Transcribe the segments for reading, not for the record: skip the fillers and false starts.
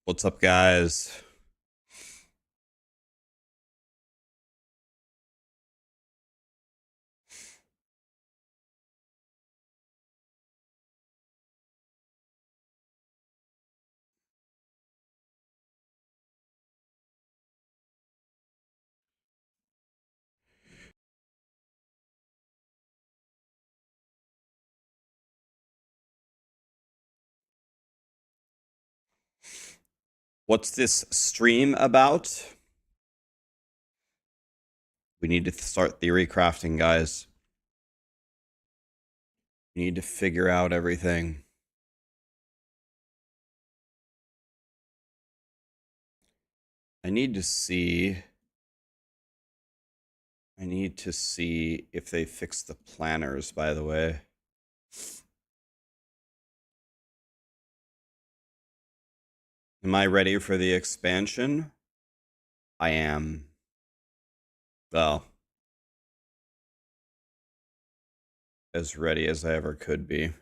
What's up, guys? What's this stream about? We need to start theory crafting, guys. We need to figure out everything. I need to see. I need to see if they fixed the planners, by the way. Am I ready for the expansion? I am. Well, as ready as I ever could be.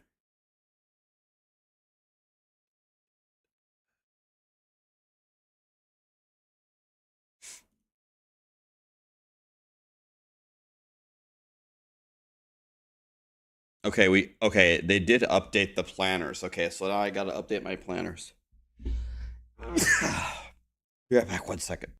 Okay, they did update the planners. Okay, so now I gotta update my planners. Be right back, 1 second.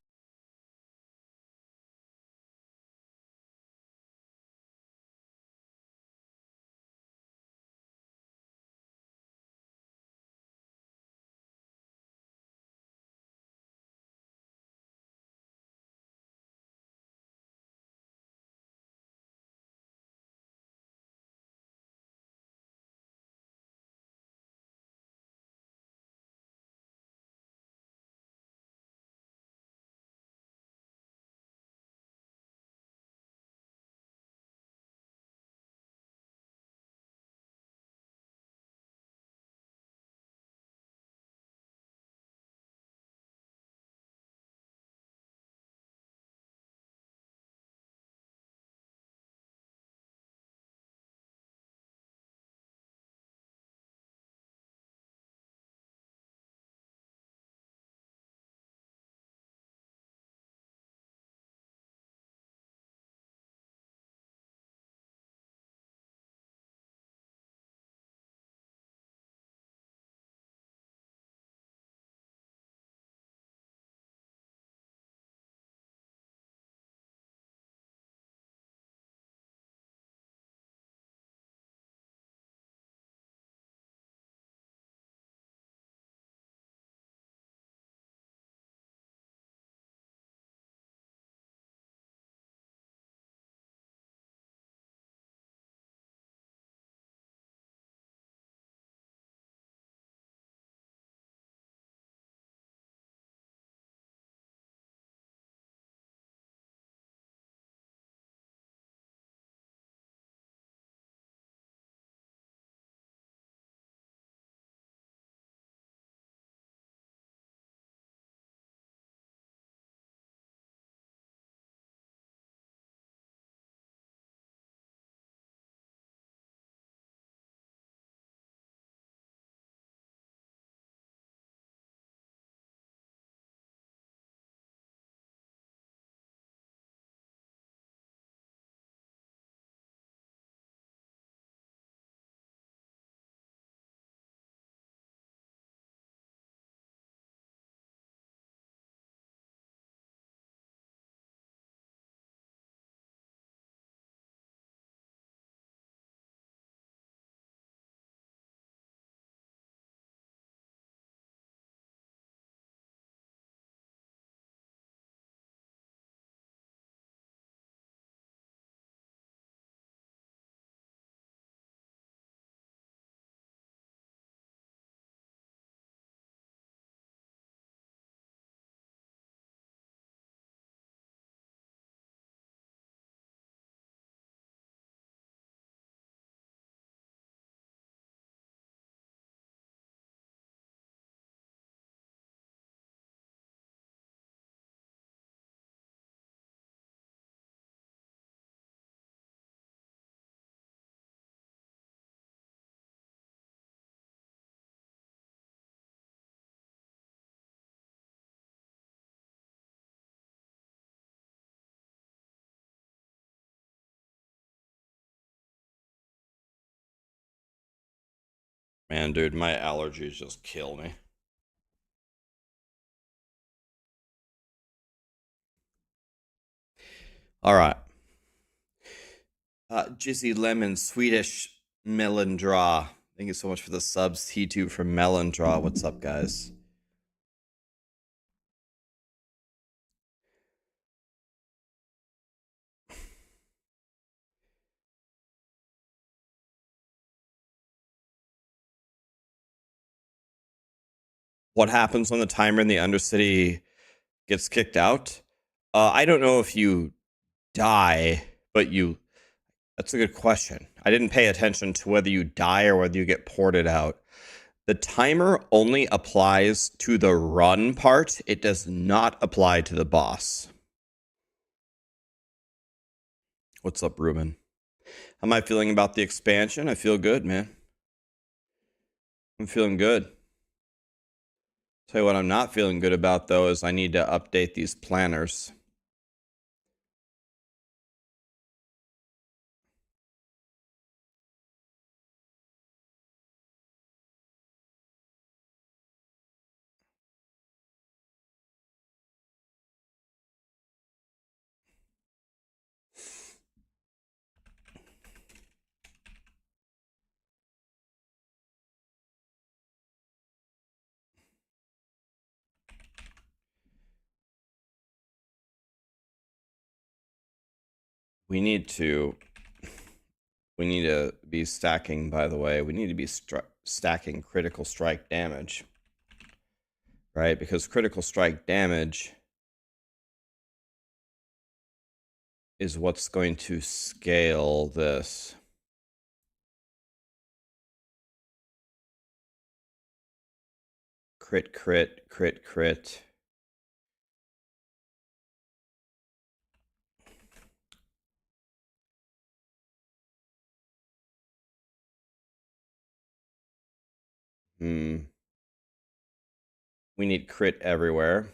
Man, dude, my allergies just kill me. All right. Jizzy Lemon, Swedish Melendra. Thank you so much for the subs. T2 from Melendra. What's up, guys? What happens when the timer in the Undercity gets kicked out? I don't know if you die, but you. That's a good question. I didn't pay attention to whether you die or whether you get ported out. The timer only applies to the run part. It does not apply to the boss. What's up, Ruben? How am I feeling about the expansion? I feel good, man. I'm feeling good. Tell you what I'm not feeling good about, though, is I need to update these planners. We need to be stacking, by the way. We need to be stacking critical strike damage. Right? Because critical strike damage is what's going to scale this. Crit, crit, crit, crit. We need crit everywhere.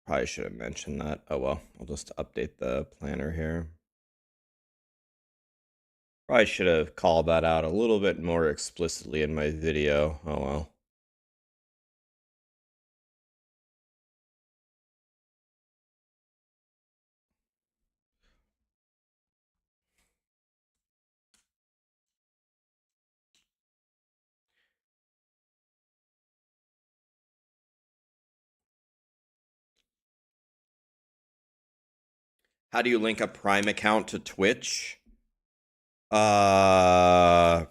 Probably should have mentioned that. Oh well, I'll just update the planner here. Probably should have called that out a little bit more explicitly in my video. Oh well. How do you link a Prime account to Twitch? I'll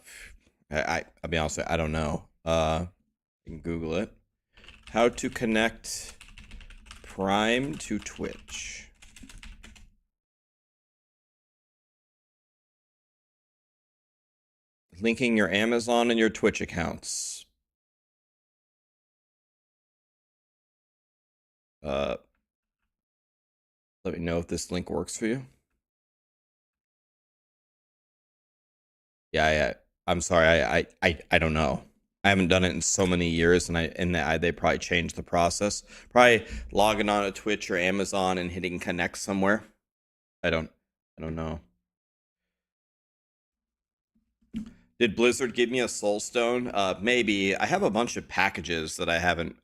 be honest with you, I don't know. You can Google it. How to connect Prime to Twitch. Linking your Amazon and your Twitch accounts. Let me know if this link works for you. Yeah. I'm sorry. I don't know. I haven't done it in so many years, and they probably changed the process. Probably logging on to Twitch or Amazon and hitting connect somewhere. I don't know. Did Blizzard give me a soul stone? Maybe. I have a bunch of packages that I haven't.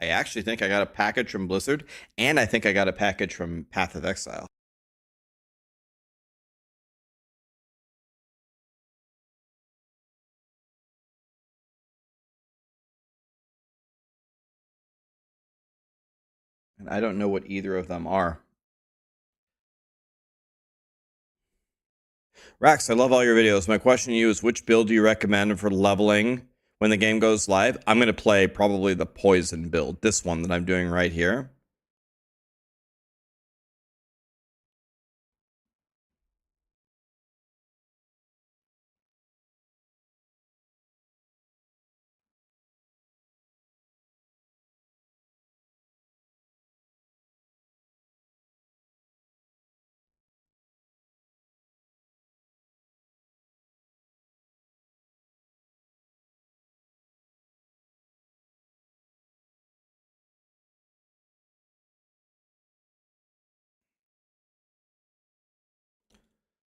I actually think I got a package from Blizzard, and I think I got a package from Path of Exile. And I don't know what either of them are. Rax, I love all your videos. My question to you is, which build do you recommend for leveling when the game goes live? I'm going to play probably the poison build, this one that I'm doing right here.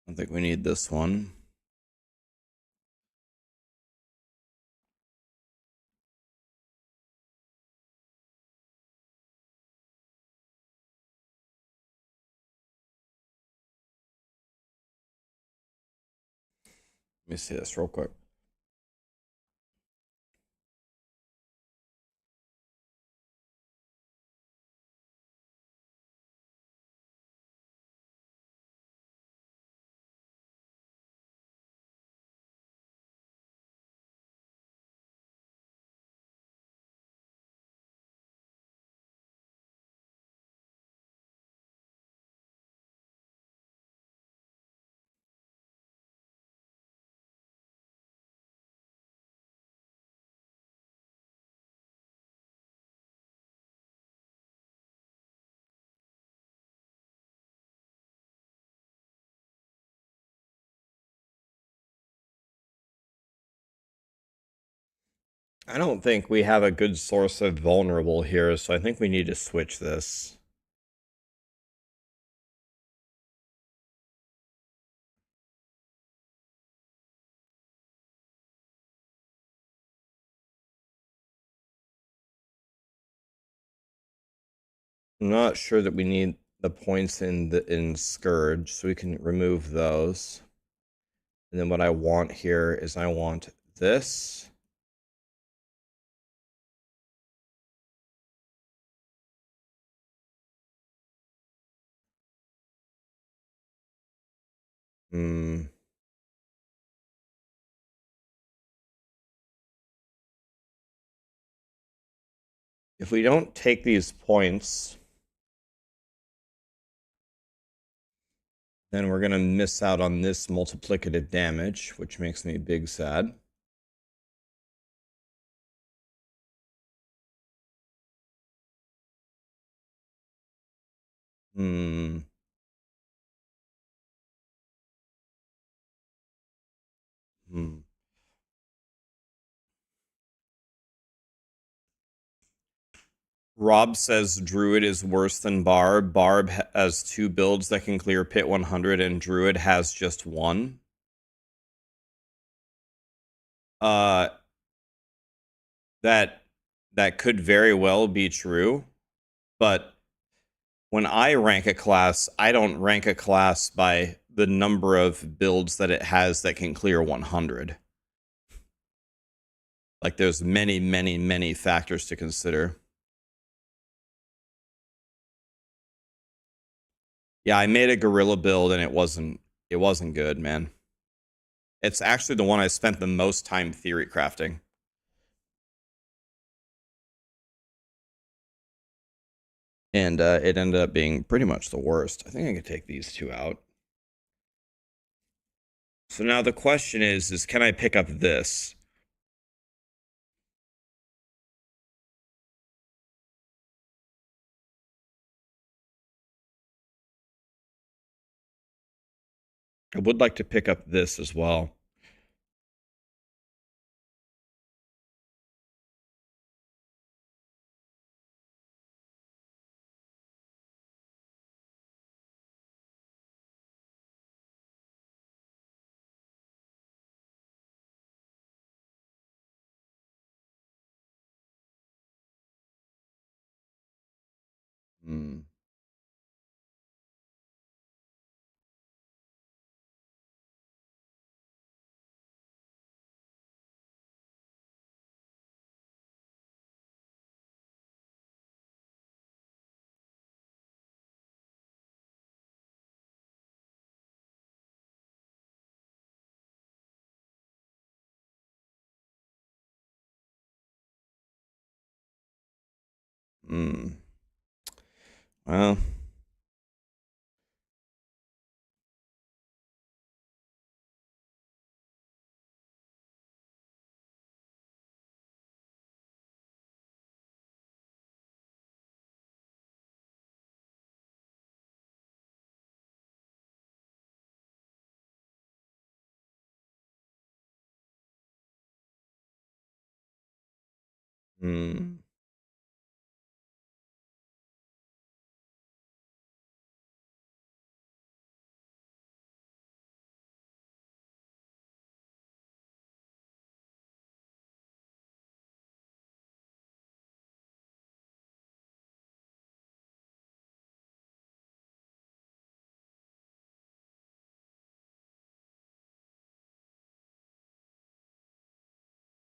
I think we need this one. Let me see this real quick. I don't think we have a good source of vulnerable here, so I think we need to switch this. I'm not sure that we need the points in Scourge, so we can remove those. And then what I want here is I want this. If we don't take these points, then we're going to miss out on this multiplicative damage, which makes me big sad. Hmm. Hmm. Rob says Druid is worse than Barb. Barb has 2 builds that can clear Pit 100, and Druid has just 1. Uh, that could very well be true, but when I rank a class, I don't rank a class by the number of builds that it has that can clear 100. Like, there's many, many, many factors to consider. Yeah, I made a gorilla build and it wasn't good, man. It's actually the one I spent the most time theory crafting. And it ended up being pretty much the worst. I think I could take these 2 out. So now the question is can I pick up this? I would like to pick up this as well. Hmm. Hmm. Well, hmm.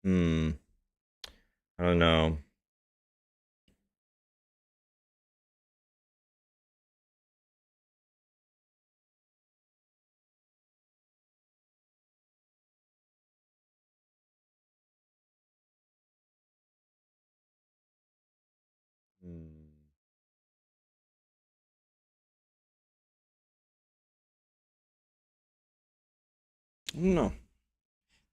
I don't know. Hmm. I don't know. I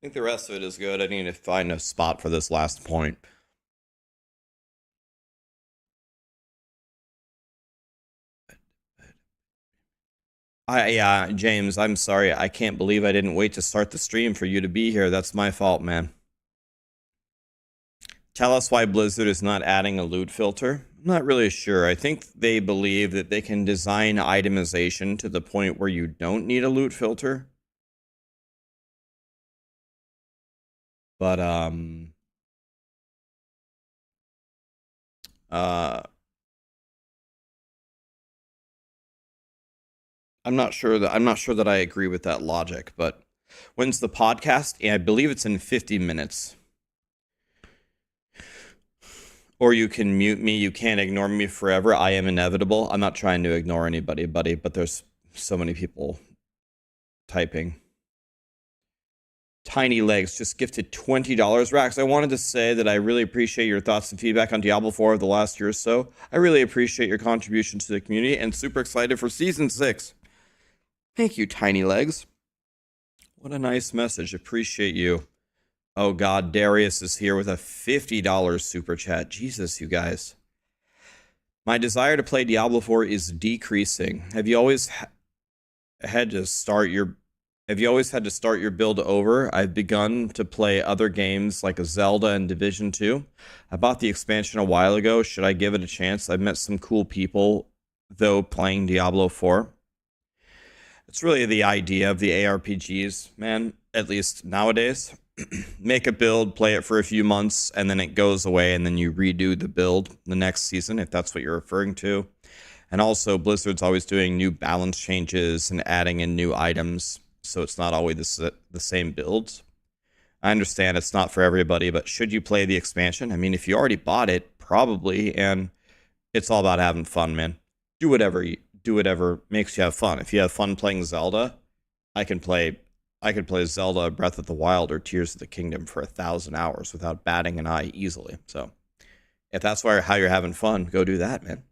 think the rest of it is good. I need to find a spot for this last point. Yeah, James, I'm sorry. I can't believe I didn't wait to start the stream for you to be here. That's my fault, man. Tell us why Blizzard is not adding a loot filter. I'm not really sure. I think they believe that they can design itemization to the point where you don't need a loot filter. But uh I'm not sure that I agree with that logic, but when's the podcast? Yeah, I believe it's in 50 minutes. Or you can mute me. You can't ignore me forever. I am inevitable. I'm not trying to ignore anybody, buddy, but there's so many people typing. Tiny Legs just gifted $20. Rax, I wanted to say that I really appreciate your thoughts and feedback on Diablo 4 over the last year or so. I really appreciate your contribution to the community and super excited for Season 6. Thank you, Tiny Legs. What a nice message. Appreciate you. Oh God, Darius is here with a $50 super chat. Jesus, you guys. My desire to play Diablo 4 is decreasing. Have you always had to start your build over? I've begun to play other games like Zelda and Division 2. I bought the expansion a while ago. Should I give it a chance? I've met some cool people though playing Diablo 4. It's really the idea of the ARPGs, man, at least nowadays. Make a build, play it for a few months, and then it goes away, and then you redo the build the next season, if that's what you're referring to. And also, Blizzard's always doing new balance changes and adding in new items, so it's not always the same builds. I understand it's not for everybody, but should you play the expansion? I mean, if you already bought it, probably, and it's all about having fun, man. Do whatever makes you have fun. If you have fun playing Zelda, I can play Zelda Breath of the Wild or Tears of the Kingdom for 1,000 hours without batting an eye easily. So if that's how you're having fun, go do that, man.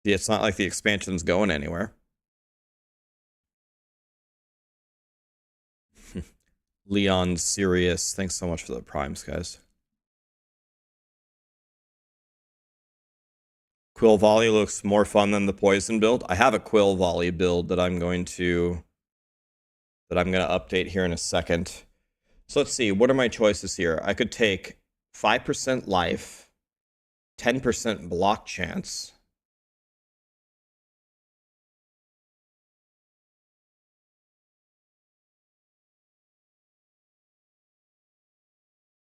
It's not like the expansion's going anywhere. Leon Sirius, thanks so much for the primes, guys. Quill Volley looks more fun than the poison build. I have a Quill Volley build that I'm going to update here in a second. So let's see, what are my choices here? I could take 5% life, 10% block chance.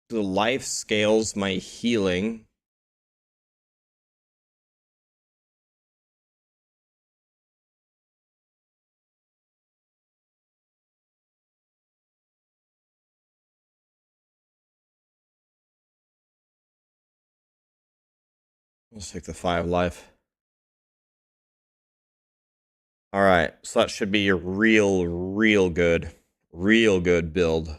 The life scales my healing. Let's take the 5 life. Alright, so that should be a real good build.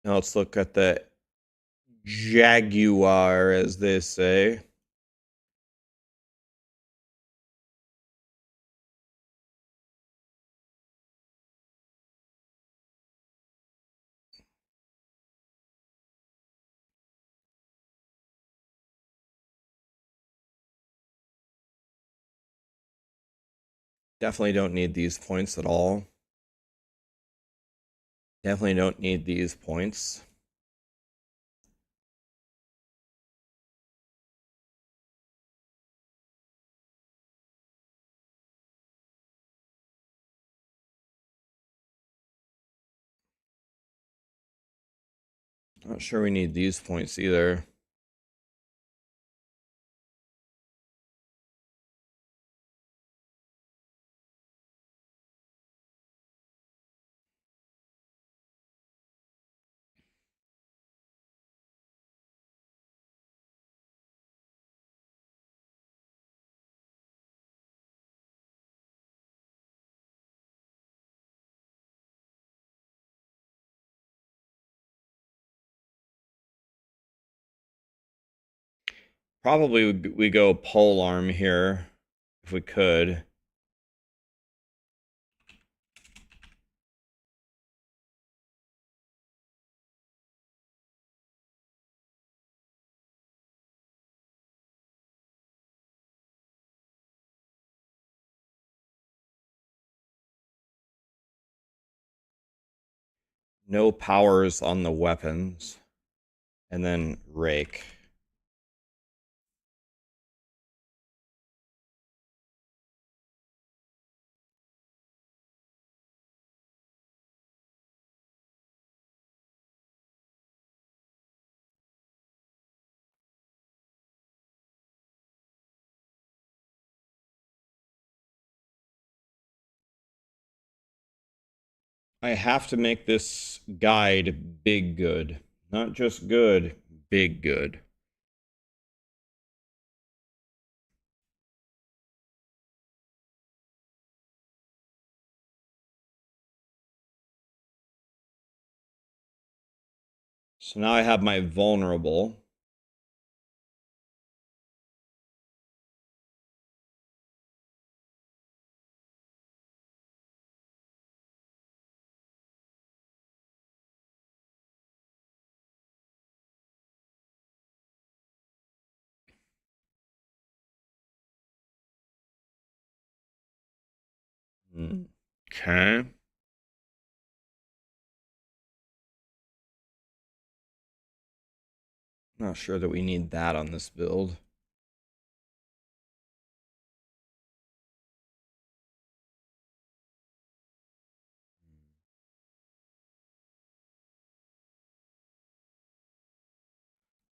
Now let's look at the Jaguar, as they say. Definitely don't need these points at all. Definitely don't need these points. Not sure we need these points either. Probably we go polearm here if we could. No powers on the weapons. And then rake. I have to make this guide big good. Not just good, big good. So now I have my vulnerable. Okay. Not sure that we need that on this build.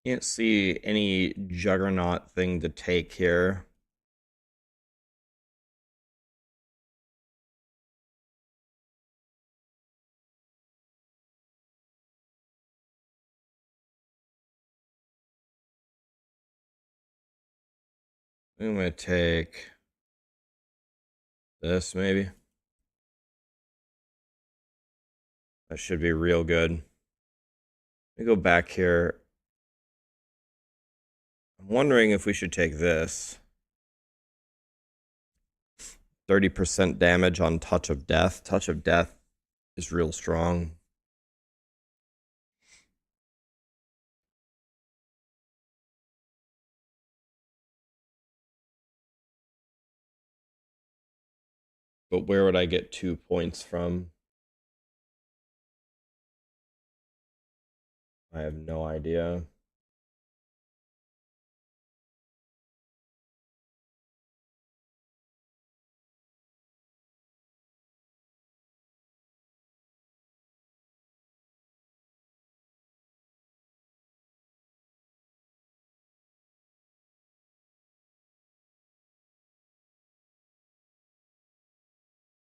Can't see any juggernaut thing to take here. I'm gonna take this maybe. That should be real good. Let me go back here. I'm wondering if we should take this. 30% damage on Touch of Death. Touch of Death is real strong. But where would I get 2 points from? I have no idea.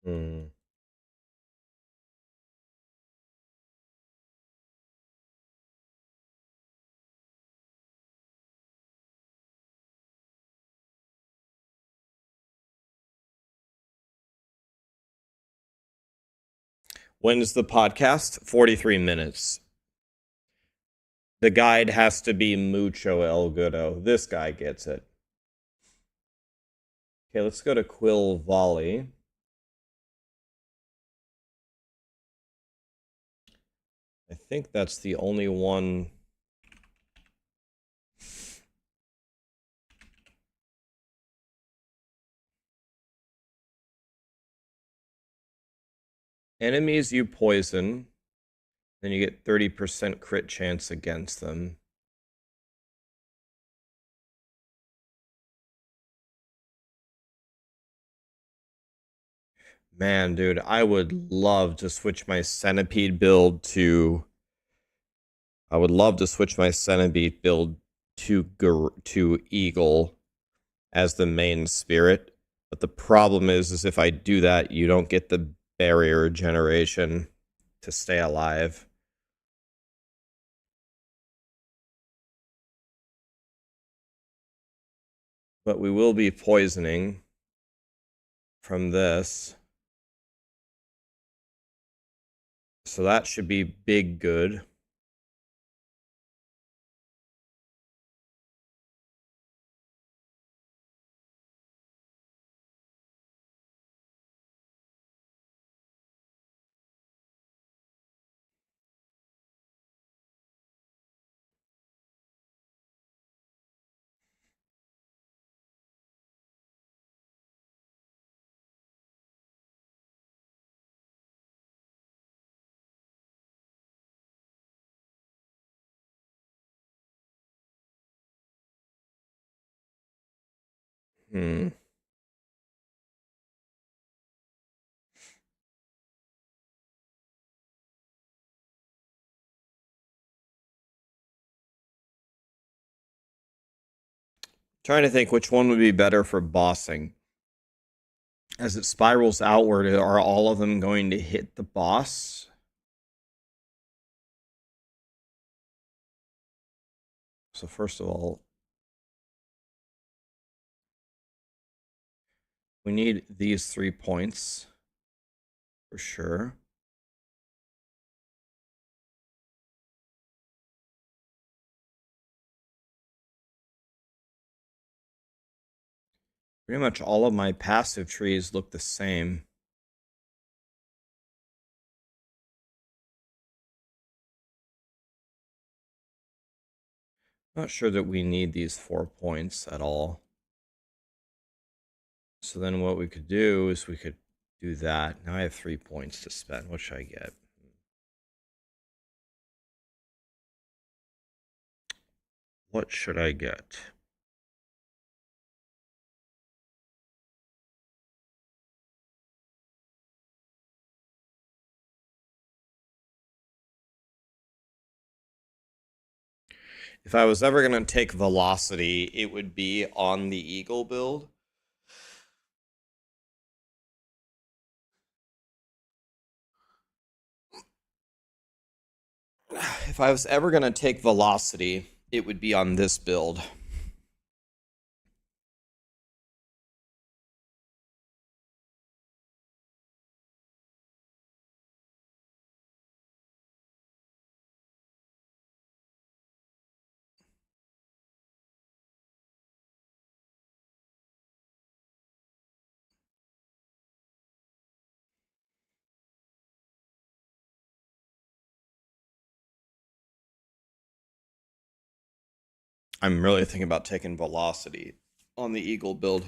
Hmm. When is the podcast? 43 minutes. The guide has to be mucho el goodo. This guy gets it. Okay, let's go to Quill Volley. I think that's the only one. Enemies you poison, then you get 30% crit chance against them. Man, dude, I would love to switch my centipede build to. I would love to switch my centipede build to eagle as the main spirit. But the problem is if I do that, you don't get the barrier generation to stay alive. But we will be poisoning from this. So that should be big good. Hmm. Trying to think which one would be better for bossing. As it spirals outward, are all of them going to hit the boss? So first of all, we need these 3 points for sure. Pretty much all of my passive trees look the same. Not sure that we need these 4 points at all. So then what we could do is we could do that. Now I have 3 points to spend. What should I get? What should I get? If I was ever going to take velocity, it would be on the Eagle build. If I was ever going to take velocity, it would be on this build. I'm really thinking about taking velocity on the Eagle build.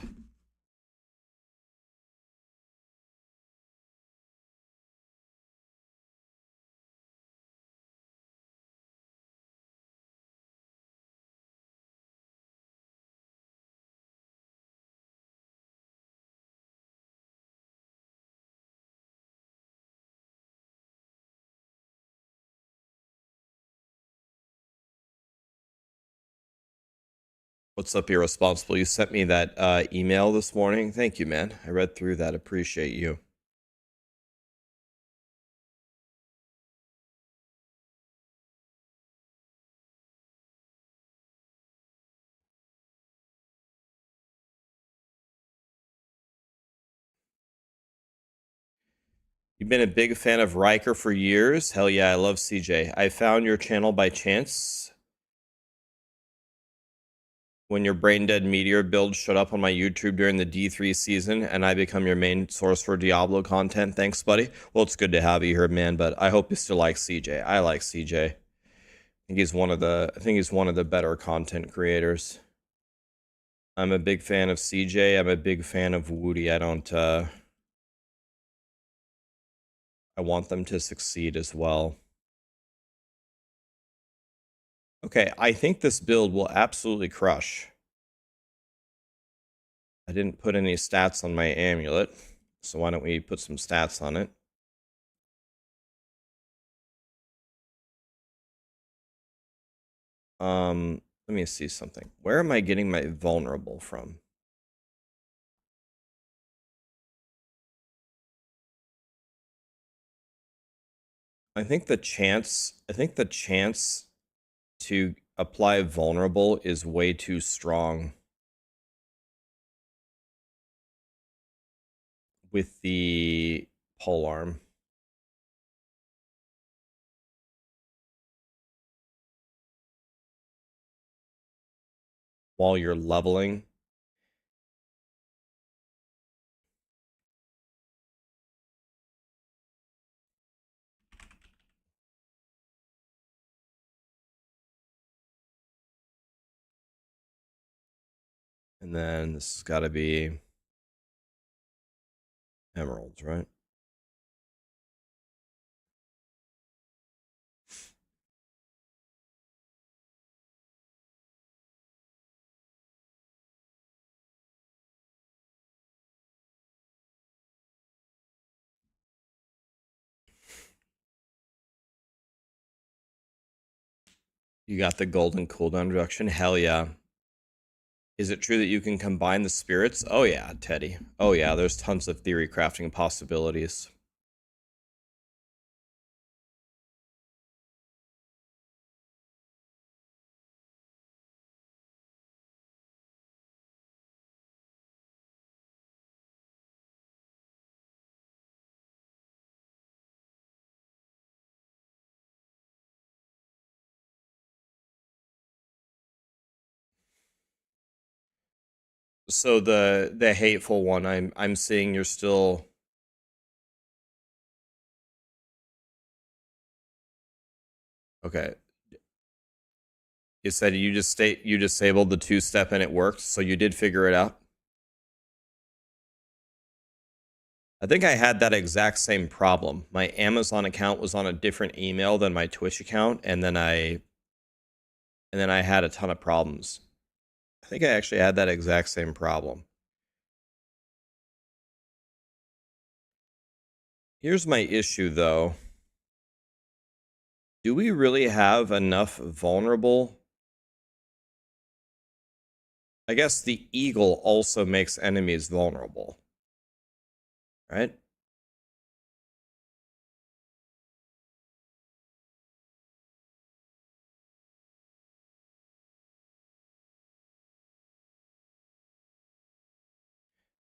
What's up, Irresponsible? You sent me that email this morning. Thank you, man. I read through that. Appreciate you. You've been a big fan of Riker for years. Hell yeah, I love CJ. I found your channel by chance when your brain dead meteor build showed up on my YouTube during the D3 season, and I become your main source for Diablo content. Thanks, buddy. Well, it's good to have you here, man. But I hope you still like CJ. I like CJ. I think he's one of the better content creators. I'm a big fan of CJ. I'm a big fan of Woody. I want them to succeed as well. Okay, I think this build will absolutely crush. I didn't put any stats on my amulet, so why don't we put some stats on it? Let me see something. Where am I getting my vulnerable from? I think the chance to apply vulnerable is way too strong with the polearm. While you're leveling. And then this has got to be emeralds, right? You got the golden cooldown reduction. Hell yeah. Is it true that you can combine the spirits? Oh yeah, Teddy. Oh yeah, there's tons of theory crafting possibilities. So the hateful one, I'm seeing you're still okay. You said you disabled the 2-step and it worked, so you did figure it out. I think I had that exact same problem. My Amazon account was on a different email than my Twitch account, and then I had a ton of problems. I think I actually had that exact same problem. Here's my issue though. Do we really have enough vulnerable? I guess the eagle also makes enemies vulnerable, right?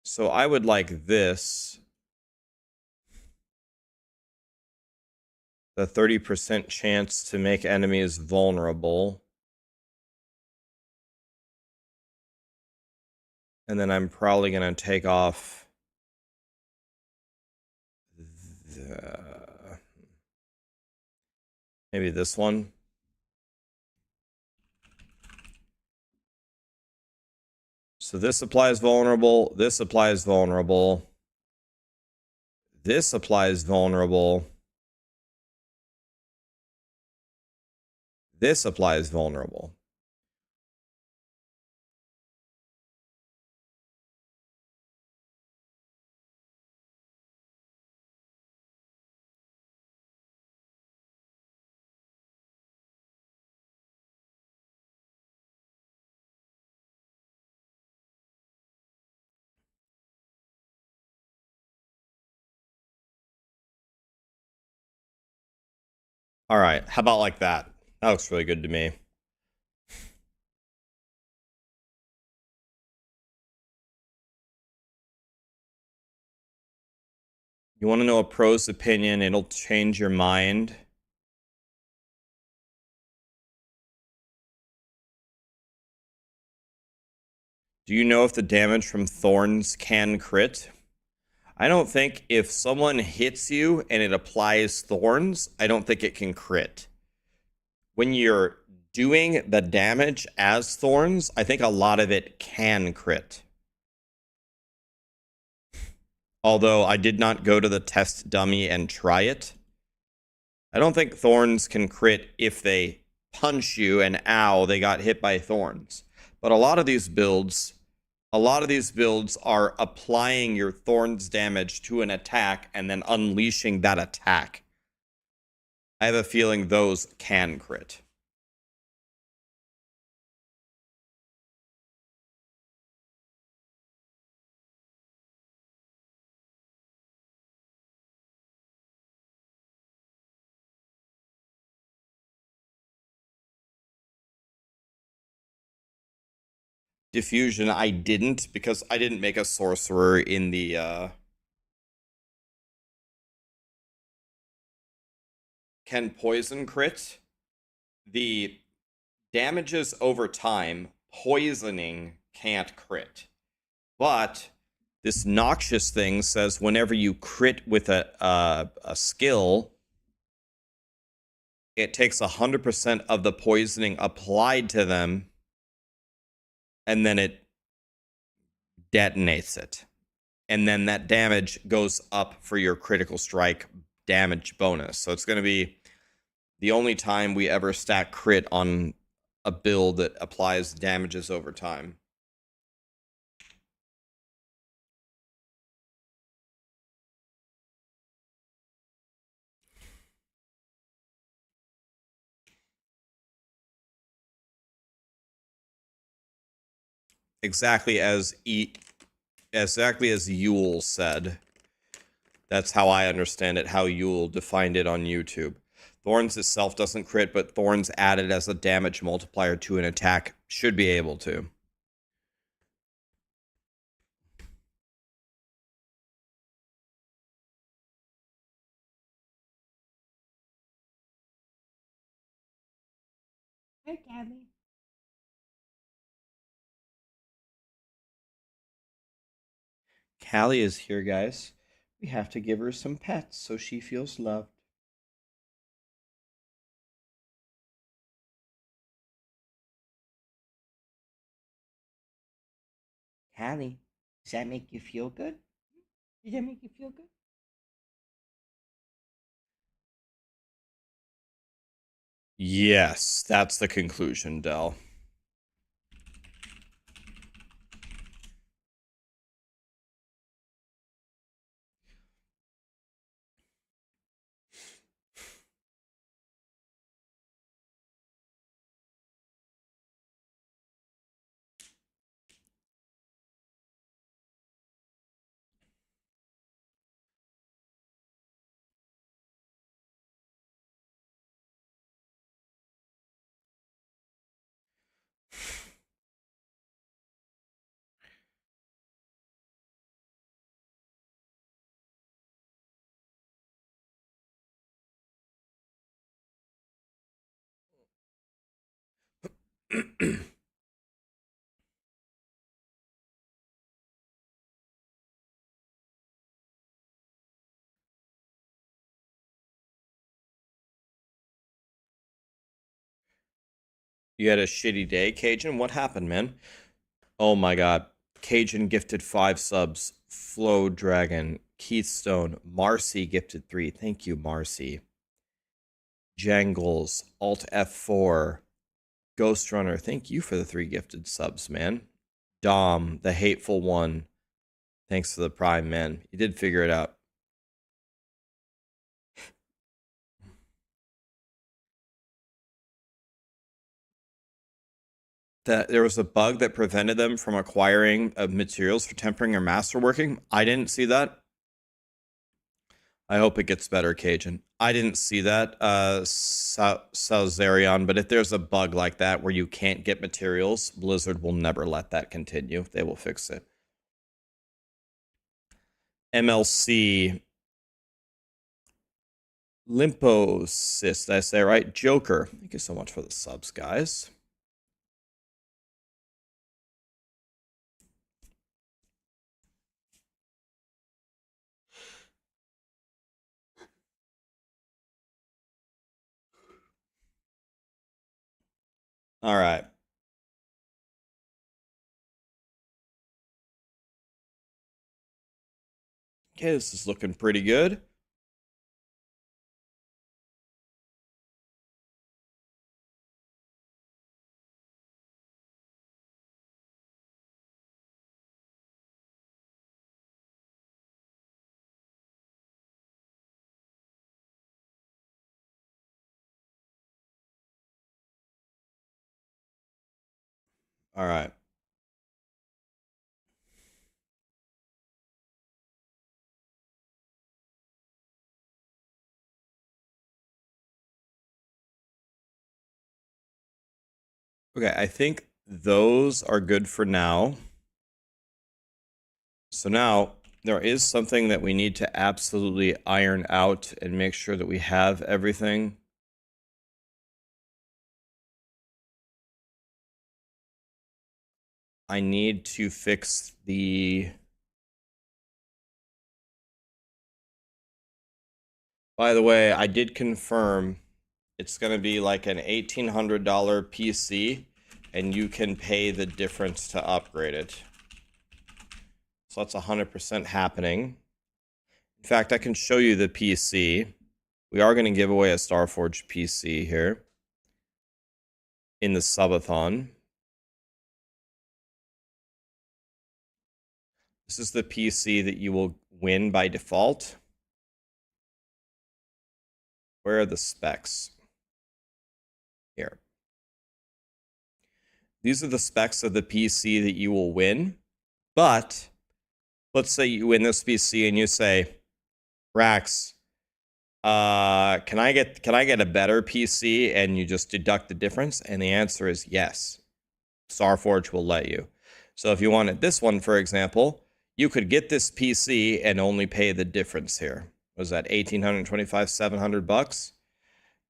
So I would like this. The 30% chance to make enemies vulnerable. And then I'm probably going to take off maybe this one. So this applies vulnerable. This applies vulnerable. This applies vulnerable. This applies vulnerable. All right. How about like that? That looks really good to me. You want to know a pro's opinion? It'll change your mind. Do you know if the damage from thorns can crit? I don't think if someone hits you and it applies thorns, I don't think it can crit. When you're doing the damage as thorns, I think a lot of it can crit. Although I did not go to the test dummy and try it. I don't think thorns can crit if they punch you and ow, they got hit by thorns. But a lot of these builds are applying your thorns damage to an attack and then unleashing that attack. I have a feeling those can crit. Diffusion, I didn't because I didn't make a sorcerer in the can poison crit. The damages over time, poisoning can't crit. But this noxious thing says whenever you crit with a skill, it takes 100% of the poisoning applied to them, and then it detonates it. And then that damage goes up for your critical strike damage bonus. So it's going to be the only time we ever stack crit on a build that applies damages over time. exactly as Yule said. That's how I understand it, how Yule defined it on YouTube. Thorns itself doesn't crit, but Thorns added as a damage multiplier to an attack should be able to. Hey, Gabby. Callie is here, guys. We have to give her some pets so she feels loved. Callie, does that make you feel good? Does that make you feel good? Yes, that's the conclusion, Dell. You had a shitty day, Cajun? What happened, man? Oh my god. Cajun gifted 5 subs. Flow Dragon. Keithstone. Marcy gifted 3. Thank you, Marcy. Jangles. Alt F4. Ghost Runner. Thank you for the 3 gifted subs, man. Dom, the hateful one. Thanks for the prime, man. You did figure it out. That there was a bug that prevented them from acquiring materials for tempering or masterworking. I didn't see that. I hope it gets better, Cajun. I didn't see that, Salzarion, but if there's a bug like that where you can't get materials, Blizzard will never let that continue. They will fix it. MLC Limpocyst, did I say right? Joker. Thank you so much for the subs, guys. All right. Okay, this is looking pretty good. All right. Okay, I think those are good for now. So now there is something that we need to absolutely iron out and make sure that we have everything. I need to fix the... By the way, I did confirm it's going to be like an $1,800 PC, and you can pay the difference to upgrade it. So that's 100% happening. In fact, I can show you the PC. We are going to give away a Starforged PC here in the subathon. This is the PC that you will win by default. Where are the specs? Here. these are the specs of the PC that you will win. But let's say you win this PC and you say, Rax, can I get a better PC? And you just deduct the difference, and the answer is yes. Starforge will let you. So if you wanted this one, for example, you could get this PC and only pay the difference here. Was that $1,825, $700?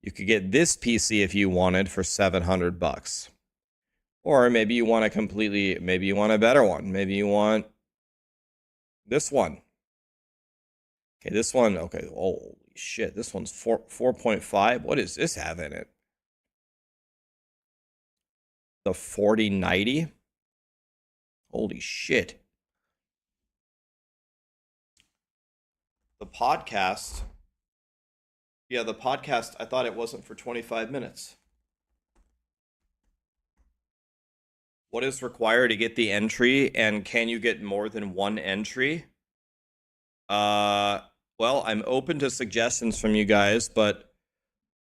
You could get this PC if you wanted for $700. Or maybe you want maybe you want a better one. Maybe you want this one. Okay, this one, okay, holy shit, this one's 4.5. What does this have in it? The 4090? Holy shit. The podcast, I thought it wasn't for 25 minutes. What is required to get the entry, and can you get more than one entry? Well, I'm open to suggestions from you guys, but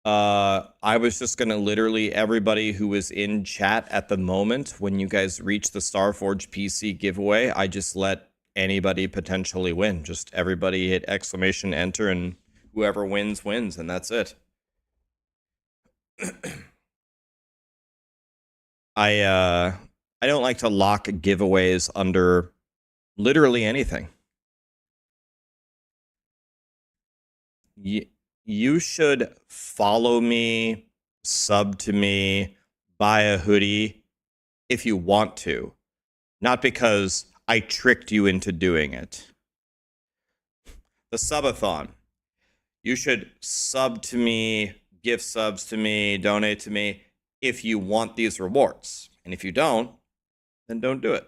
I was just gonna literally everybody who was in chat at the moment when you guys reach the Starforge PC giveaway, I just let anybody potentially win. Just everybody hit exclamation enter, and whoever wins wins, and that's it. I don't like to lock giveaways under literally anything. You should follow me, sub to me, buy a hoodie if you want to, not because I tricked you into doing it. The subathon. You should sub to me, gift subs to me, donate to me if you want these rewards. And if you don't, then don't do it.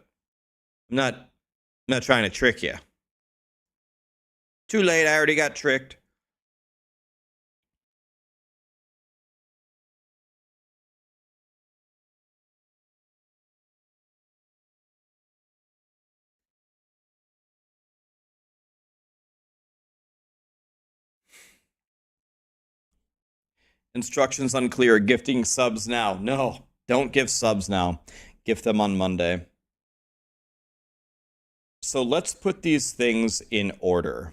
I'm not trying to trick you. Too late, I already got tricked. Instructions unclear. Gifting subs now. No, don't give subs now. Gift them on Monday. So let's put these things in order.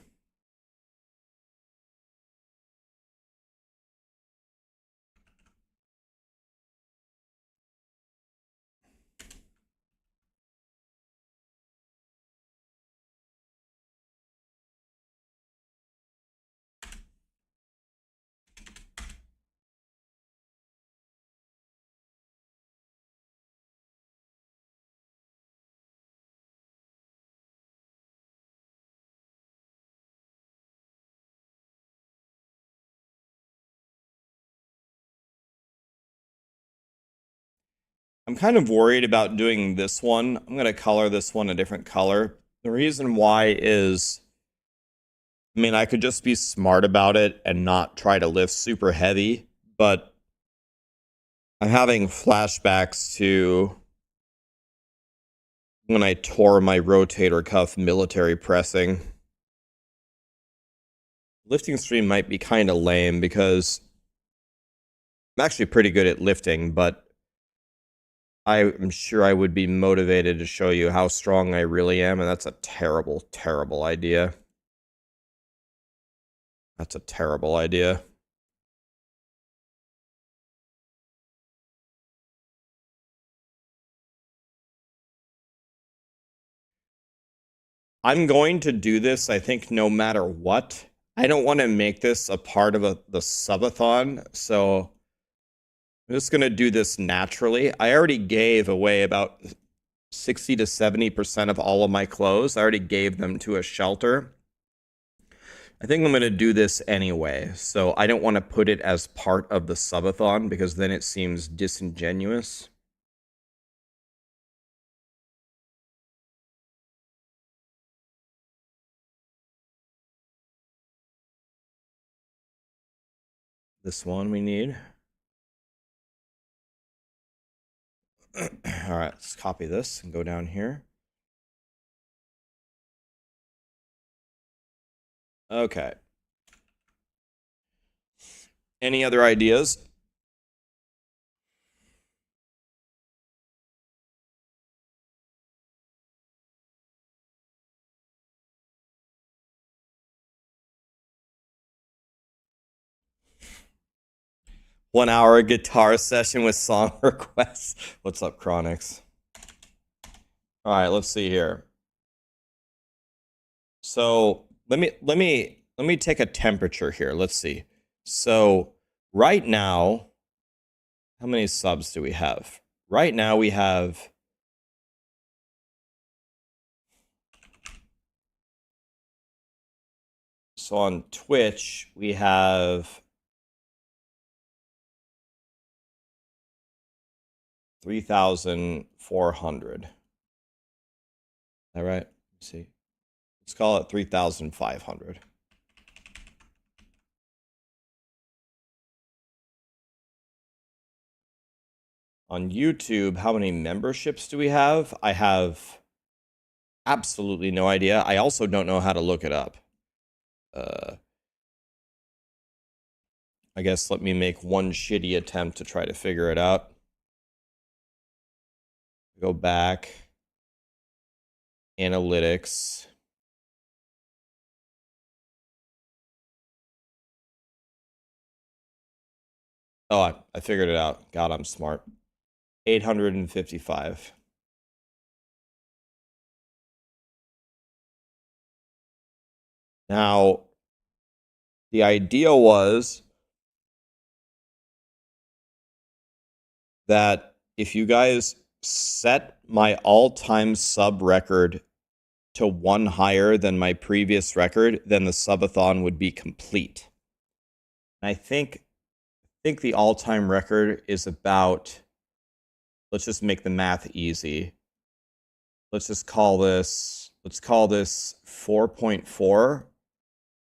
I'm kind of worried about doing this one. I'm going to color this one a different color. The reason why is, I mean, I could just be smart about it and not try to lift super heavy, but I'm having flashbacks to when I tore my rotator cuff military pressing. Lifting stream might be kind of lame because I'm actually pretty good at lifting, but I'm sure I would be motivated to show you how strong I really am, and that's a terrible, terrible idea. That's a terrible idea. I'm going to do this, I think, no matter what. I don't want to make this a part of the subathon, so I'm just going to do this naturally. I already gave away about 60 to 70% of all of my clothes. I already gave them to a shelter. I think I'm going to do this anyway, so I don't want to put it as part of the subathon because then it seems disingenuous. This one we need. All right, let's copy this and go down here. Okay. Any other ideas? 1 hour guitar session with song requests. What's up, Chronix? All right, let's see here. So let me take a temperature here. Let's see. So right now, how many subs do we have? Right now we have so on Twitch we have 3,400. Is that right? Let's see. Let's call it 3,500. On YouTube, how many memberships do we have? I have absolutely no idea. I also don't know how to look it up. I guess let me make one shitty attempt to try to figure it out. Go back. Analytics. Oh, I figured it out. God, I'm smart. 855. Now, the idea was that if you guys set my all-time sub record to one higher than my previous record, then the subathon would be complete. And I think the all-time record is about, let's just make the math easy. Let's call this 4.4.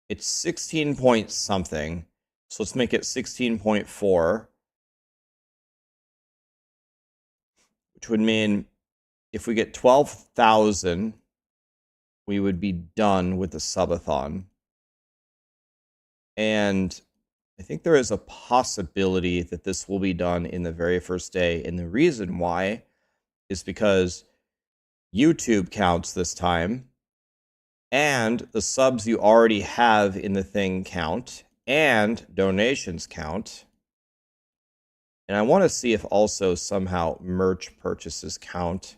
It's 16 point something. So let's make it 16.4. Which would mean if we get 12,000, we would be done with the subathon. And I think there is a possibility that this will be done in the very first day. And the reason why is because YouTube counts this time, and the subs you already have in the thing count, and donations count. And I want to see if also somehow merch purchases count.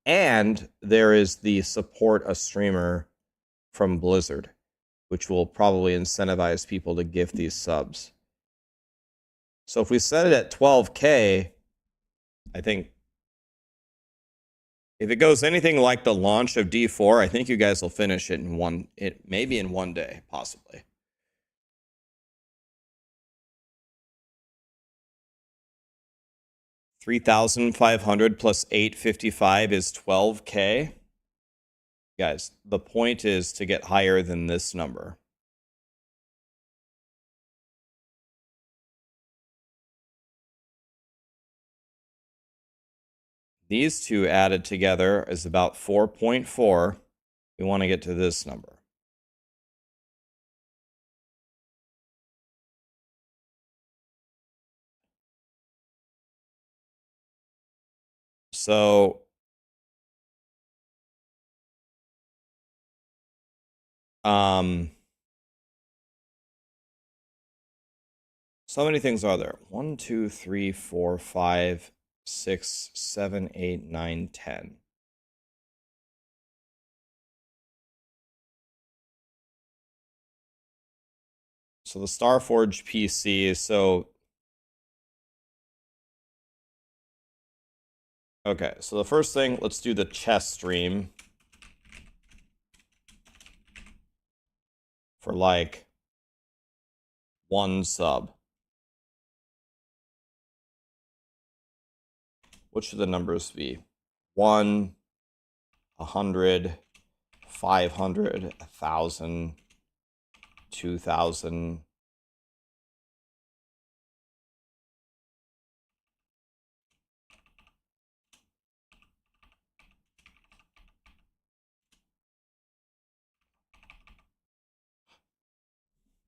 And there is the support a streamer from Blizzard, which will probably incentivize people to gift these subs. So if we set it at 12K, I think if it goes anything like the launch of D4, I think you guys will finish it in maybe in one day, possibly. $3,500 plus 855 is 12K. Guys, the point is to get higher than this number. These two added together is about 4.4. We want to get to this number. So so many things are there. 1, 2, 3, 4, 5, 6, 7, 8, 9, 10. So the Starforge PC, so okay, so the first thing, let's do the chess stream for like 1 sub. What should the numbers be? 1, 100, 500, 1,000, 2,000.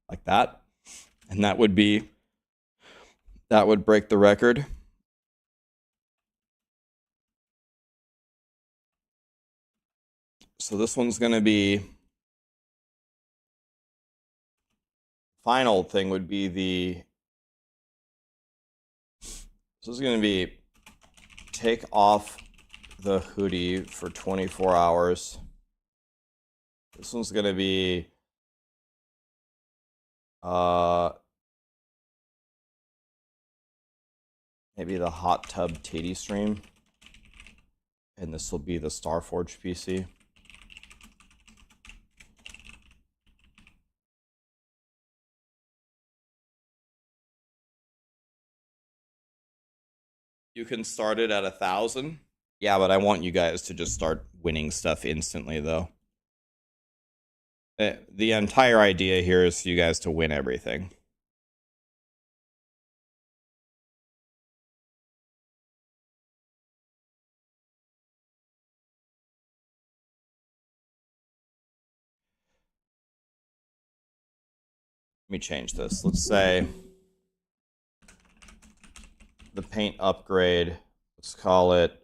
Like that. And that would break the record. So this one's going to be, final thing would be the So this is going to be take off the hoodie for 24 hours. This one's going to be maybe the hot tub titty stream. And this will be the Starforge PC. You can start it at 1,000. Yeah, but I want you guys to just start winning stuff instantly, though. The entire idea here is for you guys to win everything. Let me change this. Let's say the paint upgrade, let's call it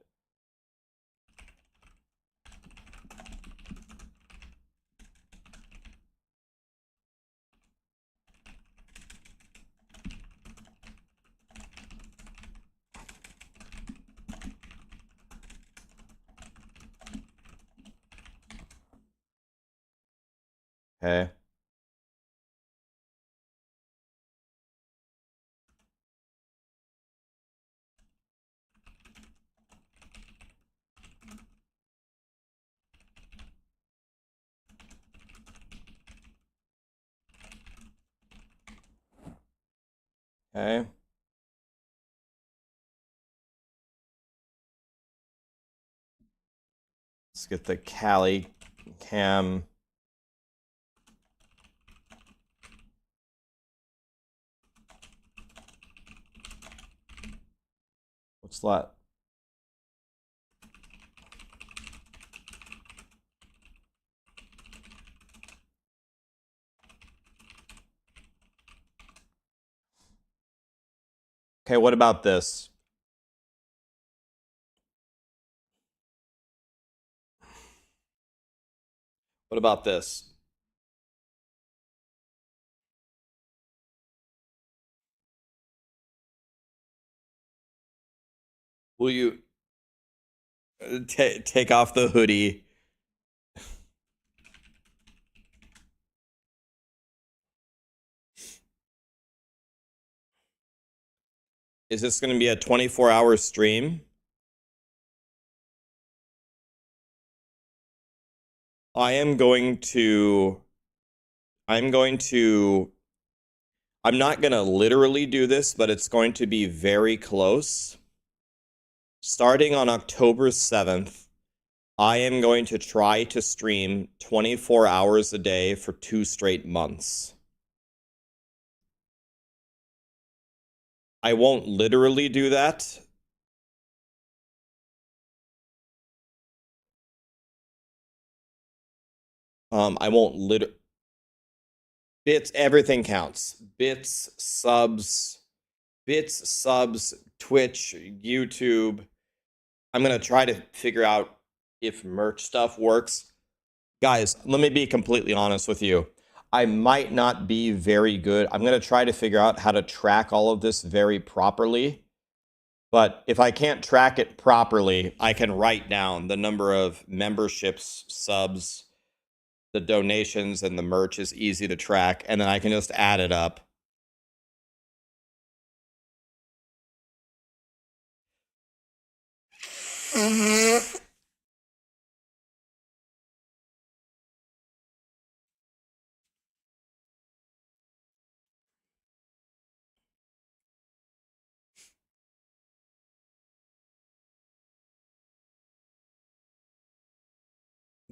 okay. Okay. Let's get the Cali cam. What's that? Okay, what about this? What about this? Will you take off the hoodie? Is this going to be a 24-hour stream? I'm not going to literally do this, but it's going to be very close. Starting on October 7th, I am going to try to stream 24 hours a day for 2 straight months. I won't literally do that. I won't bits, everything counts. Bits, subs, Twitch, YouTube. I'm going to try to figure out if merch stuff works. Guys, let me be completely honest with you. I might not be very good. I'm going to try to figure out how to track all of this very properly. But if I can't track it properly, I can write down the number of memberships, subs, the donations, and the merch is easy to track. And then I can just add it up.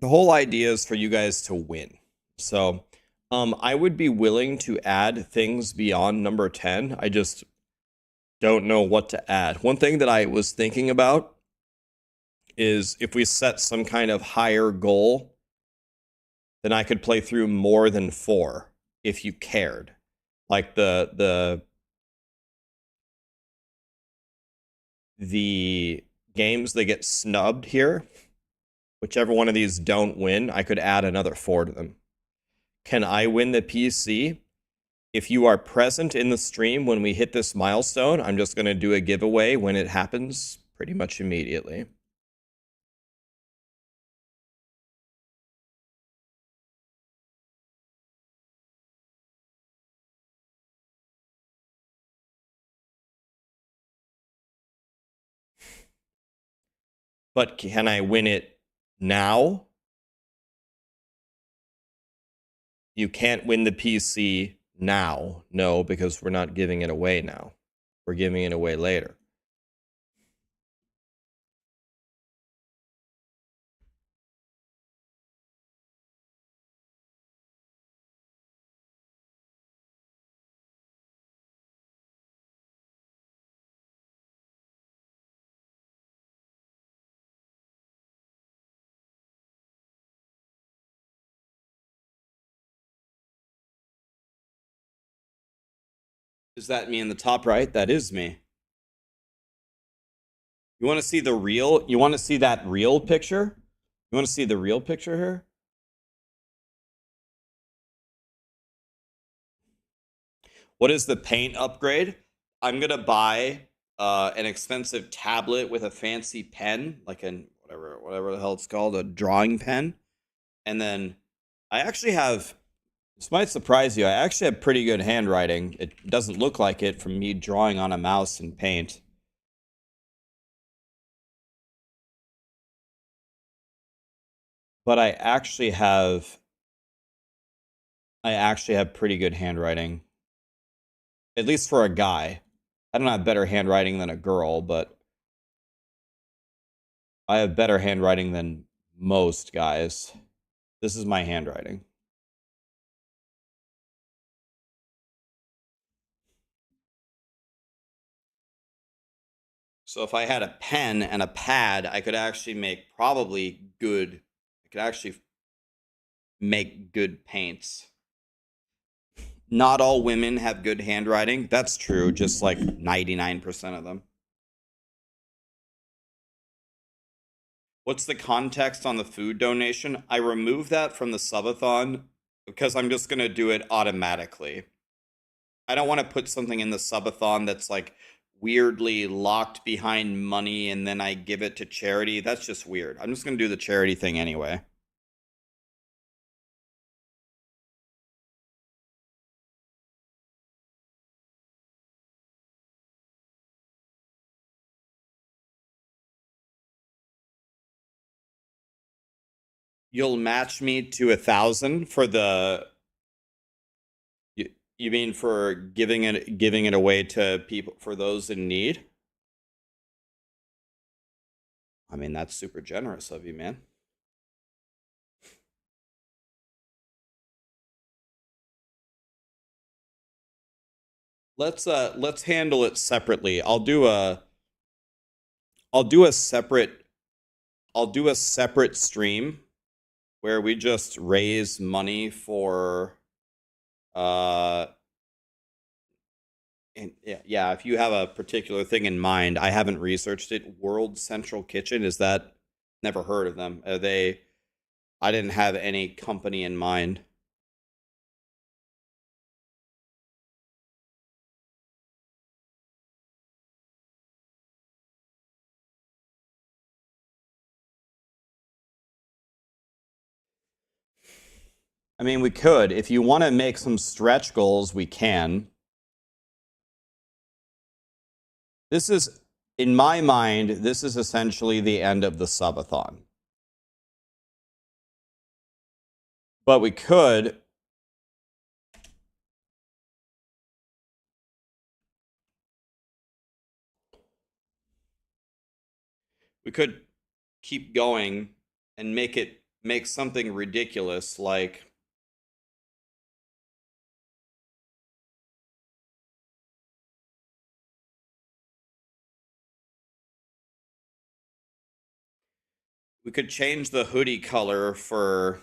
The whole idea is for you guys to win. So I would be willing to add things beyond number 10. I just don't know what to add. One thing that I was thinking about is if we set some kind of higher goal, then I could play through more than 4 if you cared. Like the games that get snubbed here, whichever one of these don't win, I could add another 4 to them. Can I win the PC? if you are present in the stream when we hit this milestone, I'm just going to do a giveaway when it happens pretty much immediately. But can I win it now? You can't win the PC now. No, because we're not giving it away now. We're giving it away later. Is that me in the top right? That is me. You want to see the real? You want to see that real picture? You want to see the real picture here? What is the paint upgrade? I'm gonna buy an expensive tablet with a fancy pen, like an whatever the hell it's called, a drawing pen, and then I actually have. This might surprise you. I actually have pretty good handwriting. It doesn't look like it from me drawing on a mouse and paint. But I actually have pretty good handwriting. At least for a guy. I don't have better handwriting than a girl, but I have better handwriting than most guys. This is my handwriting. So if I had a pen and a pad, I could actually make good paints. Not all women have good handwriting. That's true, just like 99% of them. What's the context on the food donation? I removed that from the subathon because I'm just going to do it automatically. I don't want to put something in the subathon that's like weirdly locked behind money and then I give it to charity. That's just weird. I'm just going to do the charity thing anyway. You'll match me to 1,000 for the. You mean for giving it away to people, for those in need? I mean, that's super generous of you, man. Let's handle it separately. I'll do a separate stream where we just raise money for and yeah, if you have a particular thing in mind, I haven't researched it. World Central Kitchen, is that? Never heard of them. Are they? I didn't have any company in mind. I mean, we could. If you want to make some stretch goals, we can. This is, in my mind, this is essentially the end of the subathon. But we could. We could keep going and make something ridiculous like. We could change the hoodie color for.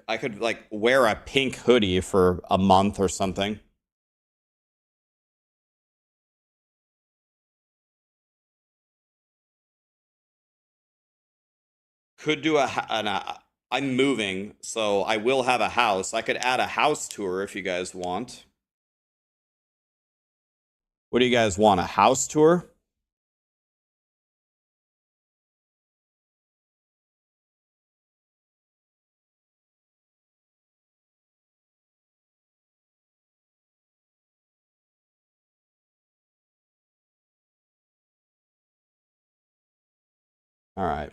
I could like wear a pink hoodie for a month or something. Could do I'm moving, so I will have a house. I could add a house tour if you guys want. What do you guys want? A house tour? All right.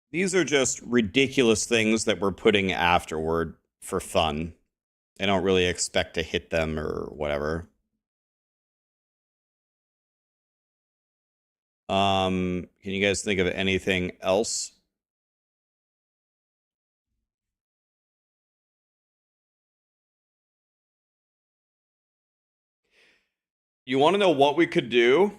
These are just ridiculous things that we're putting afterward for fun. I don't really expect to hit them or whatever. Can you guys think of anything else? You want to know what we could do?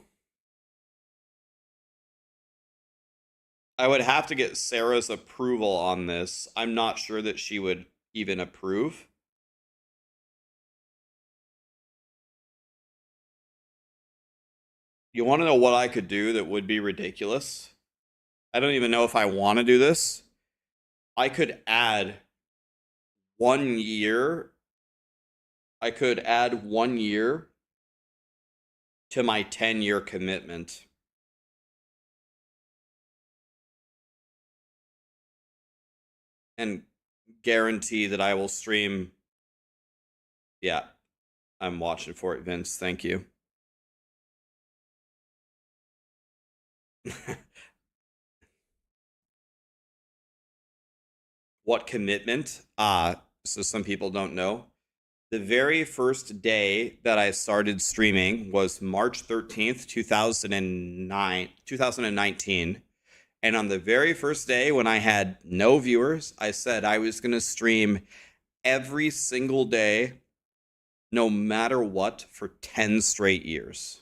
I would have to get Sarah's approval on this. I'm not sure that she would even approve. You want to know what I could do that would be ridiculous? I don't even know if I want to do this. I could add 1 year. I could add 1 year to my 10-year commitment. And guarantee that I will stream. Yeah, I'm watching for it, Vince. Thank you. What commitment? So some people don't know. The very first day that I started streaming was March 13th, 2019. And on the very first day when I had no viewers, I said I was going to stream every single day, no matter what, for 10 straight years.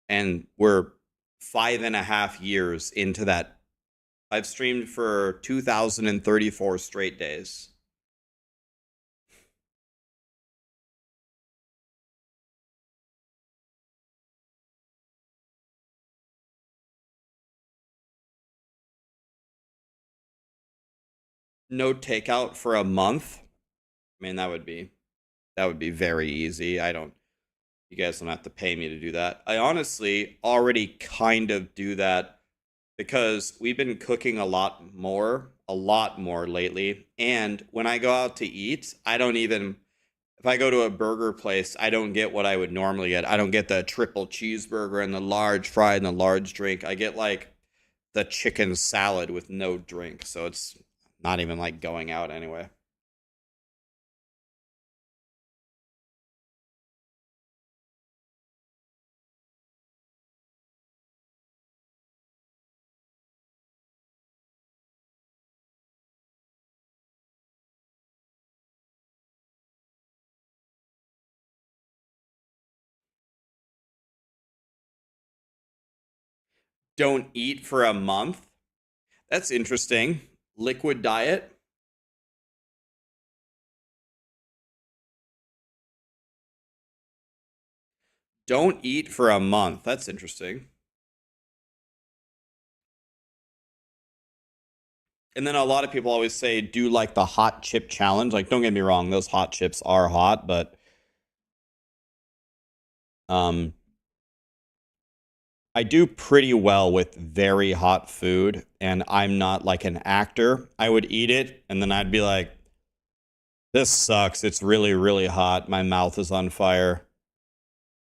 And we're 5.5 years into that. I've streamed for 2,034 straight days. No takeout for a month. I mean, that would be very easy. You guys don't have to pay me to do that. I honestly already kind of do that because we've been cooking a lot more lately. And when I go out to eat, if I go to a burger place, I don't get what I would normally get. I don't get the triple cheeseburger and the large fry and the large drink. I get like the chicken salad with no drink. So it's not even like going out anyway. Don't eat for a month. That's interesting. Liquid diet. Don't eat for a month. That's interesting. And then a lot of people always say, do like the hot chip challenge. Like, don't get me wrong, those hot chips are hot, but um, I do pretty well with very hot food, and I'm not like an actor. I would eat it, and then I'd be like, this sucks. It's really, really hot. My mouth is on fire.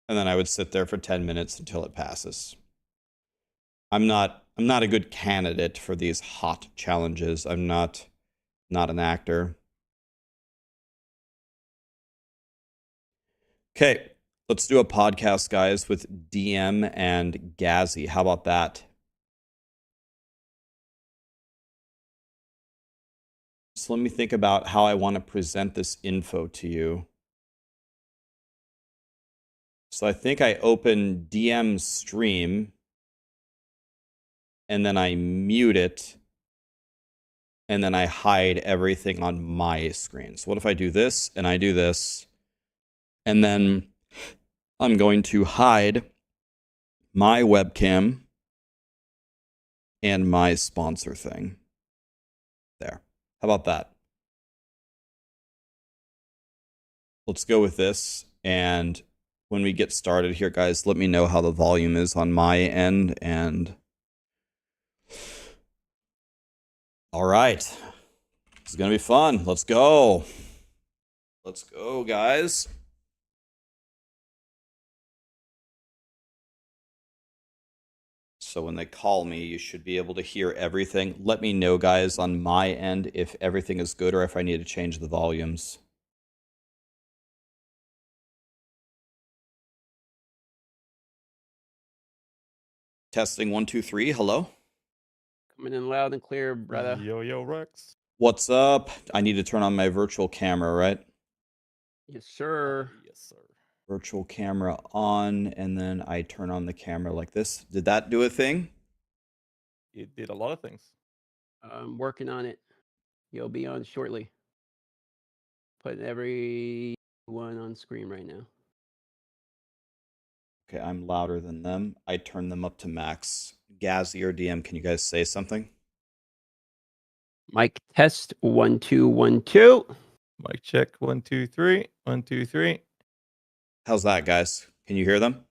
And then I would sit there for 10 minutes until it passes. I'm not a good candidate for these hot challenges. I'm not an actor. Okay, let's do a podcast, guys, with DM and Gazzy. How about that? So let me think about how I want to present this info to you. So I think I open DM stream and then I mute it and then I hide everything on my screen. So what if I do this and I do this and then I'm going to hide my webcam and my sponsor thing. There. How about that? Let's go with this. And when we get started here, guys, let me know how the volume is on my end. And all right. This is going to be fun. Let's go. Let's go, guys. So when they call me, you should be able to hear everything. Let me know, guys, on my end if everything is good or if I need to change the volumes. Testing 1, 2, 3. Hello. Coming in loud and clear, brother. Yo, Rex. What's up? I need to turn on my virtual camera, right? Yes, sir. Yes, sir. Virtual camera on, and then I turn on the camera like this. Did that do a thing? It did a lot of things. I'm working on it. You'll be on shortly. Putting everyone on screen right now. Okay, I'm louder than them. I turn them up to max. Gazzy or DM, can you guys say something? Mic test 1 2 1 2. Mic check 1 2 3 1 2 3. How's that, guys? Can you hear them?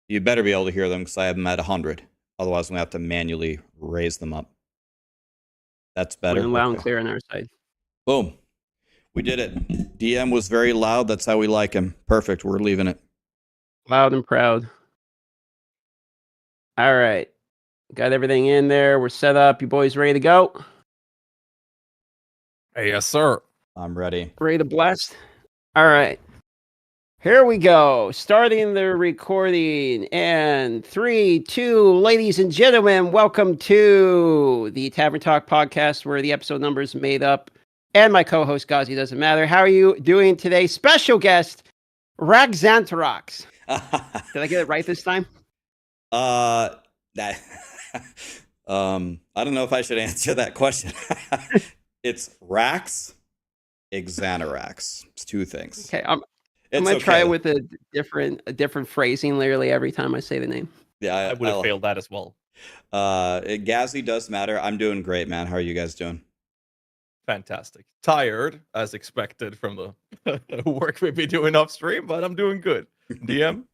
You better be able to hear them because I have them at 100. Otherwise, I'm going to have to manually raise them up. That's better. Loud and Okay. clear on our side. Boom. We did it. DM was very loud. That's how we like him. Perfect. We're leaving it. Loud and proud. All right. Got everything in there. We're set up. You boys ready to go? Hey, yes, sir. I'm ready. Ready to blast? All right. Here we go. Starting the recording. And 3, 2, ladies and gentlemen, welcome to the Tavern Talk podcast where the episode number is made up. And my co-host, Gazi, doesn't matter. How are you doing today? Special guest, Raxxanterax. Did I get it right this time? That, I don't know if I should answer that question. It's Raxxanterax. It's two things. Okay, I'm gonna try it with a different phrasing literally every time I say the name. Yeah, I would have failed that as well. Gazzy does matter. I'm doing great, man. How are you guys doing? Fantastic. Tired, as expected from the work we've been doing upstream, but I'm doing good. DM?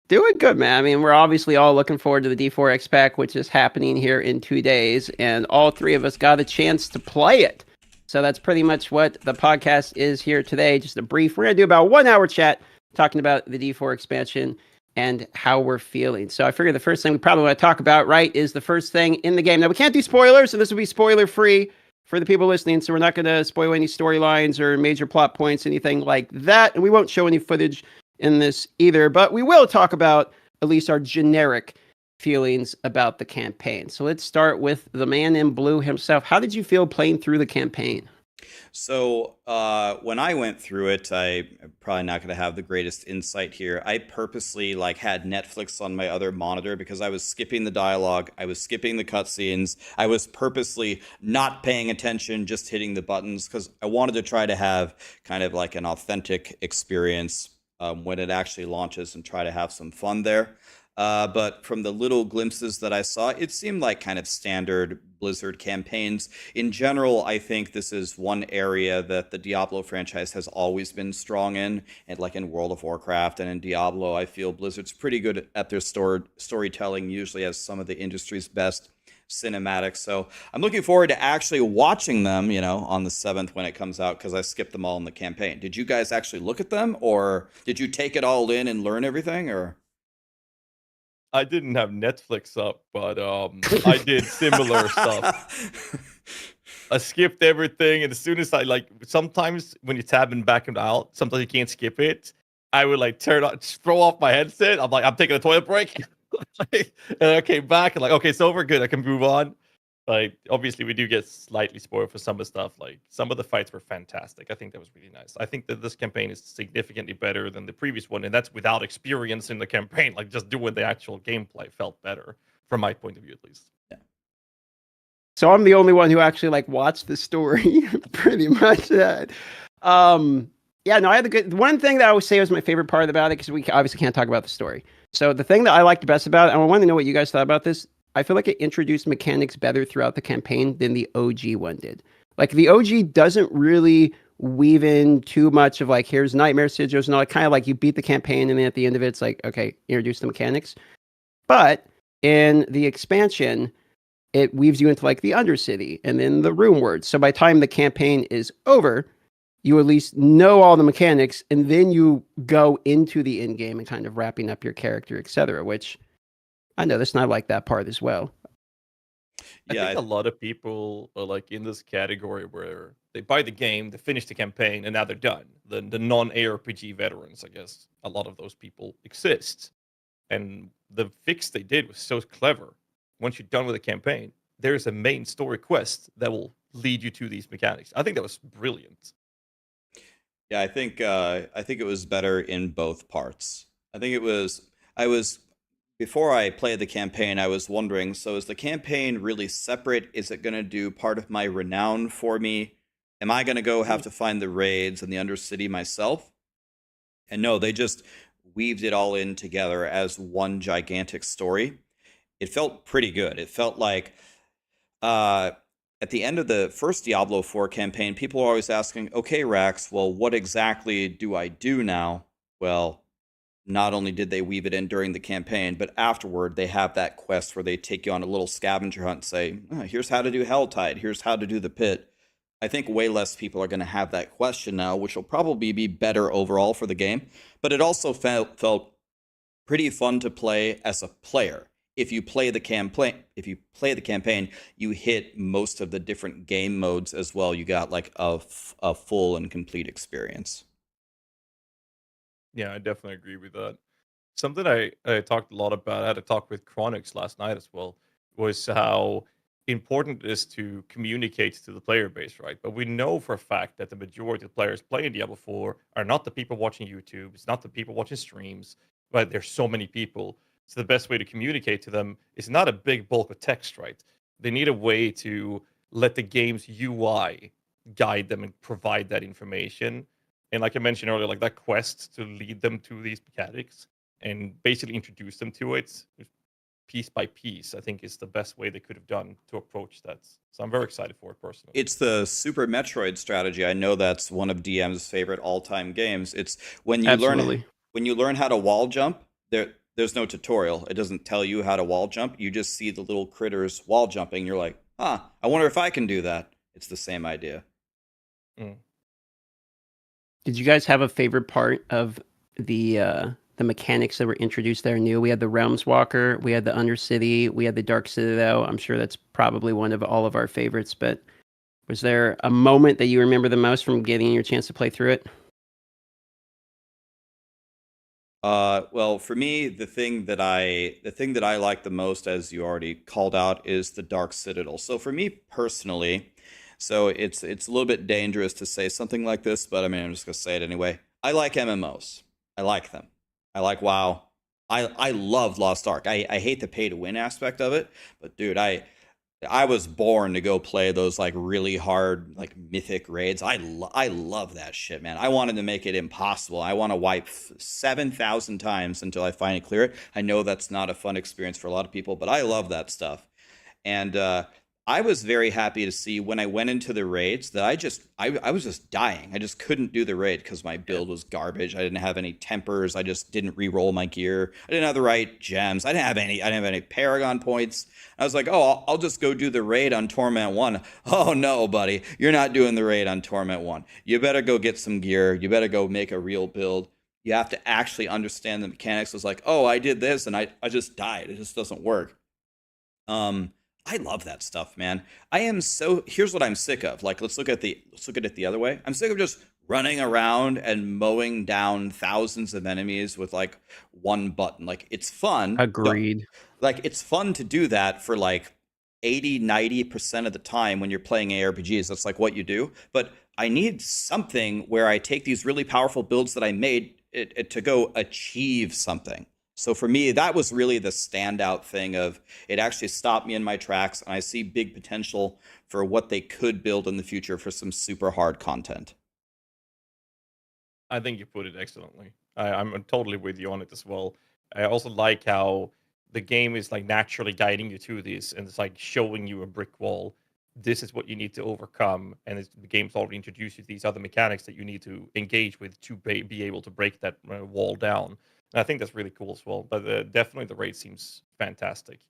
Doing good, man. I mean, we're obviously all looking forward to the D4X pack, which is happening here in 2 days, and all three of us got a chance to play it. So that's pretty much what the podcast is here today. Just a brief. We're going to do about 1 hour chat talking about the D4 expansion and how we're feeling. So I figure the first thing we probably want to talk about, right, is the first thing in the game. Now, we can't do spoilers, so this will be spoiler-free for the people listening, so we're not going to spoil any storylines or major plot points, anything like that. And we won't show any footage in this either, but we will talk about at least our generic feelings about the campaign. So let's start with the man in blue himself. How did you feel playing through the campaign? So when I went through it, I'm probably not going to have the greatest insight here. I purposely had Netflix on my other monitor because I was skipping the dialogue, I was skipping the cutscenes, I was purposely not paying attention, just hitting the buttons because I wanted to try to have kind of like an authentic experience when it actually launches and try to have some fun there. But from the little glimpses that I saw, it seemed like kind of standard Blizzard campaigns. In general, I think this is one area that the Diablo franchise has always been strong in. And like in World of Warcraft and in Diablo, I feel Blizzard's pretty good at their storytelling, usually has some of the industry's best cinematics. So I'm looking forward to actually watching them, on the 7th when it comes out, because I skipped them all in the campaign. Did you guys actually look at them, or did you take it all in and learn everything, or? I didn't have Netflix up, but I did similar stuff. I skipped everything, and as soon as sometimes when you're tabbing back and out, sometimes you can't skip it. I would throw off my headset. I'm taking a toilet break. And I came back and okay, it's over, good, I can move on. Like, obviously, we do get slightly spoiled for some of the stuff. Like, some of the fights were fantastic. I think that was really nice. I think that this campaign is significantly better than the previous one, and that's without experience in the campaign. Like, just doing the actual gameplay felt better, from my point of view, at least. So I'm the only one who actually like watched the story, pretty much. Yeah, no, I had the good. One thing that I would say was my favorite part about it, because we obviously can't talk about the story. So the thing that I liked best about it, and I want to know what you guys thought about this. I feel like it introduced mechanics better throughout the campaign than the OG one did. Like the OG doesn't really weave in too much of like, here's nightmare sigils and all. Kind of like you beat the campaign, and then at the end of it, it's like, okay, introduce the mechanics. But in the expansion, it weaves you into like the Undercity and then the Rune Words. So by the time the campaign is over, you at least know all the mechanics, and then you go into the end game and kind of wrapping up your character, etc. Which I know that's not like that part as well. I think a lot of people are like in this category where they buy the game, they finish the campaign, and now they're done. The non-ARPG veterans, I guess, a lot of those people exist. And the fix they did was so clever. Once you're done with the campaign, there's a main story quest that will lead you to these mechanics. I think that was brilliant. Yeah, I think it was better in both parts. I was before I played the campaign, I was wondering, so is the campaign really separate? Is it going to do part of my renown for me? Am I going to go have to find the raids and the Undercity myself? And no, they just weaved it all in together as one gigantic story. It felt pretty good. It felt like at the end of the first Diablo 4 campaign, people are always asking, okay, Rax, well, what exactly do I do now? Well, not only did they weave it in during the campaign, but afterward, they have that quest where they take you on a little scavenger hunt and say, oh, here's how to do Helltide, here's how to do the pit. I think way less people are going to have that question now, which will probably be better overall for the game. But it also felt pretty fun to play as a player. If you play the campaign, you hit most of the different game modes as well. You got like a full and complete experience. Yeah, I definitely agree with that. Something I talked a lot about, I had a talk with Chronix last night as well, was how important it is to communicate to the player base, right? But we know for a fact that the majority of players playing Diablo 4 are not the people watching YouTube, it's not the people watching streams, but there's so many people. So the best way to communicate to them is not a big bulk of text, right? They need a way to let the game's UI guide them and provide that information. And like I mentioned earlier, like that quest to lead them to these mechanics and basically introduce them to it piece by piece, I think is the best way they could have done to approach that. So I'm very excited for it personally. It's the Super Metroid strategy. I know that's one of DM's favorite all-time games. It's when you learn how to wall jump, there's no tutorial. It doesn't tell you how to wall jump. You just see the little critters wall jumping. You're like, I wonder if I can do that. It's the same idea. Did you guys have a favorite part of the mechanics that were introduced there new? We had the Realms Walker, we had the Undercity, we had the Dark Citadel. I'm sure that's probably one of all of our favorites, but was there a moment that you remember the most from getting your chance to play through it? Well, for me, the thing that I like the most, as you already called out, is the Dark Citadel. So for me personally, so it's a little bit dangerous to say something like this, but I mean, I'm just gonna say it anyway. I like MMOs. I like them. I like WoW. I love Lost Ark. I hate the pay to win aspect of it, but dude, I was born to go play those like really hard like mythic raids. I love that shit, man. I wanted to make it impossible. I want to wipe 7,000 times until I finally clear it. I know that's not a fun experience for a lot of people, but I love that stuff. And I was very happy to see when I went into the raids that I was just dying. I just couldn't do the raid because my build was garbage. I didn't have any tempers. I just didn't re-roll my gear. I didn't have the right gems. I didn't have any Paragon points. I was like, oh, I'll just go do the raid on Torment 1. Oh no, buddy, you're not doing the raid on Torment 1. You better go get some gear. You better go make a real build. You have to actually understand the mechanics. It was like, oh, I did this and I just died. It just doesn't work. I love that stuff, man. Here's what I'm sick of. Like, let's look at it the other way. I'm sick of just running around and mowing down thousands of enemies with like one button. Like, it's fun. Agreed. Like, it's fun to do that for like 80-90% of the time when you're playing ARPGs, that's like what you do. But I need something where I take these really powerful builds that I made to go achieve something. So for me, that was really the standout thing of it actually stopped me in my tracks, and I see big potential for what they could build in the future for some super hard content. I think you put it excellently. I'm totally with you on it as well. I also like how the game is like naturally guiding you to this, and it's like showing you a brick wall. This is what you need to overcome, and the game's already introduced you to these other mechanics that you need to engage with to be able to break that wall down. And I think that's really cool as well. But definitely the raid seems fantastic.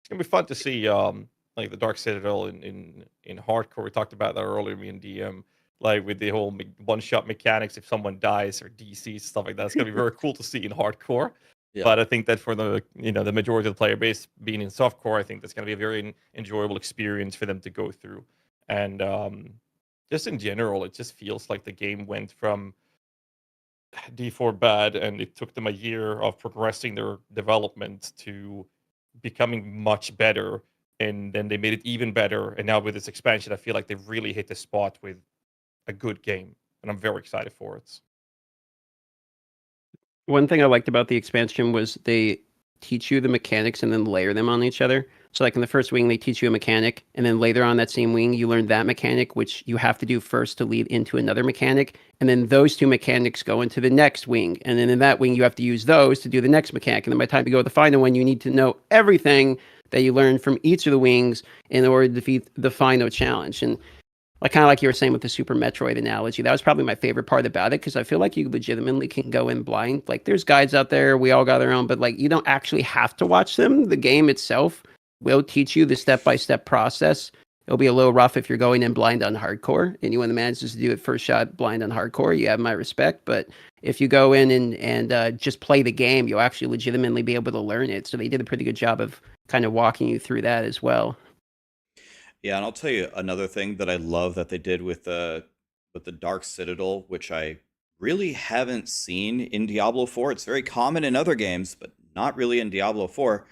It's gonna be fun to see like the Dark Citadel in hardcore. We talked about that earlier, me and DM, like with the whole one-shot mechanics if someone dies or DCs, stuff like that. It's gonna be very cool to see in hardcore. Yeah. But I think that for the the majority of the player base being in softcore, I think that's gonna be a very enjoyable experience for them to go through. And just in general, it just feels like the game went from D4 bad, and it took them a year of progressing their development to becoming much better, and then they made it even better. And now with this expansion, I feel like they've really hit the spot with a good game, and I'm very excited for it. One thing I liked about the expansion was they teach you the mechanics and then layer them on each other. So like in the first wing, they teach you a mechanic, and then later on that same wing, you learn that mechanic, which you have to do first to lead into another mechanic. And then those two mechanics go into the next wing. And then in that wing, you have to use those to do the next mechanic. And then by the time you go to the final one, you need to know everything that you learned from each of the wings in order to defeat the final challenge. And like kind of like you were saying with the Super Metroid analogy, that was probably my favorite part about it, because I feel like you legitimately can go in blind. Like there's guides out there, we all got our own, but like you don't actually have to watch them. The game itself will teach you the step-by-step process. It'll be a little rough if you're going in blind on hardcore. Anyone that manages to do it first shot blind on hardcore, you have my respect. But if you go in and just play the game, you'll actually legitimately be able to learn it. So they did a pretty good job of kind of walking you through that as well. Yeah, and I'll tell you another thing that I love that they did with the Dark Citadel, which I really haven't seen in Diablo 4. It's very common in other games, but not really in Diablo 4.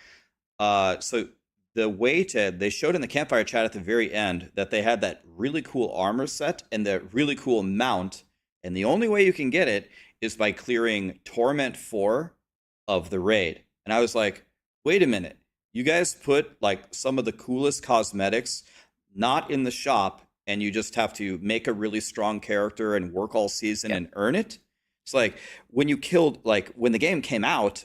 So the way they showed in the campfire chat at the very end that they had that really cool armor set and the really cool mount, and the only way you can get it is by clearing Torment 4 of the raid. And I was like, wait a minute. You guys put like some of the coolest cosmetics not in the shop, and you just have to make a really strong character and work all season and earn it. It's like when you killed, like when the game came out,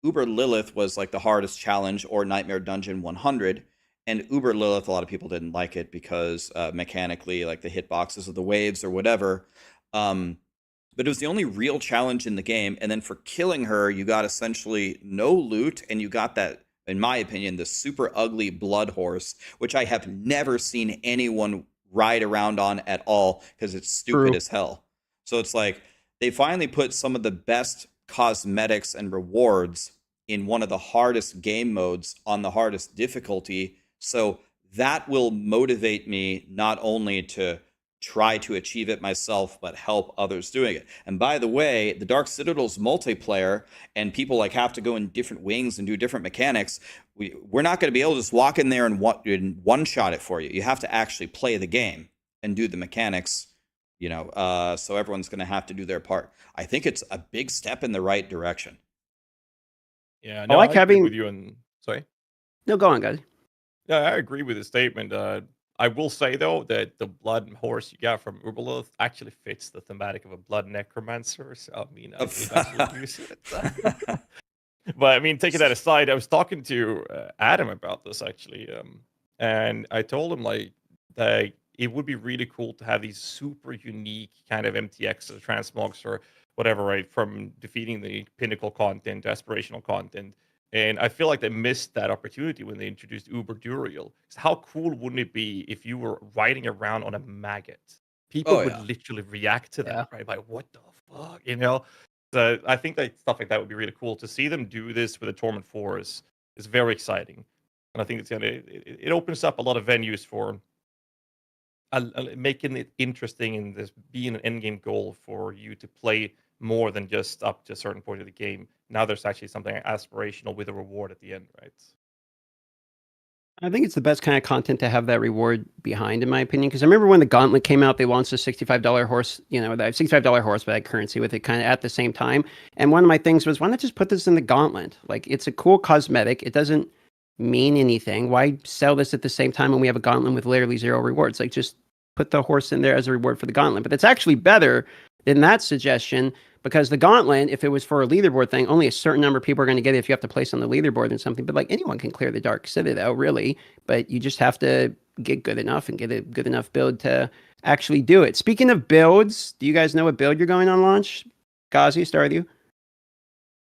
Uber Lilith was like the hardest challenge, or Nightmare Dungeon 100. And Uber Lilith, a lot of people didn't like it because mechanically, like the hitboxes of the waves or whatever. But it was the only real challenge in the game. And then for killing her, you got essentially no loot, and you got that, in my opinion, the super ugly blood horse, which I have never seen anyone ride around on at all because it's stupid as hell. So it's like they finally put some of the best cosmetics and rewards in one of the hardest game modes on the hardest difficulty. So that will motivate me not only to try to achieve it myself, but help others doing it. And by the way, the Dark Citadel's multiplayer, and people like have to go in different wings and do different mechanics. We're not going to be able to just walk in there and one shot it for you. You have to actually play the game and do the mechanics, so everyone's going to have to do their part. I think it's a big step in the right direction. Yeah, I like agree having with you. And sorry. No, go on, guys. Yeah, I agree with the statement. I will say though that the blood horse you got from Uberlith actually fits the thematic of a blood necromancer. So I mean, I did actually use it. But I mean, taking that aside, I was talking to Adam about this actually, and I told him like that it would be really cool to have these super unique kind of MTX or transmogs or whatever, right? From defeating the pinnacle content, aspirational content. And I feel like they missed that opportunity when they introduced Uber Duriel. How cool wouldn't it be if you were riding around on a maggot? People would literally react to that, right? Like, what the fuck, So I think that stuff like that would be really cool. To see them do this with the Torment 4 is very exciting. And I think it opens up a lot of venues for making it interesting and this being an end game goal for you to play more than just up to a certain point of the game. Now there's actually something aspirational with a reward at the end, right? I think it's the best kind of content to have that reward behind, in my opinion. Because I remember when the Gauntlet came out, they launched a $65 horse, that $65 horseback currency with it kind of at the same time. And one of my things was, why not just put this in the Gauntlet? Like, it's a cool cosmetic. It doesn't mean anything. Why sell this at the same time when we have a Gauntlet with literally 0 rewards? Like, just put the horse in there as a reward for the Gauntlet. But it's actually better than that suggestion, because the Gauntlet, if it was for a leaderboard thing, only a certain number of people are going to get it if you have to place on the leaderboard and something. But like, anyone can clear the Dark Citadel, really. But you just have to get good enough and get a good enough build to actually do it. Speaking of builds, do you guys know what build you're going on launch? Gazi, start with you.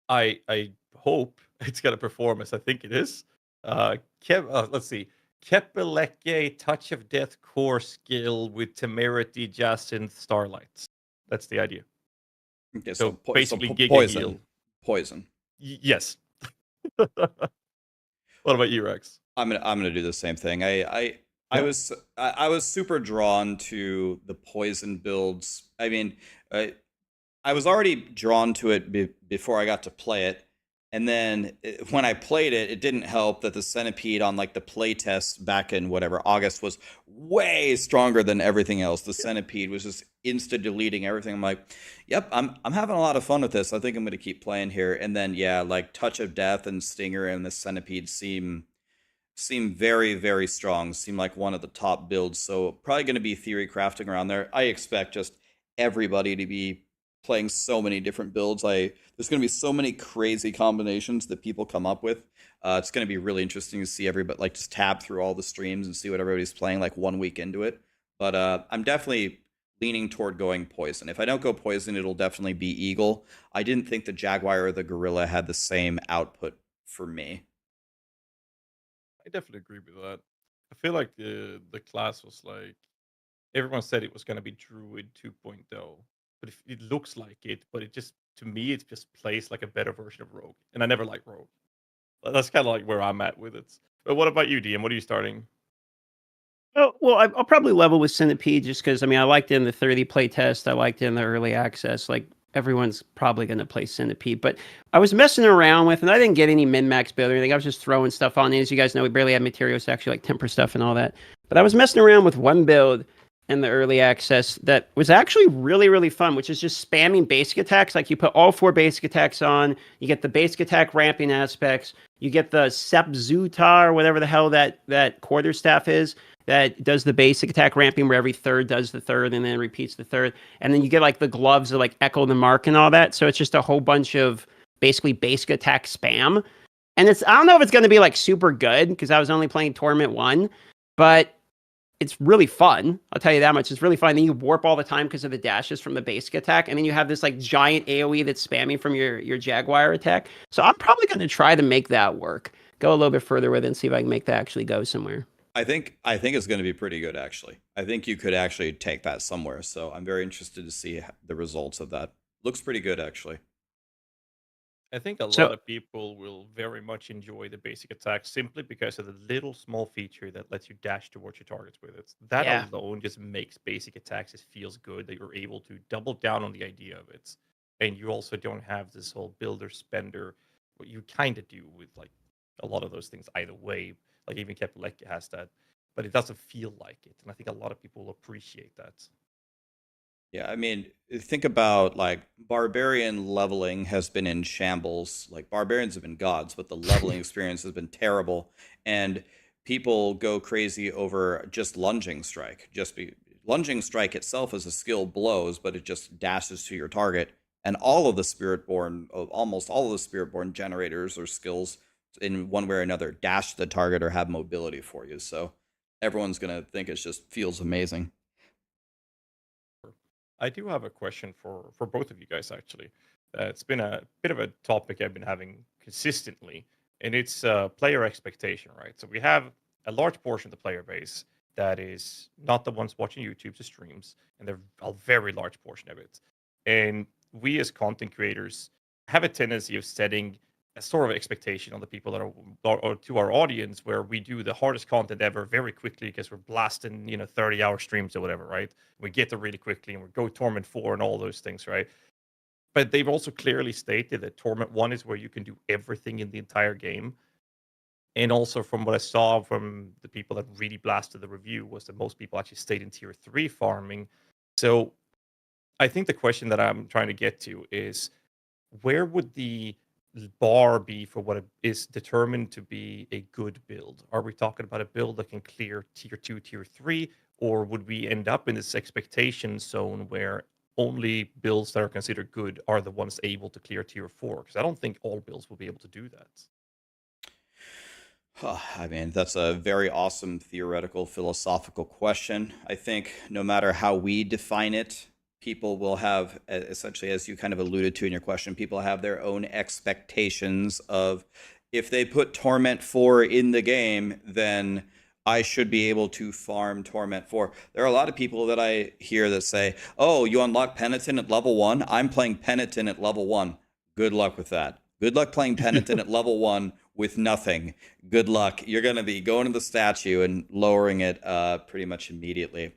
I hope it's gonna perform as I think it is. Let's see. Kepeleke, Touch of Death core skill with Temerity, Jacinth, Starlights. That's the idea. Okay, So basically Giga poison. Heal. Poison. Yes. What about you, Rex? I'm gonna do the same thing. I was super drawn to the poison builds. I mean, I was already drawn to it before I got to play it, and then when I played it, it didn't help that the centipede on like the play test back in whatever August was way stronger than everything else. The centipede was just insta deleting everything. I'm like, yep, I'm having a lot of fun with this. I think I'm gonna keep playing here. And then yeah, like Touch of Death and Stinger and the centipede seem very, very strong. Seem like one of the top builds. So probably going to be Theorycrafting around there. I expect just everybody to be playing so many different builds. There's going to be so many crazy combinations that people come up with. It's going to be really interesting to see everybody, like, just tab through all the streams and see what everybody's playing like 1 week into it. But I'm definitely leaning toward going poison. If I don't go poison, it'll definitely be eagle. I didn't think the jaguar or the gorilla had the same output for me. I definitely agree with that. I feel like the class was like everyone said it was going to be Druid 2.0, but it looks like it. But it just to me it just plays like a better version of Rogue, and I never liked Rogue. That's kind of like where I'm at with it. But what about you, DM? What are you starting? Oh, well, I'll probably level with Centipede just because, I mean, I liked it in the 30 play test. I liked it in the early access. Like, everyone's probably going to play Centipede. But I was messing around with, and I didn't get any min-max build or anything. I was just throwing stuff on. And as you guys know, we barely had materials to actually, like, temper stuff and all that. But I was messing around with one build in the early access that was actually really, really fun, which is just spamming basic attacks. Like, you put all 4 basic attacks on. You get the basic attack ramping aspects. You get the Sepzuta or whatever the hell that quarterstaff is, that does the basic attack ramping where every third does the third and then repeats the third. And then you get like the gloves that like echo the mark and all that. So it's just a whole bunch of basically basic attack spam. And I don't know if it's going to be like super good because I was only playing Tournament 1, but it's really fun. I'll tell you that much. It's really fun. Then you warp all the time because of the dashes from the basic attack. And then you have this like giant AoE that's spamming from your Jaguar attack. So I'm probably going to try to make that work. Go a little bit further with it and see if I can make that actually go somewhere. I think it's going to be pretty good, actually. I think you could actually take that somewhere. So I'm very interested to see the results of that. Looks pretty good, actually. I think a lot of people will very much enjoy the basic attack simply because of the little small feature that lets you dash towards your targets with it. That alone just makes basic attacks just feels good that you're able to double down on the idea of it. And you also don't have this whole builder spender, what you kind of do with like a lot of those things either way. Like even Kepeleke has that, but it doesn't feel like it. And I think a lot of people will appreciate that. Yeah, I mean, think about like barbarian leveling has been in shambles. Like barbarians have been gods, but the leveling experience has been terrible. And people go crazy over just lunging strike. Lunging strike itself as a skill blows, but it just dashes to your target. And almost all of the spiritborn generators or skills in one way or another dash the target or have mobility for you. So everyone's gonna think it just feels amazing. I do have a question for both of you guys, actually. It's been a bit of a topic I've been having consistently, and it's player expectation, right? So we have a large portion of the player base that is not the ones watching YouTube's streams, and they're a very large portion of it. And we as content creators have a tendency of setting a sort of expectation on the people that are or to our audience where we do the hardest content ever very quickly because we're blasting 30-hour streams or whatever, right? We get there really quickly and we go Torment 4 and all those things, right? But they've also clearly stated that Torment 1 is where you can do everything in the entire game. And also from what I saw from the people that really blasted the review was that most people actually stayed in tier 3 farming. So I think the question that I'm trying to get to is, where would the bar be for what is determined to be a good build? Are we talking about a build that can clear tier 2, tier 3, or would we end up in this expectation zone where only builds that are considered good are the ones able to clear tier 4? Because I don't think all builds will be able to do that. I mean, that's a very awesome theoretical, philosophical question. I think no matter how we define it, people will have, essentially, as you kind of alluded to in your question, people have their own expectations of, if they put Torment 4 in the game, then I should be able to farm Torment 4. There are a lot of people that I hear that say, oh, you unlock Penitent at level 1? I'm playing Penitent at level 1. Good luck with that. Good luck playing Penitent at level 1 with nothing. Good luck. You're going to be going to the statue and lowering it pretty much immediately.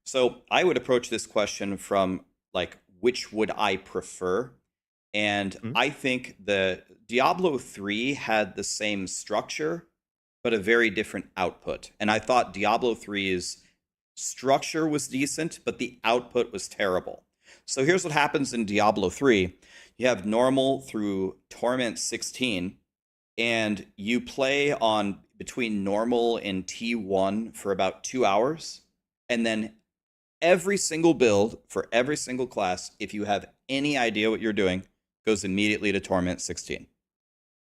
So I would approach this question from, like, which would I prefer? And I think the Diablo 3 had the same structure, but a very different output. And I thought Diablo 3's structure was decent, but the output was terrible. So here's what happens in Diablo 3. You have normal through Torment 16, and you play on between normal and T1 for about 2 hours. And then every single build for every single class, if you have any idea what you're doing, goes immediately to Torment 16.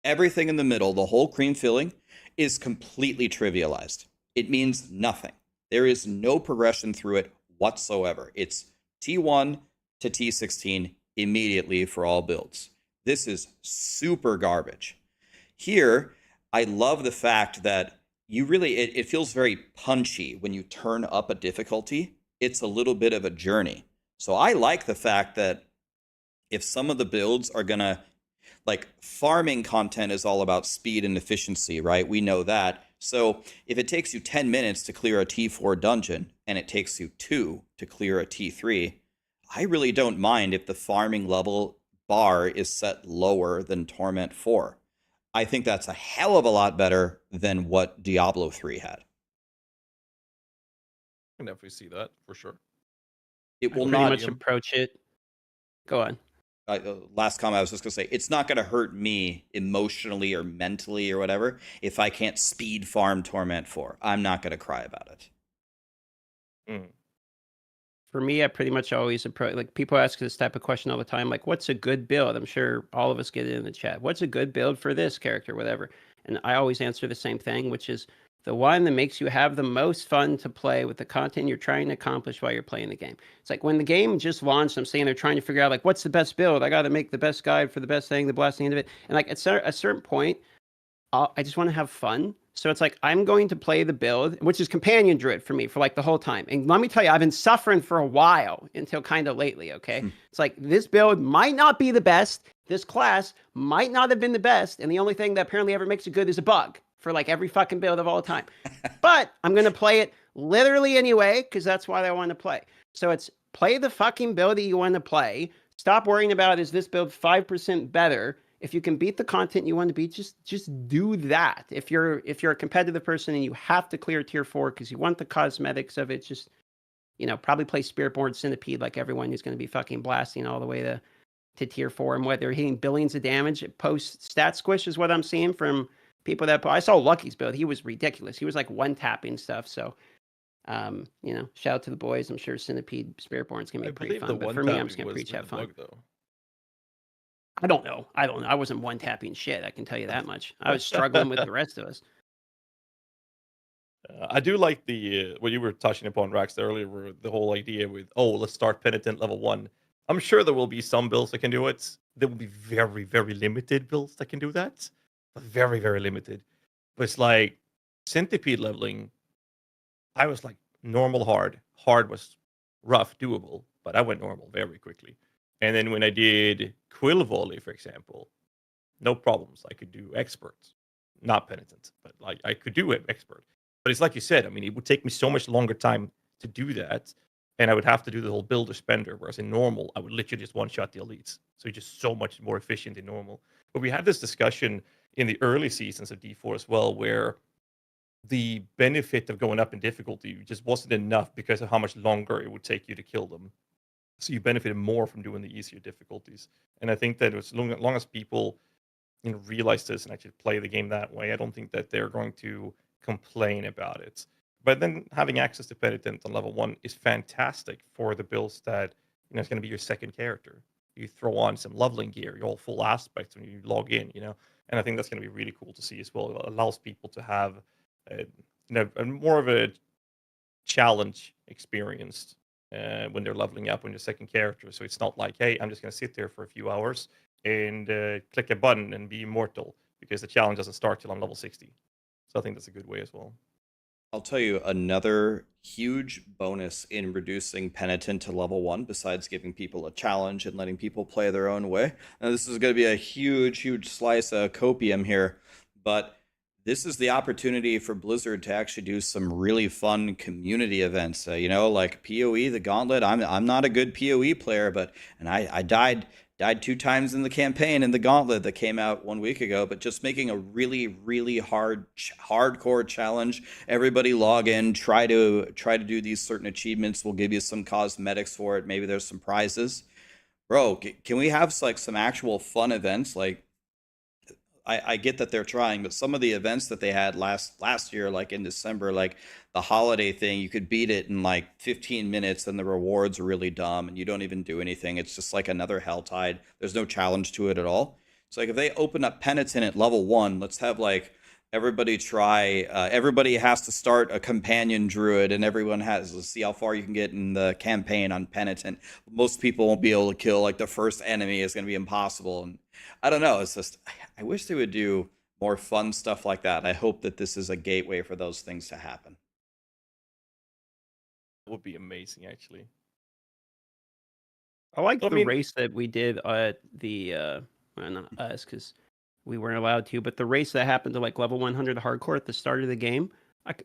Everything in the middle, the whole cream filling, is completely trivialized. It means nothing. There is no progression through it whatsoever. It's T1 to T16 immediately for all builds. This is super garbage. Here, I love the fact that you really, it feels very punchy when you turn up a difficulty. It's a little bit of a journey. So I like the fact that if some of the builds are gonna, like, farming content is all about speed and efficiency, right? We know that. So if it takes you 10 minutes to clear a T4 dungeon and it takes you 2 to clear a T3, I really don't mind if the farming level bar is set lower than Torment 4. I think that's a hell of a lot better than what Diablo 3 had. I can definitely see that for sure. It will pretty not much approach it. Go on. Last comment I was just going to say, it's not going to hurt me emotionally or mentally or whatever if I can't speed farm Torment 4. I'm not going to cry about it. For me, I pretty much always approach, like, people ask this type of question all the time, like, what's a good build? I'm sure all of us get it in the chat. What's a good build for this character, whatever? And I always answer the same thing, which is the one that makes you have the most fun to play with the content you're trying to accomplish while you're playing the game. It's like when the game just launched, I'm saying they're trying to figure out, like, what's the best build? I got to make the best guide for the best thing, the blasting end of it. And, like, at a certain point, I just want to have fun. So it's like, I'm going to play the build, which is Companion Druid for me for, like, the whole time. And let me tell you, I've been suffering for a while until kind of lately, okay? It's like, this build might not be the best. This class might not have been the best. And the only thing that apparently ever makes it good is a bug for, like, every fucking build of all time. But I'm going to play it literally anyway, because that's why I want to play. So it's play the fucking build that you want to play. Stop worrying about, is this build 5% better? If you can beat the content you want to beat, just do that. If you're a competitive person and you have to clear tier 4 because you want the cosmetics of it, just, probably play Spiritborn Centipede like everyone who's going to be fucking blasting all the way to tier 4. And what they're hitting billions of damage post stat squish is what I'm seeing from people that I saw Lucky's build. He was ridiculous. He was like one tapping stuff. So, shout out to the boys. I'm sure Centipede Spiritborn's gonna be pretty fun. But for me, I'm just gonna preach have fun. I don't know. I wasn't one tapping shit. I can tell you that much. I was struggling with the rest of us. I do like the what you were touching upon, Rax, earlier, where the whole idea with, let's start Penitent level 1. I'm sure there will be some builds that can do it. There will be very, very limited builds that can do that. But very, very limited. But it's like Centipede leveling, I was like normal hard. Hard was rough, doable, but I went normal very quickly. And then when I did Quill Volley, for example, no problems. I could do expert, not penitent, but like I could do it expert. But it's like you said, I mean, it would take me so much longer time to do that, and I would have to do the whole builder spender. Whereas in normal, I would literally just one shot the elites. So it's just so much more efficient in normal. But we had this discussion in the early seasons of D4 as well, where the benefit of going up in difficulty just wasn't enough because of how much longer it would take you to kill them. So you benefited more from doing the easier difficulties. And I think that as long as people realize this and actually play the game that way, I don't think that they're going to complain about it. But then having access to Penitent on level 1 is fantastic for the builds that it's going to be your second character. You throw on some leveling gear, your all full aspects when you log in, and I think that's going to be really cool to see as well. It allows people to have a more of a challenge experience when they're leveling up when you're second character. So it's not like, hey, I'm just going to sit there for a few hours and click a button and be immortal, because the challenge doesn't start till I'm level 60. So I think that's a good way as well. I'll tell you another huge bonus in reducing Penitent to level 1, besides giving people a challenge and letting people play their own way. Now, this is going to be a huge slice of copium here, but this is the opportunity for Blizzard to actually do some really fun community events. Like PoE, the Gauntlet. I'm not a good PoE player, and I died 2 times in the campaign in the Gauntlet that came out 1 week ago. But just making a really hardcore challenge. Everybody log in, try to do these certain achievements. We'll give you some cosmetics for it. Maybe there's some prizes. Bro, can we have like some actual fun events? Like, I get that they're trying, but some of the events that they had last year, like in December, like the holiday thing, you could beat it in like 15 minutes and the rewards are really dumb and you don't even do anything. It's just like another Helltide. There's no challenge to it at all. So like if they open up Penitent at level 1, let's have like everybody try, everybody has to start a companion druid and everyone has to see how far you can get in the campaign on Penitent. Most people won't be able to kill, like the first enemy is going to be impossible. And I don't know. It's just, I wish they would do more fun stuff like that. I hope that this is a gateway for those things to happen. That would be amazing, actually. I like the race that we did at the, well, not us, because we weren't allowed to, but the race that happened to like level 100 hardcore at the start of the game,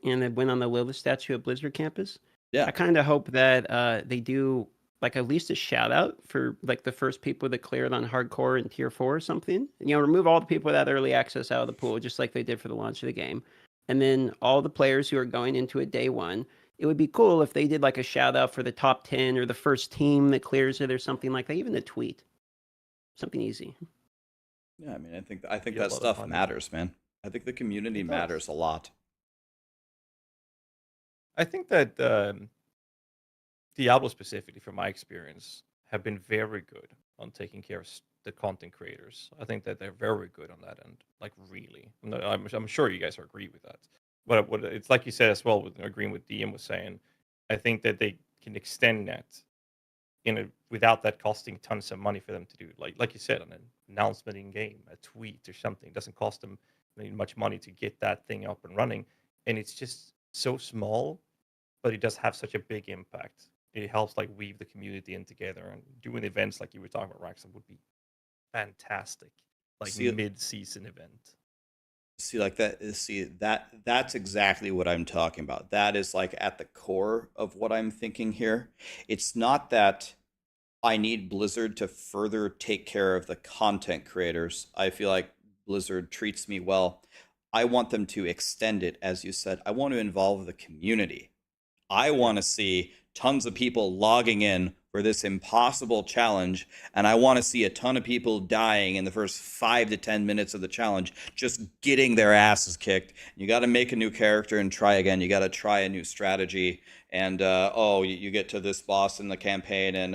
and it went on the Lilith statue at Blizzard Campus. Yeah. I kind of hope that they do like at least a shout out for like the first people that cleared on hardcore in tier 4 or something. Remove all the people that early access out of the pool, just like they did for the launch of the game. And then all the players who are going into it day 1, it would be cool if they did like a shout out for the top 10 or the first team that clears it or something like that. Even a tweet, something easy. Yeah, I mean, I think that stuff matters, man. I think the community matters a lot. I think that Diablo specifically, from my experience, have been very good on taking care of the content creators. I think that they're very good on that end, like really. I'm sure you guys agree with that. But it's like you said as well, with agreeing with DM was saying, I think that they can extend that without that costing tons of money for them to do. Like you said, on an announcement in game, a tweet or something, it doesn't cost them much money to get that thing up and running, and it's just so small, but it does have such a big impact. It helps like weave the community in together, and doing events like you were talking about, Raxxanterax, would be fantastic, like mid-season event. That's exactly what I'm talking about. That is like at the core of what I'm thinking here. It's not that I need Blizzard to further take care of the content creators. I feel like Blizzard treats me well. I want them to extend it, as you said. I want to involve the community. I want to see tons of people logging in for this impossible challenge, and I want to see a ton of people dying in the first 5 to 10 minutes of the challenge, just getting their asses kicked. You got to make a new character and try again. You got to try a new strategy, and you get to this boss in the campaign, and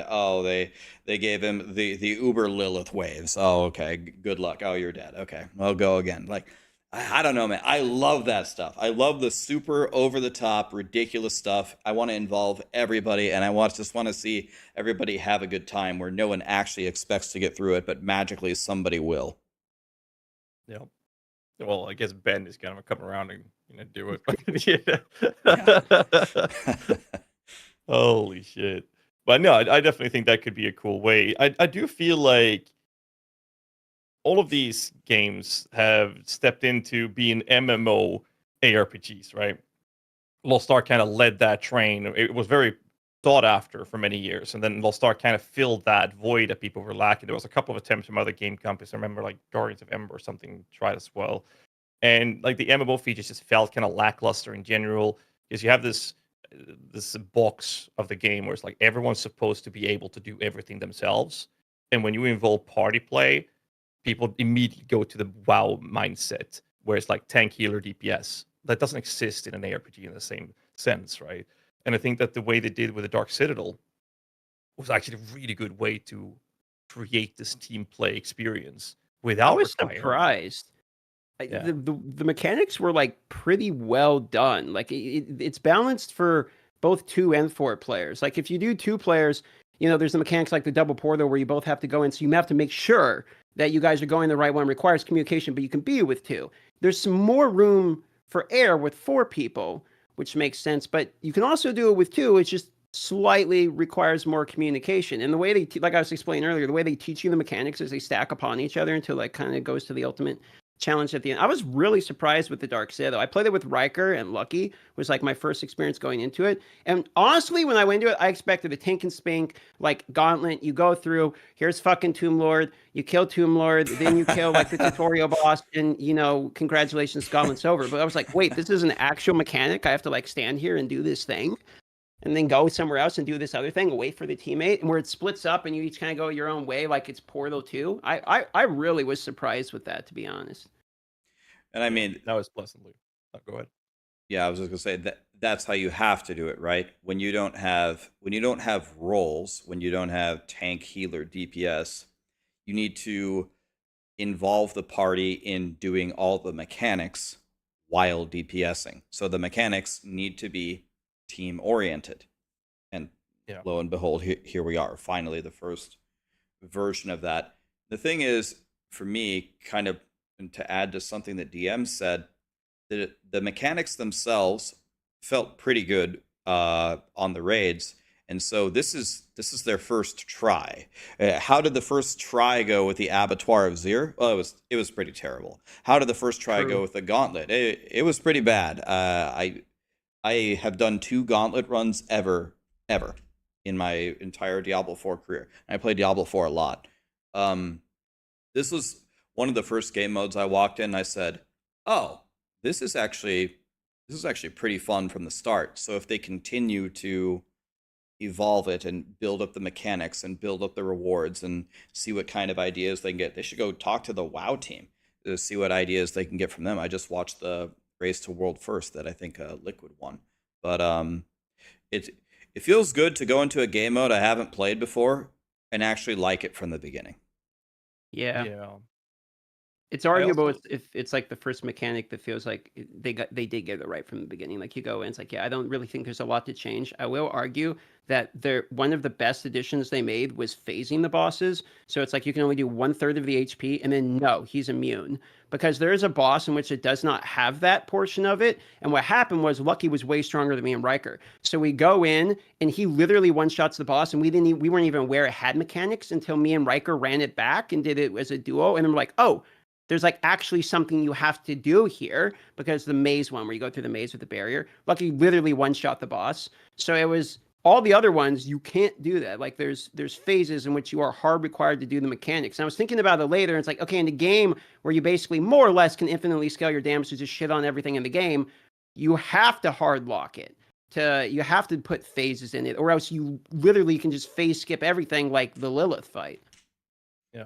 they gave him the Uber Lilith waves. Oh, okay, good luck. Oh, you're dead. Okay, I'll go again. Like, I don't know, man. I love that stuff. I love the super over-the-top, ridiculous stuff. I want to involve everybody, and I just want to see everybody have a good time where no one actually expects to get through it, but magically somebody will. Yeah. Well, I guess Ben is going to come around and do it. Holy shit. But no, I definitely think that could be a cool way. I do feel like all of these games have stepped into being MMO ARPGs, right? Lost Ark kind of led that train. It was very sought after for many years, and then they'll start kind of fill that void that people were lacking. There was a couple of attempts from other game companies. I remember like Guardians of Ember or something tried as well, and like the MMO features just felt kind of lackluster in general because you have this box of the game where it's like everyone's supposed to be able to do everything themselves, and when you involve party play, people immediately go to the WoW mindset where it's like tank, healer, DPS. That doesn't exist in an ARPG in the same sense, right? And I think that the way they did with the Dark Citadel was actually a really good way to create this team play experience without I was requiring. surprised. Yeah. The mechanics were like pretty well done. Like it's balanced for both 2 and 4 players. Like if you do 2 players, you know, there's the mechanics like the double portal where you both have to go in. So you have to make sure that you guys are going the right one. Requires communication, but you can be with 2. There's some more room for air with 4 people, which makes sense. But you can also do it with 2. It's just slightly requires more communication. And the way they, like I was explaining earlier, the way they teach you the mechanics is they stack upon each other until like kind of goes to the ultimate challenge at the end. I was really surprised with the Dark Citadel. I played it with Riker and Lucky. It was like my first experience going into it. And honestly, when I went into it, I expected a tink and spink, like gauntlet. You go through, here's fucking Tomb Lord, you kill Tomb Lord, then you kill like the tutorial boss, and you know, congratulations, gauntlet's over. But I was like, wait, this is an actual mechanic. I have to like stand here and do this thing and then go somewhere else and do this other thing, wait for the teammate, and where it splits up and you each kind of go your own way, like it's Portal 2. I really was surprised with that, to be honest. And I mean, That was pleasantly. Oh, go ahead. yeah, I was just gonna say that's how you have to do it, right? When you don't have roles, when you don't have tank, healer, DPS, you need to involve the party in doing all the mechanics while DPSing. So the mechanics need to be team oriented. And Yeah. lo and behold, here we are, finally the first version of that. The thing is, for me, kind of, and to add to something that DM said, the mechanics themselves felt pretty good on the raids, and so this is their first try. How did the first try go with the Abattoir of Zir? Well, it was pretty terrible. How did the first try True. go with the Gauntlet? It was pretty bad. I have done 2 Gauntlet runs ever in my entire Diablo 4 career. And I played Diablo 4 a lot. This was one of the first game modes I walked in and I said, oh, this is actually pretty fun from the start. So if they continue to evolve it and build up the mechanics and build up the rewards and see what kind of ideas they can get, they should go talk to the WoW team to see what ideas they can get from them. I just watched the Race to World First that I think Liquid won. But it feels good to go into a game mode I haven't played before and actually like it from the beginning. Yeah. It's arguable also- if it's like the first mechanic that feels like they did get it right from the beginning. Like you go in, it's like, yeah, I don't really think there's a lot to change. I will argue that one of the best additions they made was phasing the bosses. So it's like you can only do 1/3 of the HP, and then no, he's immune. Because there is a boss in which it does not have that portion of it. And what happened was Lucky was way stronger than me and Riker. So we go in and he literally one-shots the boss, and we weren't even aware it had mechanics until me and Riker ran it back and did it as a duo. And I'm like, oh, there's like actually something you have to do here, because the maze one where you go through the maze with the barrier, Lucky literally one-shot the boss. So it was all the other ones, you can't do that. Like there's phases in which you are hard required to do the mechanics. And I was thinking about it later, and it's like, okay, in the game where you basically more or less can infinitely scale your damage to just shit on everything in the game, you have to hard lock it. You have to put phases in it, or else you literally can just phase skip everything like the Lilith fight. Yeah.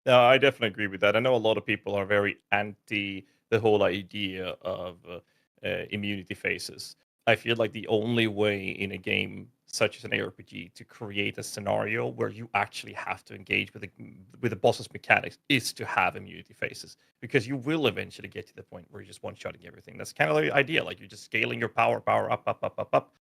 No, I definitely agree with that. I know a lot of people are very anti the whole idea of immunity phases. I feel like the only way in a game such as an ARPG to create a scenario where you actually have to engage with the boss's mechanics is to have immunity phases, because you will eventually get to the point where you're just one-shotting everything. That's kind of the idea. Like you're just scaling your power up,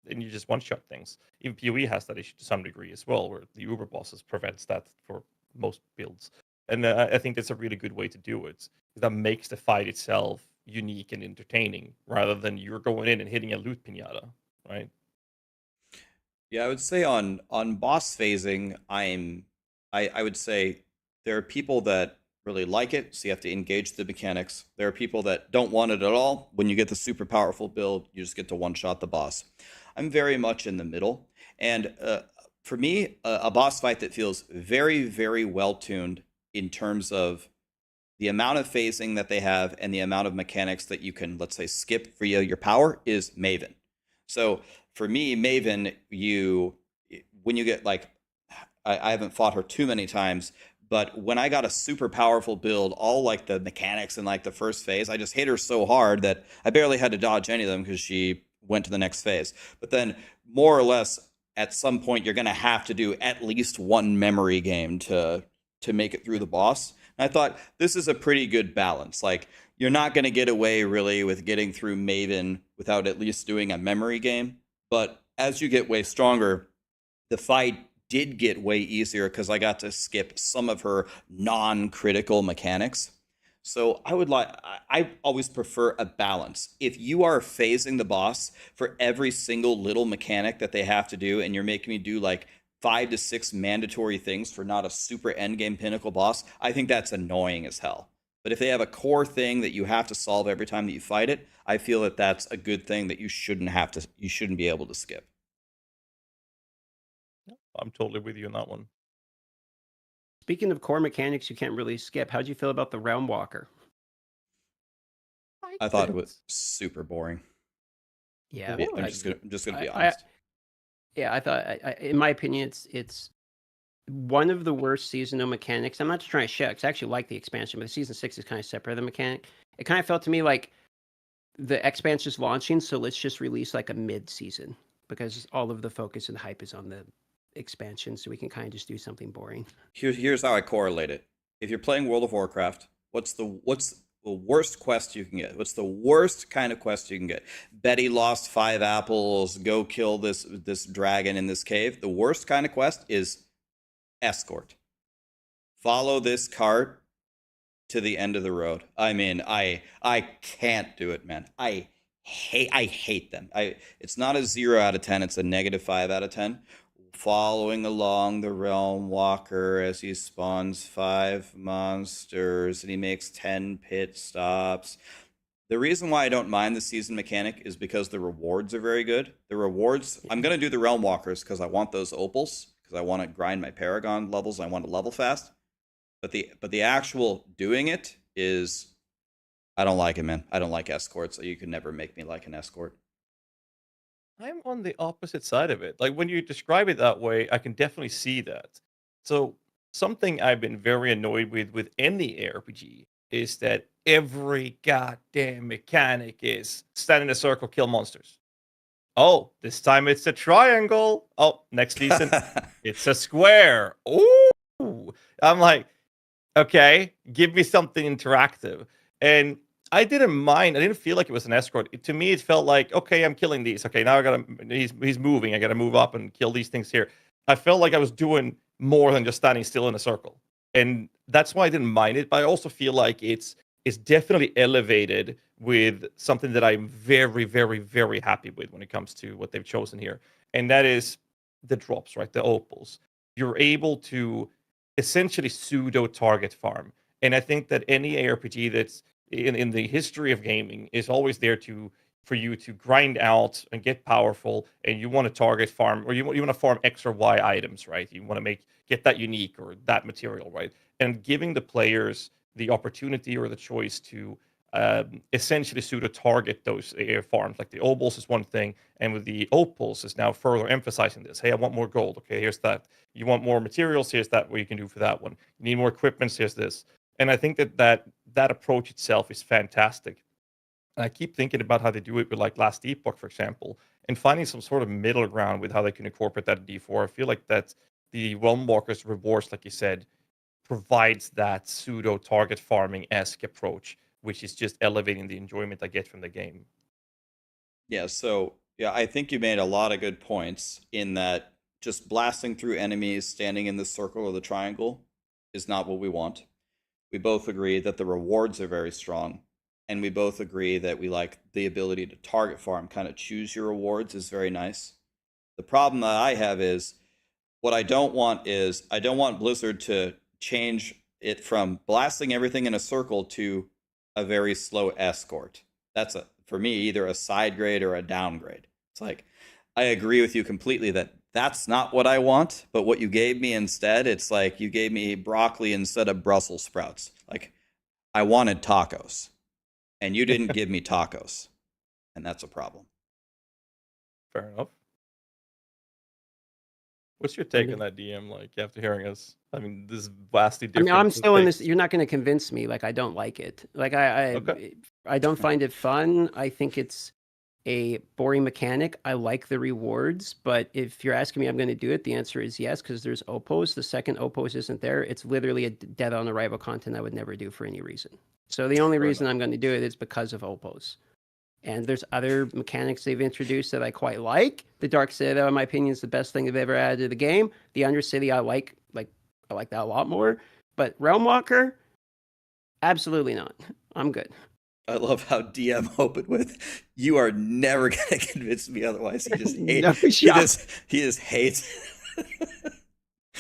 and you just one-shot things. Even PoE has that issue to some degree as well, where the Uber bosses prevents that for most builds. And I think that's a really good way to do it. That makes the fight itself unique and entertaining, rather than you're going in and hitting a loot pinata, right? Yeah, I would say on boss phasing, I would say there are people that really like it, so you have to engage the mechanics. There are people that don't want it at all. When you get the super powerful build, you just get to one-shot the boss. I'm very much in the middle, And for me, a boss fight that feels very, very well tuned in terms of the amount of phasing that they have and the amount of mechanics that you can, let's say, skip via your power is Maven. So for me, Maven, when you get like, I haven't fought her too many times, but when I got a super powerful build, all like the mechanics in like the first phase, I just hit her so hard that I barely had to dodge any of them because she went to the next phase. But then more or less at some point you're going to have to do at least one memory game to make it through the boss. And I thought this is a pretty good balance. Like you're not going to get away really with getting through Maven without at least doing a memory game. But as you get way stronger, the fight did get way easier because I got to skip some of her non-critical mechanics. So I always prefer a balance. If you are phasing the boss for every single little mechanic that they have to do, and you're making me do like 5 to 6 mandatory things for not a super endgame pinnacle boss, I think that's annoying as hell. But if they have a core thing that you have to solve every time that you fight it, I feel that that's a good thing that you shouldn't be able to skip. I'm totally with you on that one. Speaking of core mechanics you can't really skip, how'd you feel about the Realm Walker? I thought it was super boring. Yeah, I'm just gonna be I- honest. I thought, in my opinion, it's one of the worst seasonal mechanics. I'm not just trying to shout, because I actually like the expansion, but the season 6 is kind of separate the mechanic. It kind of felt to me like the expansion's launching, so let's just release like a mid-season, because all of the focus and hype is on the expansion, so we can kind of just do something boring. Here's how I correlate it. If you're playing World of Warcraft, what's the worst quest you can get? What's the worst kind of quest you can get? Betty lost 5 apples. Go kill this dragon in this cave. The worst kind of quest is escort. Follow this cart to the end of the road. I mean, I can't do it, man. I hate them. It's not a 0 out of 10. It's a -5 out of 10. Following along the Realm Walker as he spawns 5 monsters and he makes 10 pit stops. The reason why I don't mind the season mechanic is because the rewards are very good. The rewards, I'm going to do the Realm Walkers because I want those opals, because I want to grind my Paragon levels. I want to level fast. But the actual doing it is, I don't like it, man. I don't like escorts. So you can never make me like an escort. I'm on the opposite side of it. Like when you describe it that way, I can definitely see that. So something I've been very annoyed with any ARPG is that every goddamn mechanic is stand in a circle, kill monsters. Oh, this time it's a triangle. Oh, next season it's a square. Ooh, I'm like, okay, give me something interactive. And I didn't mind. I didn't feel like it was an escort. To me, it felt like, okay, I'm killing these. Okay, now I gotta. He's moving. I gotta move up and kill these things here. I felt like I was doing more than just standing still in a circle, and that's why I didn't mind it. But I also feel like it's definitely elevated with something that I'm very, very, very happy with when it comes to what they've chosen here, and that is the drops, right? The opals. You're able to essentially pseudo target farm, and I think that any ARPG that's in the history of gaming is always there for you to grind out and get powerful, and you want to target farm, or you want to farm X or Y items, right? You want to get that unique or that material, right? And giving the players the opportunity or the choice to essentially pseudo target those farms, like the opals is one thing, and with the opals is now further emphasizing this. Hey, I want more gold. Okay, here's that. You want more materials? Here's that. What you can do for that one. You need more equipment? Here's this. And I think that approach itself is fantastic. And I keep thinking about how they do it with like last Epoch, for example, and finding some sort of middle ground with how they can incorporate that in D4. I feel like that the Realm Walker's rewards, like you said, provides that pseudo target farming esque approach, which is just elevating the enjoyment I get from the game. Yeah, so yeah, I think you made a lot of good points in that just blasting through enemies standing in the circle or the triangle is not what we want. We both agree that the rewards are very strong, and we both agree that we like the ability to target farm, kind of choose your rewards is very nice. The problem that I have is what I don't want is I don't want Blizzard to change it from blasting everything in a circle to a very slow escort. That's for me either a side grade or a downgrade. It's like I agree with you completely that that's not what I want, but what you gave me instead, it's like you gave me broccoli instead of Brussels sprouts. Like, I wanted tacos, and you didn't give me tacos, and that's a problem. Fair enough. What's your take on that, DM? Like, after hearing us, I mean, this is vastly I different. mean, I'm still in this. takes. You're not going to convince me. Like, I don't like it. Like, Okay. I don't find it fun. I think it's a boring mechanic. I like the rewards, but if you're asking me, I'm going to do it. The answer is yes, because there's Opos. The second Opos isn't there. It's literally a dead on arrival content I would never do for any reason. So the only Fair reason enough. I'm going to do it is because of Opos. And there's other mechanics they've introduced that I quite like. The Dark Citadel, in my opinion, is the best thing they've ever added to the game. The Undercity, I like that a lot more. But Realm Walker, absolutely not. I'm good. I love how DM opened with, "You are never gonna convince me otherwise." He just hates. No shot. He just hates.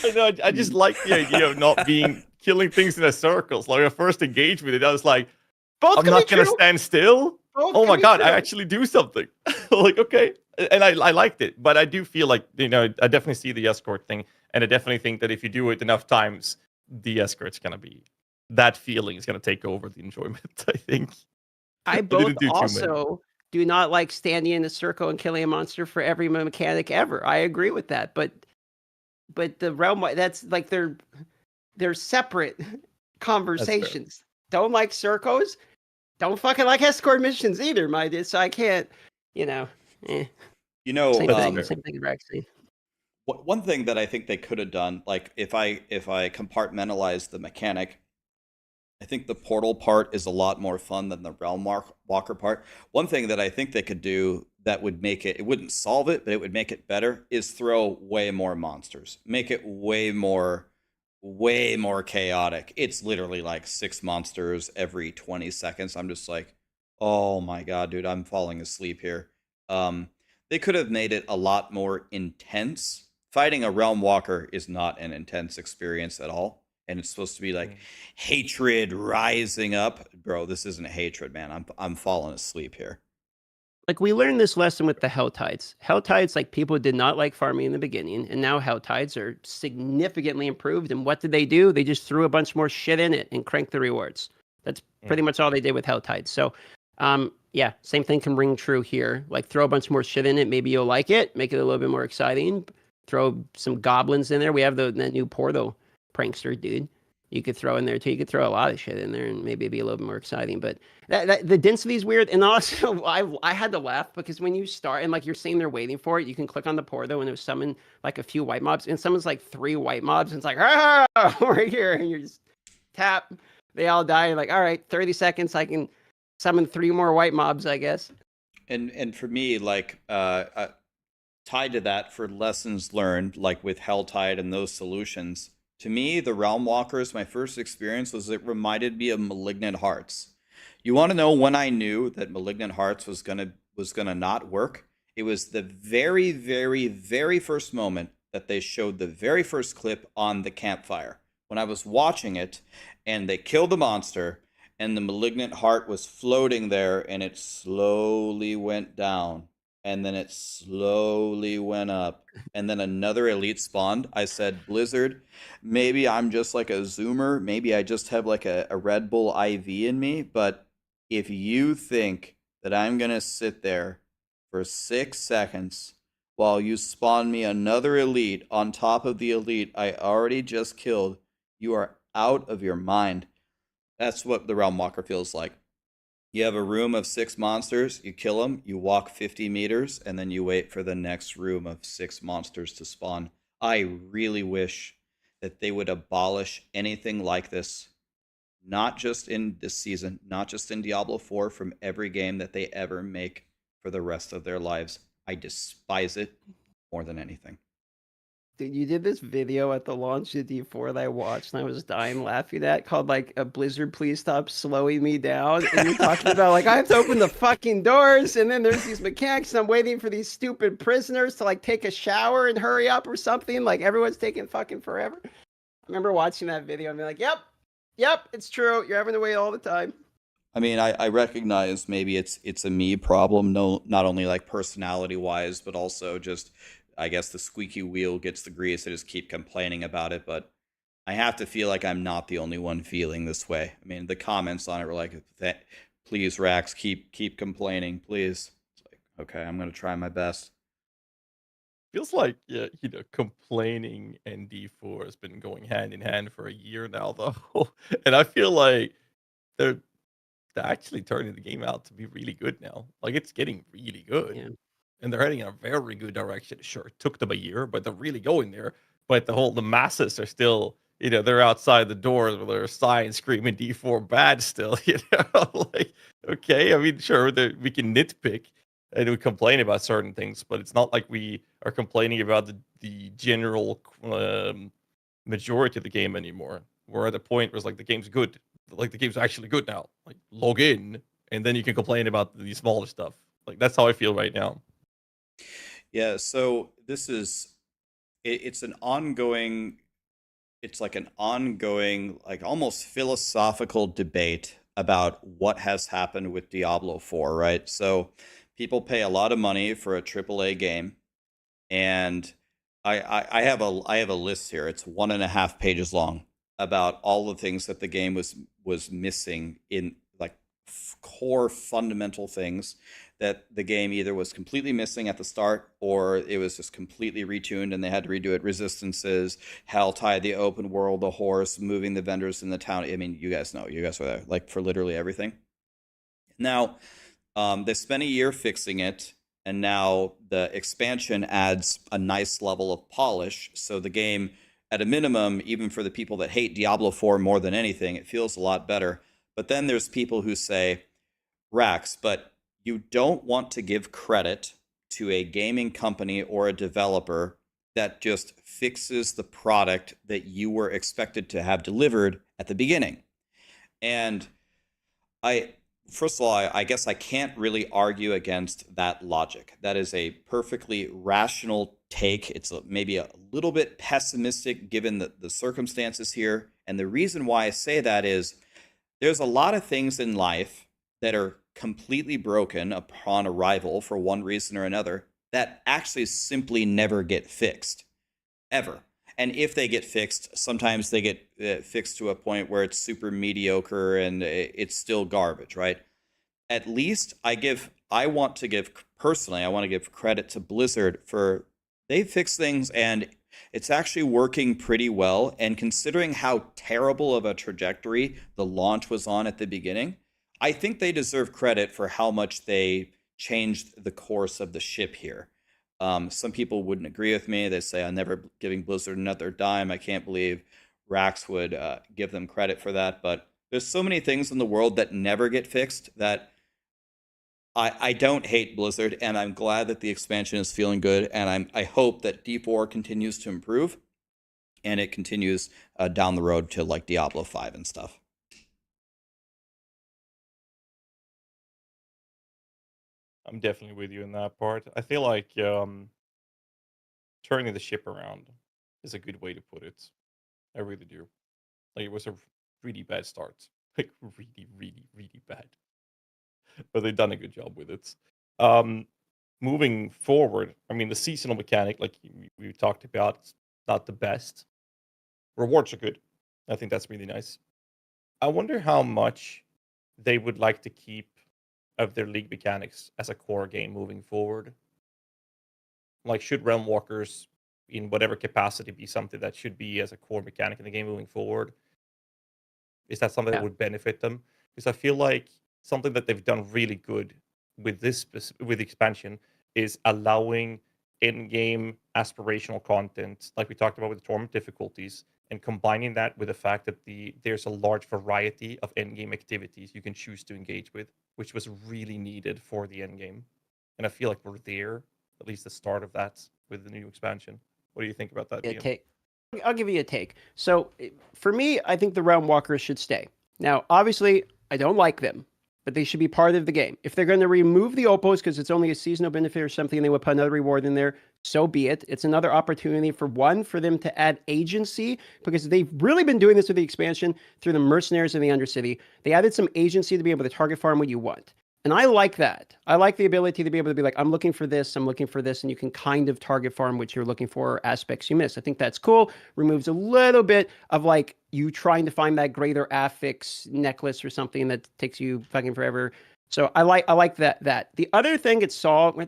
I know. I just like the idea of not being killing things in a circle. So, like, I first engaged with it, I was like, Both I'm can not be gonna true. stand still. Both Oh can my be god, I true. actually do something. Like, okay. And I liked it, but I do feel like, I definitely see the escort thing, and I definitely think that if you do it enough times, the escort's gonna be, that feeling is gonna take over the enjoyment. I think. I didn't both do too many. also do not like standing in a circle and killing a monster for every mechanic ever. I agree with that, but the realm, that's like they're separate conversations. Don't like circles. Don't fucking like escort missions either, my dude. So I can't, eh. You know, Same That's thing. fair. Same thing with Raxxanterax. one thing that I think they could have done, like if I compartmentalize the mechanic, I think the portal part is a lot more fun than the realm walker part. One thing that I think they could do that would make it wouldn't solve it, but it would make it better, is throw way more monsters. Make it way more chaotic. It's literally like 6 monsters every 20 seconds. I'm just like, oh my god, dude, I'm falling asleep here. They could have made it a lot more intense. Fighting a realm walker is not an intense experience at all. And it's supposed to be like hatred rising up. Bro, this isn't hatred, man. I'm falling asleep here. Like, we learned this lesson with the Helltides. Helltides, like, people did not like farming in the beginning, and now Helltides are significantly improved. And what did they do? They just threw a bunch more shit in it and cranked the rewards. That's pretty much all they did with Helltides. So, yeah, same thing can ring true here. Like, throw a bunch more shit in it. Maybe you'll like it. Make it a little bit more exciting. Throw some goblins in there. We have that new Portal prankster dude. You could throw in there too. You could throw a lot of shit in there, and maybe it'd be a little bit more exciting. But the density is weird, and also I had to laugh because when you start and like you're sitting there waiting for it, you can click on the portal and it'll summon like a few white mobs, and someone's like 3 white mobs, and it's like right here, and you just tap, they all die. You're like, all right, 30 seconds, I can summon 3 more white mobs, I guess. And for me, like tied to that, for lessons learned, like with Helltide and those solutions. To me, the Realm Walkers, my first experience was it reminded me of Malignant Hearts. You want to know when I knew that Malignant Hearts was gonna not work? It was the very, very, very first moment that they showed the very first clip on the campfire. When I was watching it, and they killed the monster, and the Malignant Heart was floating there, and it slowly went down, and then it slowly went up, and then another elite spawned. I said, Blizzard, maybe I'm just like a zoomer, maybe I just have like a Red Bull IV in me, but if you think that I'm gonna sit there for 6 seconds while you spawn me another elite on top of the elite I already just killed, you are out of your mind. That's what the Realm Walker feels like. You have a room of 6 monsters, you kill them, you walk 50 meters, and then you wait for the next room of 6 monsters to spawn. I really wish that they would abolish anything like this, not just in this season, not just in Diablo 4, from every game that they ever make for the rest of their lives. I despise it more than anything. Dude, you did this video at the launch of D4 that I watched, and I was dying laughing at, called like a Blizzard, please stop slowing me down. And you're talking about like I have to open the fucking doors, and then there's these mechanics, and I'm waiting for these stupid prisoners to like take a shower and hurry up or something. Like everyone's taking fucking forever. I remember watching that video and being like, yep, it's true. You're having to wait all the time. I mean, I recognize maybe it's a me problem, no, not only like personality wise, but also just I guess the squeaky wheel gets the grease. I just keep complaining about it, but I have to feel like I'm not the only one feeling this way. I mean, the comments on it were like, "Please, Rax, keep complaining, please." It's like, okay, I'm gonna try my best. Feels like, yeah, complaining and D4 has been going hand in hand for a year now, though. And I feel like they're they're actually turning the game out to be really good now. Like, it's getting really good. Yeah. And they're heading in a very good direction. Sure, it took them a year, but they're really going there. But the masses are still, they're outside the doors with their signs screaming D4 bad still, like, okay, I mean, sure, we can nitpick and we complain about certain things, but it's not like we are complaining about the general majority of the game anymore. We're at a point where it's like the game's good. Like, the game's actually good now. Like, log in, and then you can complain about the smaller stuff. Like, that's how I feel right now. Yeah, so this is it's an ongoing it's like an ongoing, like almost philosophical debate about what has happened with Diablo 4, right? So people pay a lot of money for a AAA game, and I have a list here. It's 1.5 pages long about all the things that the game was missing in like core fundamental things that the game either was completely missing at the start or it was just completely retuned and they had to redo it. Resistances, Helltide, the open world, the horse, moving the vendors in the town. I mean, you guys know, you guys were there, like for literally everything. Now, they spent a year fixing it, and now the expansion adds a nice level of polish. So the game, at a minimum, even for the people that hate Diablo 4 more than anything, it feels a lot better. But then there's people who say, Rax, but you don't want to give credit to a gaming company or a developer that just fixes the product that you were expected to have delivered at the beginning. And first of all, I guess I can't really argue against that logic. That is a perfectly rational take. It's maybe a little bit pessimistic given the circumstances here. And the reason why I say that is there's a lot of things in life that are completely broken upon arrival for one reason or another that actually simply never get fixed, ever. And if they get fixed, sometimes they get fixed to a point where it's super mediocre and it's still garbage, right? At least I want to give credit to Blizzard for they fix things and it's actually working pretty well. And considering how terrible of a trajectory the launch was on at the beginning, I think they deserve credit for how much they changed the course of the ship here. Some people wouldn't agree with me. They say I'm never giving Blizzard another dime. I can't believe Rax would give them credit for that. But there's so many things in the world that never get fixed that I don't hate Blizzard, and I'm glad that the expansion is feeling good. And I hope that D4 continues to improve, and it continues down the road to like Diablo 5 and stuff. I'm definitely with you in that part. I feel like turning the ship around is a good way to put it. I really do. Like, it was a really bad start. Like, really, really, really bad. But they've done a good job with it. Moving forward, I mean, the seasonal mechanic, like we talked about, it's not the best. Rewards are good. I think that's really nice. I wonder how much they would like to keep of their league mechanics as a core game moving forward. Like, should Realm Walkers, in whatever capacity, be something that should be as a core mechanic in the game moving forward? Is that something that would benefit them? Because I feel like something that they've done really good with with expansion is allowing in-game aspirational content, like we talked about with the tournament difficulties, and combining that with the fact that there's a large variety of end-game activities you can choose to engage with, which was really needed for the end game. And I feel like we're there, at least the start of that, with the new expansion. What do you think about that, Ian? I'll give you a take. So for me, I think the Realm Walkers should stay. Now, obviously, I don't like them, but they should be part of the game. If they're going to remove the Opos because it's only a seasonal benefit or something, and they would put another reward in there, so be it. It's another opportunity for them to add agency, because they've really been doing this with the expansion through the mercenaries in the Undercity. They added some agency to be able to target farm what you want. And I like that. I like the ability to be able to be like, I'm looking for this, and you can kind of target farm what you're looking for or aspects you miss. I think that's cool. Removes a little bit of like you trying to find that greater affix necklace or something that takes you fucking forever. So I like that. The other thing it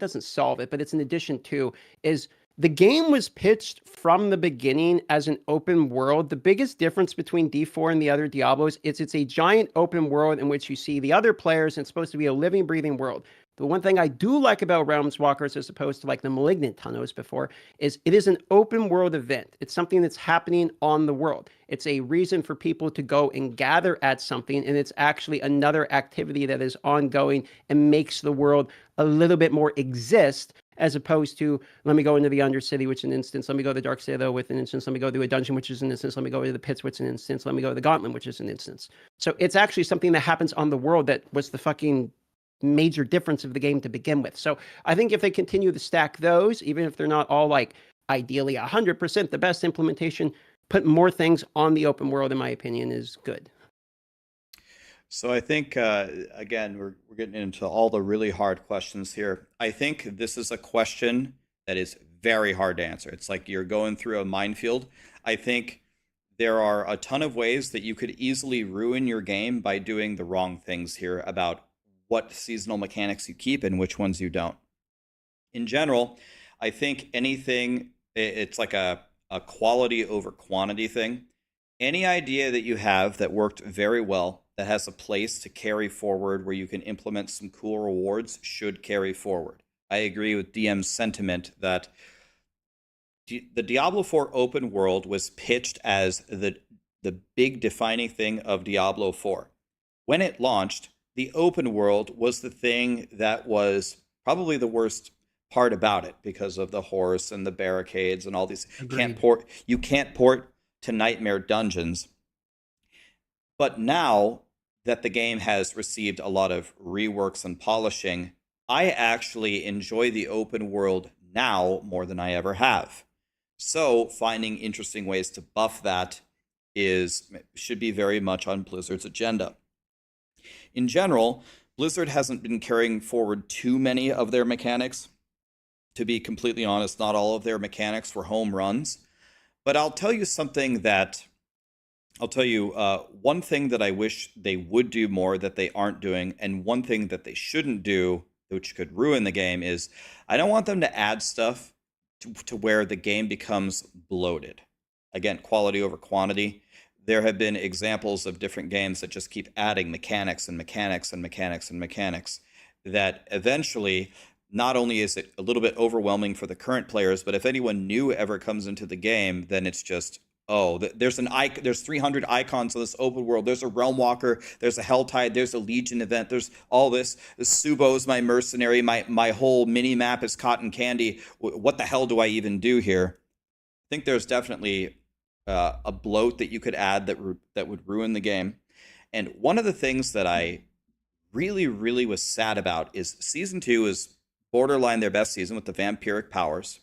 doesn't solve it, but it's an addition to, is the game was pitched from the beginning as an open world. The biggest difference between D4 and the other Diablos is it's a giant open world in which you see the other players, and it's supposed to be a living, breathing world. The one thing I do like about Realms Walkers, as opposed to like the Malignant Tunnels before, is it is an open world event. It's something that's happening on the world. It's a reason for people to go and gather at something, and it's actually another activity that is ongoing and makes the world a little bit more exist, as opposed to, let me go into the Undercity, which is an instance. Let me go to the Dark Citadel with an instance. Let me go to a dungeon, which is an instance. Let me go to the pits, which is an instance. Let me go to the Gauntlet, which is an instance. So it's actually something that happens on the world that was the fucking major difference of the game to begin with. So I think if they continue to stack those, even if they're not all like ideally 100% the best implementation, put more things on the open world, in my opinion, is good. So I think again we're getting into all the really hard questions here. I think this is a question that is very hard to answer. It's like you're going through a minefield. I think there are a ton of ways that you could easily ruin your game by doing the wrong things here about what seasonal mechanics you keep and which ones you don't. In general, I think it's like a quality over quantity thing. Any idea that you have that worked very well, that has a place to carry forward where you can implement some cool rewards, should carry forward. I agree with DM's sentiment that the Diablo 4 open world was pitched as the big defining thing of Diablo 4. When it launched, the open world was the thing that was probably the worst part about it because of the horse and the barricades and all these. You can't port to Nightmare Dungeons. But now that the game has received a lot of reworks and polishing, I actually enjoy the open world now more than I ever have. So finding interesting ways to buff that should be very much on Blizzard's agenda. In general, Blizzard hasn't been carrying forward too many of their mechanics. To be completely honest, not all of their mechanics were home runs. But I'll tell you one thing that I wish they would do more that they aren't doing, and one thing that they shouldn't do, which could ruin the game, is I don't want them to add stuff to where the game becomes bloated. Again, quality over quantity. There have been examples of different games that just keep adding mechanics and mechanics and mechanics and mechanics that eventually, not only is it a little bit overwhelming for the current players, but if anyone new ever comes into the game, then it's just, there's 300 icons of this open world. There's a Realm Walker. There's a Helltide. There's a Legion event. There's all this. Subo's my mercenary. My whole mini map is cotton candy. What the hell do I even do here? I think there's definitely a bloat that you could add that would ruin the game. And one of the things that I really, really was sad about is Season 2 is borderline their best season with the vampiric powers.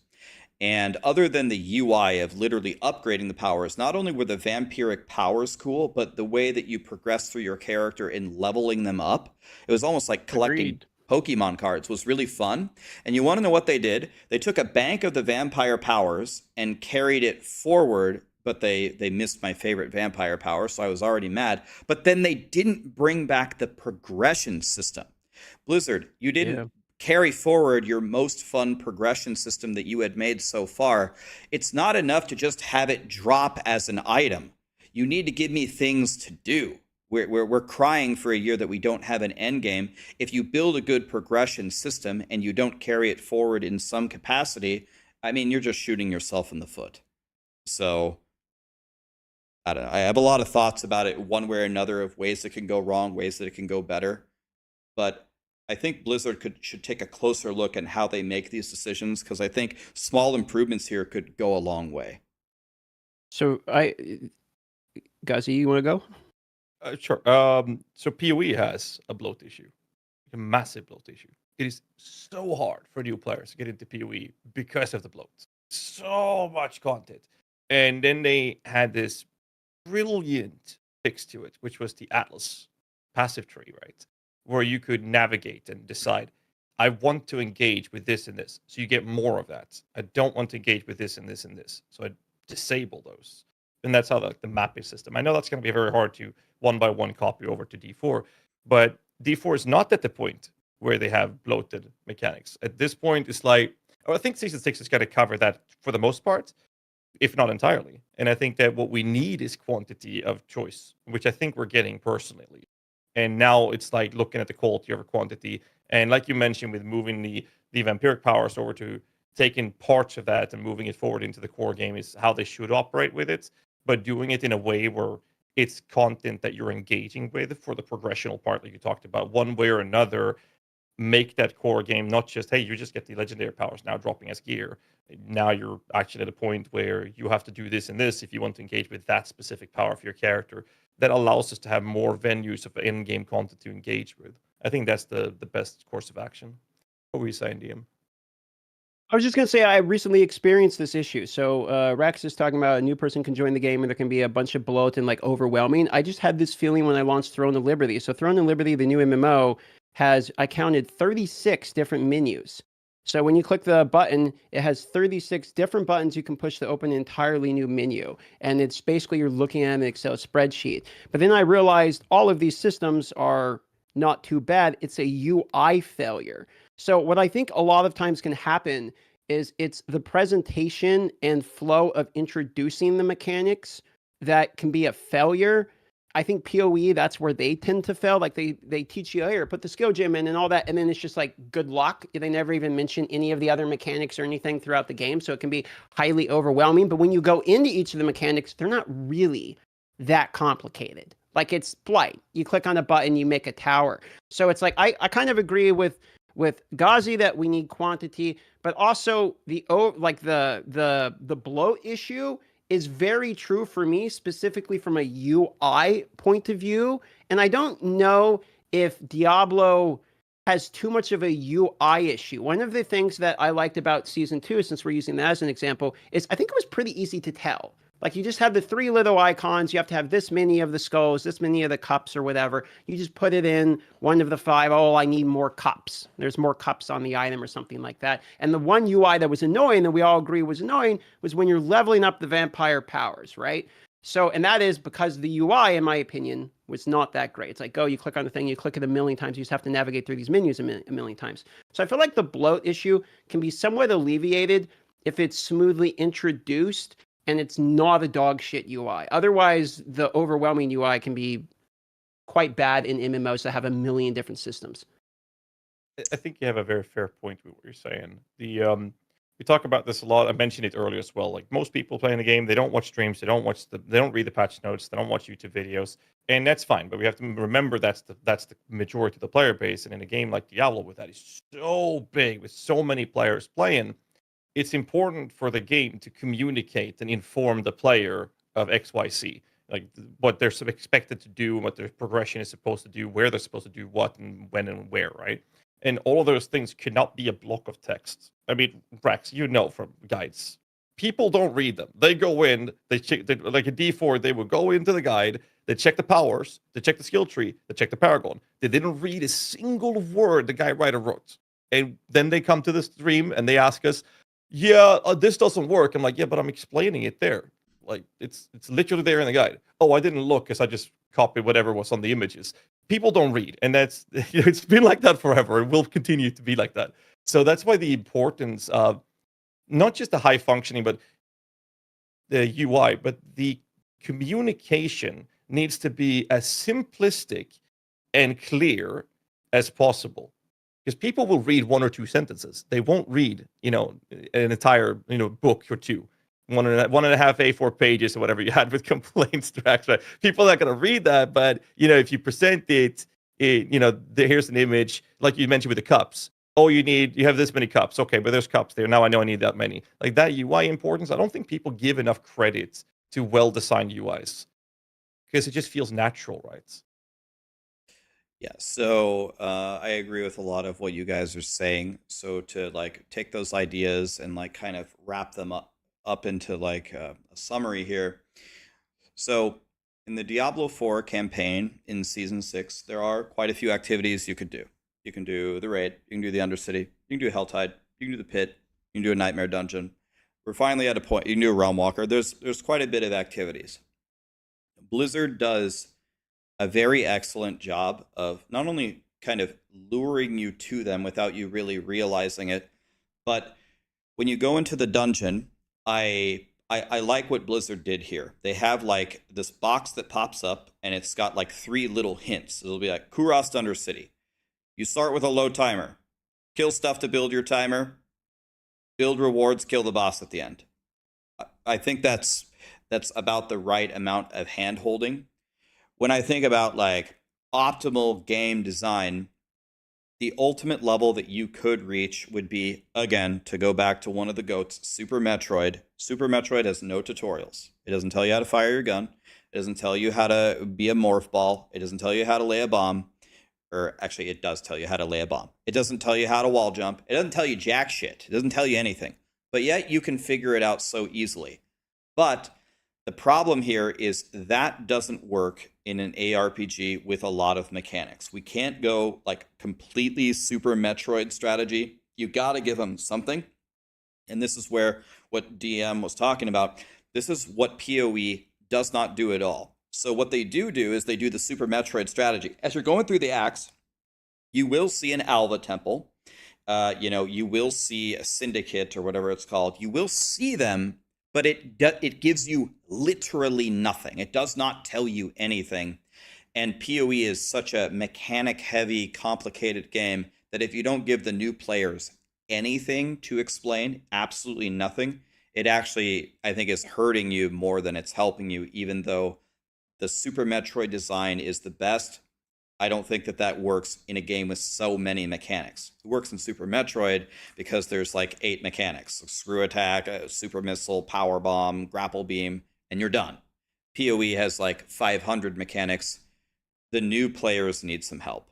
And other than the UI of literally upgrading the powers, not only were the vampiric powers cool, but the way that you progress through your character in leveling them up, it was almost like collecting Pokemon cards, was really fun. And you want to know what they did? They took a bank of the vampire powers and carried it forward, but they missed my favorite vampire power, so I was already mad. But then they didn't bring back the progression system. Blizzard, you didn't carry forward your most fun progression system that you had made so far. It's not enough to just have it drop as an item. You need to give me things to do. We're crying for a year that we don't have an end game. If you build a good progression system and you don't carry it forward in some capacity, I mean, you're just shooting yourself in the foot. So I don't know. I have a lot of thoughts about it one way or another of ways that can go wrong, ways that it can go better. But I think Blizzard should take a closer look at how they make these decisions, because I think small improvements here could go a long way. So Gazi, you want to go? Sure. So PoE has a bloat issue, a massive bloat issue. It is so hard for new players to get into PoE because of the bloat. So much content. And then they had this brilliant fix to it, which was the Atlas passive tree, right? where you could navigate and decide, I want to engage with this and this. So you get more of that. I don't want to engage with this and this and this. So I disable those. And that's how the mapping system. I know that's going to be very hard to one by one copy over to D4, but D4 is not at the point where they have bloated mechanics. At this point, it's like, I think Season 6 is going to cover that for the most part, if not entirely. And I think that what we need is quantity of choice, which I think we're getting personally. And now it's like looking at the quality over quantity. And like you mentioned, with moving the vampiric powers over to taking parts of that and moving it forward into the core game is how they should operate with it, but doing it in a way where it's content that you're engaging with for the progressional part that you talked about, one way or another. Make that core game not just, hey, you just get the legendary powers now dropping as gear. Now you're actually at a point where you have to do this and this if you want to engage with that specific power of your character. That allows us to have more venues of in-game content to engage with. I think that's the best course of action. What were you saying, DM? I was just going to say I recently experienced this issue. So Rex is talking about a new person can join the game and there can be a bunch of bloat and like overwhelming. I just had this feeling when I launched Throne of Liberty. So Throne of Liberty, the new MMO, has, I counted 36 different menus. So when you click the button, it has 36 different buttons you can push to open an entirely new menu. And it's basically you're looking at an Excel spreadsheet. But then I realized all of these systems are not too bad. It's a UI failure. So what I think a lot of times can happen is it's the presentation and flow of introducing the mechanics that can be a failure. I think PoE, that's where they tend to fail. Like they teach you, here, put the skill gem in and all that. And then it's just like, good luck. They never even mention any of the other mechanics or anything throughout the game. So it can be highly overwhelming. But when you go into each of the mechanics, they're not really that complicated. Like it's Blight. You click on a button, you make a tower. So it's like, I kind of agree with Ghazi that we need quantity, but also the bloat issue is very true for me, specifically from a UI point of view. And I don't know if Diablo has too much of a UI issue. One of the things that I liked about Season 2, since we're using that as an example, is I think it was pretty easy to tell. Like you just have the 3 little icons. You have to have this many of the skulls, this many of the cups or whatever. You just put it in one of the 5. Oh, I need more cups. There's more cups on the item or something like that. And the one UI that was annoying, that we all agree was annoying, was when you're leveling up the vampire powers, right? So, and that is because the UI, in my opinion, was not that great. It's like, you click on the thing, you click it a million times, you just have to navigate through these menus a million times. So I feel like the bloat issue can be somewhat alleviated if it's smoothly introduced and it's not a dog shit UI. Otherwise, the overwhelming UI can be quite bad in MMOs that have a million different systems. I think you have a very fair point with what you're saying. We talk about this a lot. I mentioned it earlier as well. Like most people playing the game, they don't watch streams, they don't read the patch notes, they don't watch YouTube videos, and that's fine. But we have to remember that's the majority of the player base. And in a game like Diablo, with that is so big, with so many players playing, it's important for the game to communicate and inform the player of XYZ, like what they're expected to do, what their progression is supposed to do, where they're supposed to do what, and when and where, right? And all of those things cannot be a block of text. I mean, Rax, you know from guides, people don't read them. They go in, they check, like a D4, they would go into the guide, they check the powers, they check the skill tree, they check the paragon. They didn't read a single word the guide writer wrote. And then they come to the stream and they ask us, this doesn't work. I'm like, yeah, but I'm explaining it there. Like it's literally there in the guide. Oh, I didn't look because I just copied whatever was on the images. People don't read, and that's it's been like that forever. It will continue to be like that. So that's why the importance of not just the high functioning, but the UI, but the communication needs to be as simplistic and clear as possible. Because people will read 1 or 2 sentences. They won't read, an entire, book or 2. 1.5 A4 pages or whatever you had with complaints to Raxxanterax. People are not going to read that, but, if you present it, here's an image, like you mentioned with the cups. Oh, you have this many cups. Okay, but there's cups there. Now I know I need that many. Like that UI importance, I don't think people give enough credit to well-designed UIs. Because it just feels natural, right? Yeah, so I agree with a lot of what you guys are saying. So to take those ideas and kind of wrap them up into a summary here. So in the Diablo 4 campaign in Season 6, there are quite a few activities you could do. You can do the raid, you can do the Undercity, you can do Helltide, you can do the Pit, you can do a Nightmare Dungeon. We're finally at a point, you can do a Realm Walker. There's quite a bit of activities. Blizzard does a very excellent job of not only kind of luring you to them without you really realizing it, but when you go into the dungeon, I like what Blizzard did here. They have like this box that pops up and it's got like 3 little hints. It'll be like Kurast Undercity. You start with a low timer. Kill stuff to build your timer. Build rewards, kill the boss at the end. I think that's about the right amount of hand holding. When I think about like optimal game design, the ultimate level that you could reach would be, again, to go back to one of the GOATs, Super Metroid. Super Metroid has no tutorials. It doesn't tell you how to fire your gun. It doesn't tell you how to be a morph ball. It doesn't tell you how to lay a bomb. Or actually, it does tell you how to lay a bomb. It doesn't tell you how to wall jump. It doesn't tell you jack shit. It doesn't tell you anything. But yet you can figure it out so easily. But the problem here is that doesn't work in an ARPG with a lot of mechanics. We can't go like completely Super Metroid strategy. You got to give them something. And this is where what DM was talking about. This is what PoE does not do at all. So what they do is they do the Super Metroid strategy. As you're going through the acts, you will see an Alva Temple. You will see a Syndicate or whatever it's called. You will see them, but it gives you literally nothing. It does not tell you anything. And PoE is such a mechanic-heavy, complicated game that if you don't give the new players anything to explain, absolutely nothing, it actually, I think, is hurting you more than it's helping you, even though the Super Metroid design is the best. I don't think that works in a game with so many mechanics. It works in Super Metroid because there's like 8 mechanics. Screw attack, super missile, power bomb, grapple beam, and you're done. PoE has like 500 mechanics. The new players need some help.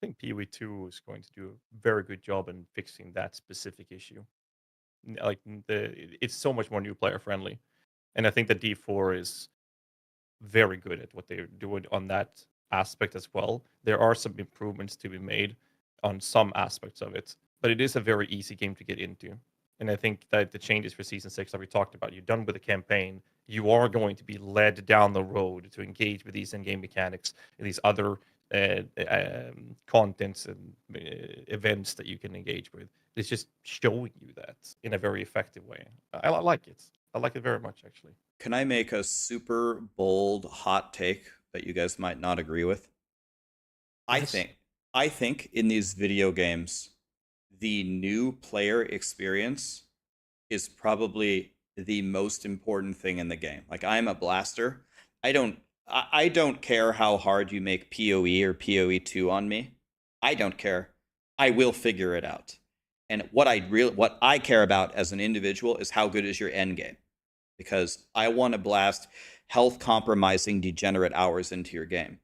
I think PoE 2 is going to do a very good job in fixing that specific issue. Like it's so much more new player friendly. And I think that D4 is very good at what they're doing on that aspect as well. There are some improvements to be made on some aspects of it, but it is a very easy game to get into. And I think that the changes for Season 6 that we talked about, you're done with the campaign, you are going to be led down the road to engage with these in-game mechanics and these other contents and events that you can engage with. It's just showing you that in a very effective way. I like it. I like it very much, actually. Can I make a super bold hot take that you guys might not agree with? Yes. I think in these video games, the new player experience is probably the most important thing in the game. Like, I'm a blaster. I don't care how hard you make PoE or PoE 2 on me. I don't care. I will figure it out. And what I care about as an individual is how good is your end game. Because I want to blast health compromising degenerate hours into your game.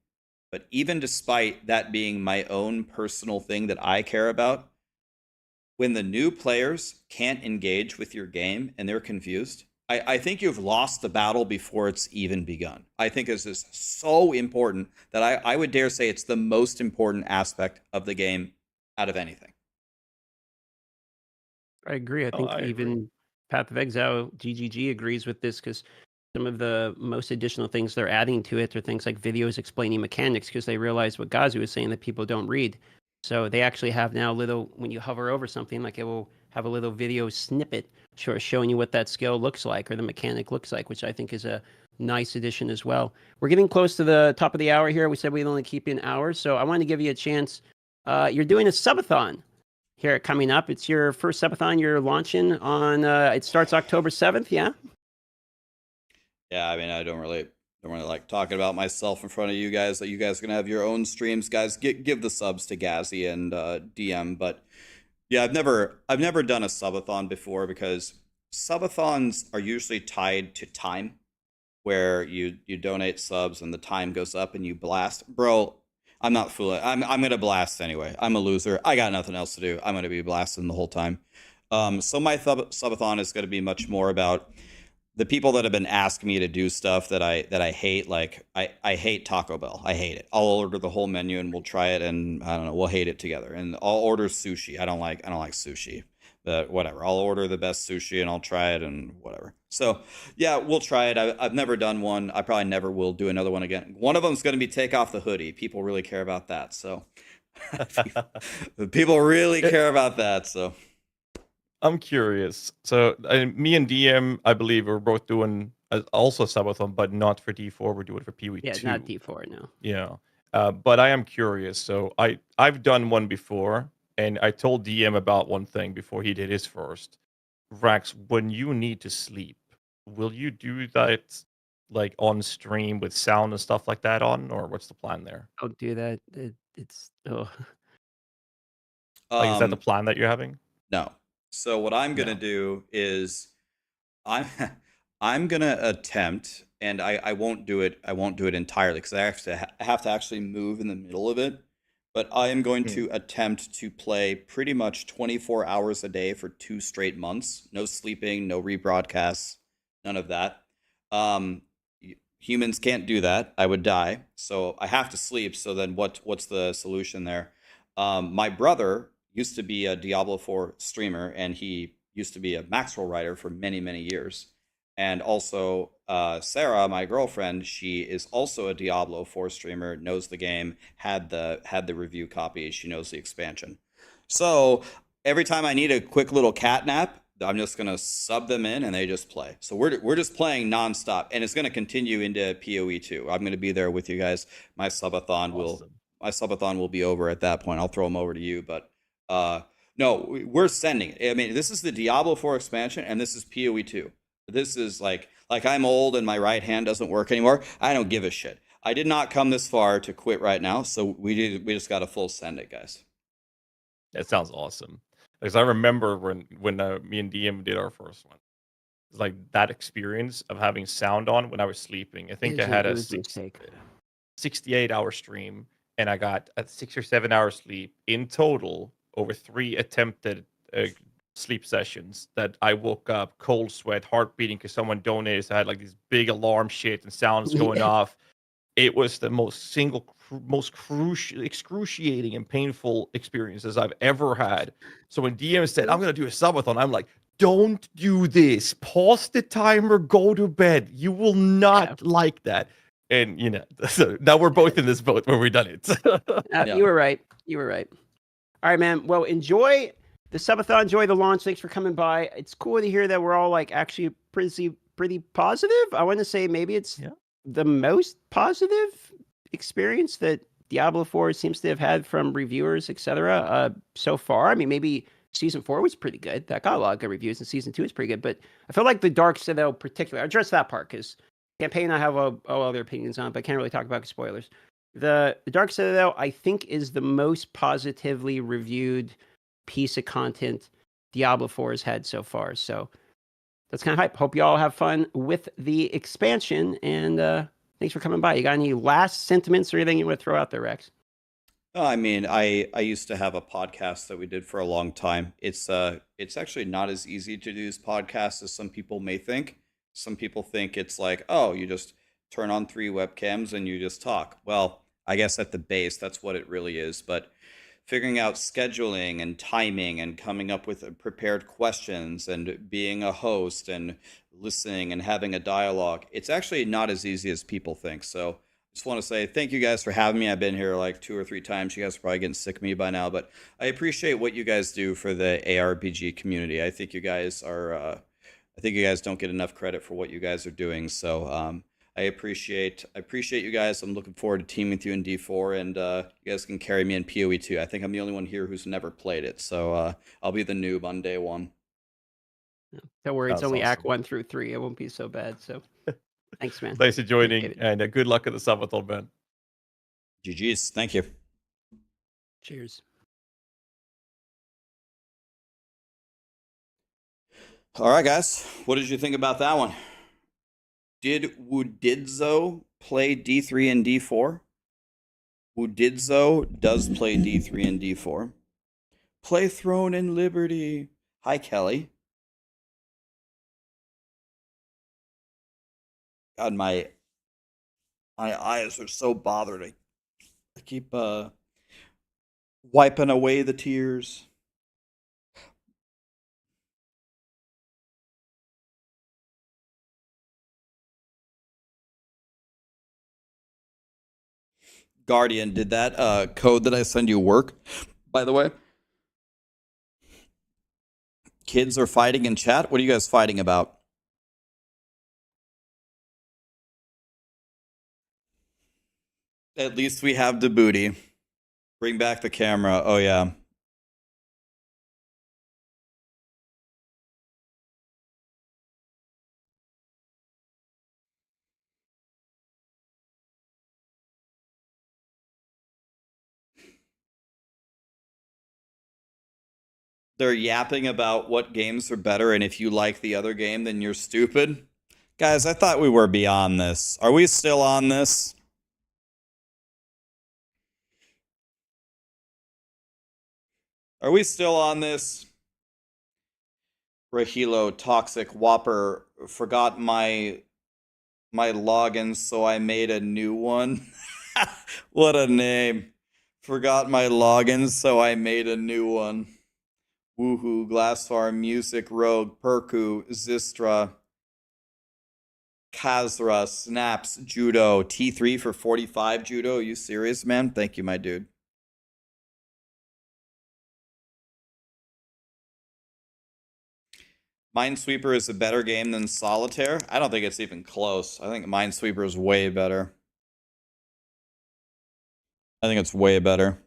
But even despite that being my own personal thing that I care about, when the new players can't engage with your game and they're confused, I think you've lost the battle before it's even begun. I think this is so important that I would dare say it's the most important aspect of the game out of anything. I agree. I think I even agree. Path of Exile, GGG agrees with this because some of the most additional things they're adding to it are things like videos explaining mechanics because they realize what Gazu was saying that people don't read. So they actually have now little, when you hover over something, like it will have a little video snippet showing you what that skill looks like or the mechanic looks like, which I think is a nice addition as well. We're getting close to the top of the hour here. We said we'd only keep an hour, so I wanted to give you a chance. You're doing a subathon here coming up. It's your first subathon you're launching on, it starts October 7th, yeah? Yeah, I mean, I don't really like talking about myself in front of you guys. That you guys are gonna have your own streams, guys. Give the subs to Gazzy and DM. But yeah, I've never done a subathon before because subathons are usually tied to time, where you donate subs and the time goes up and you blast. Bro, I'm not fooling. I'm gonna blast anyway. I'm a loser. I got nothing else to do. I'm gonna be blasting the whole time. So my subathon is gonna be much more about the people that have been asking me to do stuff that I hate, like I hate Taco Bell. I hate it. I'll order the whole menu and we'll try it, and I don't know, we'll hate it together. And I'll order sushi. I don't like sushi, but whatever. I'll order the best sushi and I'll try it and whatever. So yeah, we'll try it. I've never done one. I probably never will do another one again. One of them is going to be take off the hoodie. People really care about that. So people really care about that. So. I'm curious. So me and DM, I believe, we're both doing also subathon, but not for D4. We're doing it for PoE2. Yeah, not D4, no. Yeah. But I am curious. So I've done one before, and I told DM about one thing before he did his first. Rax, when you need to sleep, will you do that like on stream with sound and stuff like that on, or what's the plan there? Don't do that. It's Like, is that the plan that you're having? No. So what I'm gonna No. do is I'm I'm gonna attempt, and I won't do it. I won't do it entirely because I have to actually move in the middle of it. But I am going to attempt to play pretty much 24 hours a day for 2 straight months. No sleeping, no rebroadcasts, none of that. Humans can't do that. I would die. So I have to sleep. So then what's the solution there? My brother used to be a Diablo 4 streamer, and he used to be a Maxroll writer for many, many years. And also, Sarah, my girlfriend, she is also a Diablo 4 streamer, knows the game, had the review copy, she knows the expansion. So every time I need a quick little cat nap, I'm just gonna sub them in and they just play. So we're just playing nonstop, and it's gonna continue into PoE2. I'm gonna be there with you guys. My subathon will be over at that point. I'll throw them over to you, but no, we're sending it. I mean, this is the Diablo 4 expansion, and this is PoE2. This is like I'm old and my right hand doesn't work anymore. I don't give a shit. I did not come this far to quit right now, so we just got to full send it, guys. That sounds awesome. Because I remember when me and DM did our first one, it's like that experience of having sound on when I was sleeping. I think I had a 68-hour stream, and I got a 6 or 7 hour sleep in total over 3 attempted sleep sessions. That I woke up cold sweat, heart beating because someone donated. So I had like these big alarm shit and sounds going off. It was the most excruciating and painful experiences I've ever had. So when DM said, I'm going to do a subathon, I'm like, don't do this. Pause the timer, go to bed. You will not like that. And, you know, so now we're both in this boat where we've done it. You were right. You were right. All right, man. Well, enjoy the subathon. Enjoy the launch. Thanks for coming by. It's cool to hear that we're all like actually pretty positive. I want to say maybe it's the most positive experience that Diablo 4 seems to have had from reviewers, etc. So far. I mean, maybe Season 4 was pretty good. That got a lot of good reviews, and Season 2 is pretty good. But I feel like the Dark Citadel particularly, I address that part because campaign I have all other opinions on, but I can't really talk about spoilers. The Dark Citadel, I think, is the most positively reviewed piece of content Diablo 4 has had so far. So that's kind of hype. Hope you all have fun with the expansion, and thanks for coming by. You got any last sentiments or anything you want to throw out there, Rex? I mean, I used to have a podcast that we did for a long time. It's actually not as easy to do this podcast as some people may think. Some people think it's like, oh, you just turn on 3 webcams and you just talk. Well, I guess at the base, that's what it really is. But figuring out scheduling and timing and coming up with prepared questions and being a host and listening and having a dialogue, it's actually not as easy as people think. So I just want to say thank you guys for having me. I've been here like 2 or 3 times. You guys are probably getting sick of me by now, but I appreciate what you guys do for the ARPG community. I think you guys are... I think you guys don't get enough credit for what you guys are doing. So I appreciate you guys. I'm looking forward to teaming with you in D4, and you guys can carry me in PoE2. I think I'm the only one here who's never played it, so I'll be the noob on day 1. Don't worry, it's only Act 1 through 3. It won't be so bad. So thanks, man. Thanks for joining, and good luck at the subathon, man. GG's. Thank you. Cheers. All right, guys. What did you think about that one? Did Wudidzo play D3 and D4? Wudidzo does play D3 and D4. Play Throne and Liberty. Hi, Kelly. God, my eyes are so bothered. I keep wiping away the tears. Guardian, did that code that I send you work? By the way, kids are fighting in chat. What are you guys fighting about? At least we have the booty. Bring back the camera. Oh yeah. They're yapping about what games are better, and if you like the other game, then you're stupid. Guys, I thought we were beyond this. Are we still on this? Are we still on this? Rahilo, Toxic, Whopper, forgot my login, so I made a new one. What a name. Forgot my login, so I made a new one. Woohoo, Glass Farm, Music, Rogue, Perku, Zistra, Kazra, Snaps, Judo, T3 for 45 Judo. Are you serious, man? Thank you, my dude. Minesweeper is a better game than Solitaire? I don't think it's even close. I think Minesweeper is way better. I think it's way better.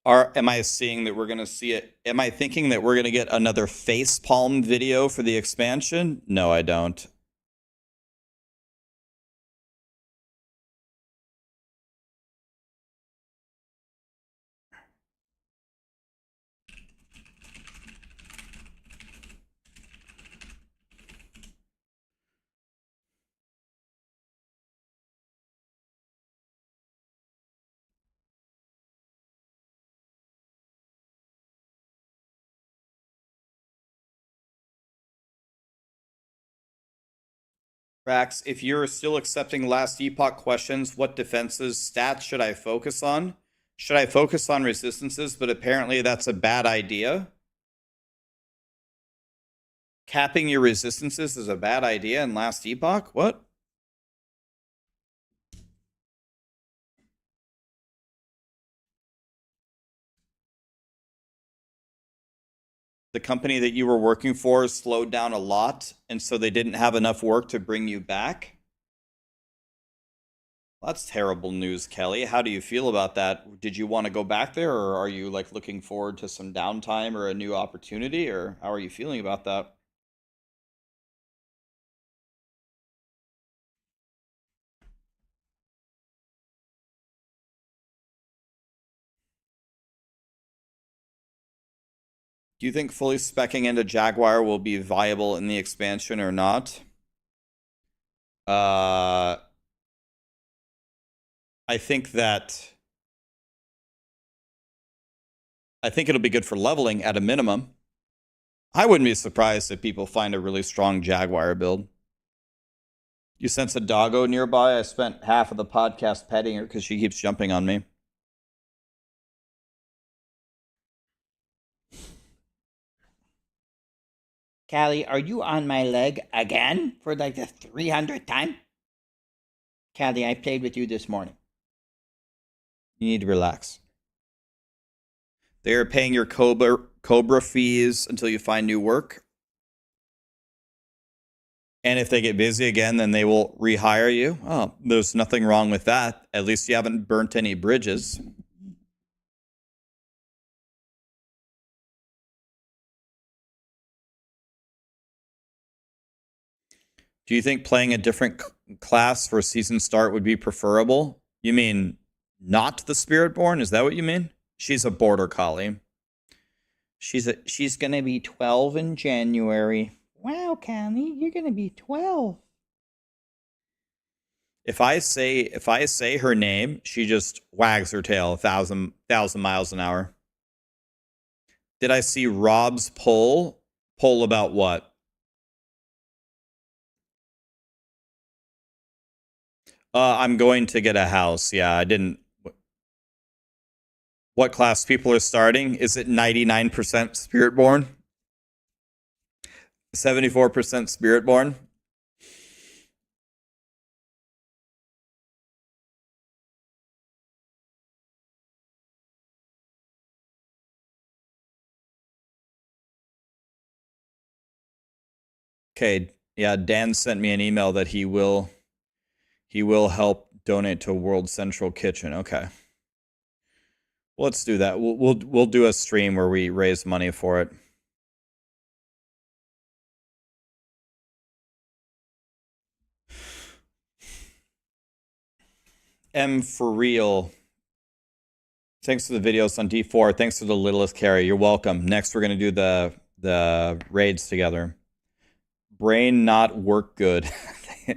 Am I seeing that we're going to see it? Am I thinking that we're going to get another facepalm video for the expansion? No, I don't. Rax, if you're still accepting last epoch questions, what defenses, stats should I focus on? Should I focus on resistances? But apparently that's a bad idea. Capping your resistances is a bad idea in last epoch? What? The company that you were working for slowed down a lot, and so they didn't have enough work to bring you back? That's terrible news, Kelly. How do you feel about that? Did you want to go back there, or are you like looking forward to some downtime or a new opportunity, or how are you feeling about that? Do you think fully speccing into Jaguar will be viable in the expansion or not? I think it'll be good for leveling at a minimum. I wouldn't be surprised if people find a really strong Jaguar build. You sense a doggo nearby? I spent half of the podcast petting her because she keeps jumping on me. Callie, are you on my leg again for like the 300th time? Callie, I played with you this morning. You need to relax. They are paying your Cobra fees until you find new work. And if they get busy again, then they will rehire you. Oh, there's nothing wrong with that. At least you haven't burnt any bridges. Do you think playing a different class for season start would be preferable? You mean not the Spiritborn? Is that what you mean? She's a border collie. She's gonna be 12 in January. Wow, Callie, you're gonna be 12. If I say her name, she just wags her tail 1,000 miles an hour. Did I see Rob's poll? Poll about what? I'm going to get a house. Yeah, I didn't. What class people are starting? Is it 99% Spiritborn? 74% Spiritborn? Okay, yeah, Dan sent me an email that he will help donate to World Central Kitchen. Okay. Let's do that. We'll do a stream where we raise money for it. M for real. Thanks for the videos on D4. Thanks for the littlest carry. You're welcome. Next, we're gonna do the raids together. Brain not work good.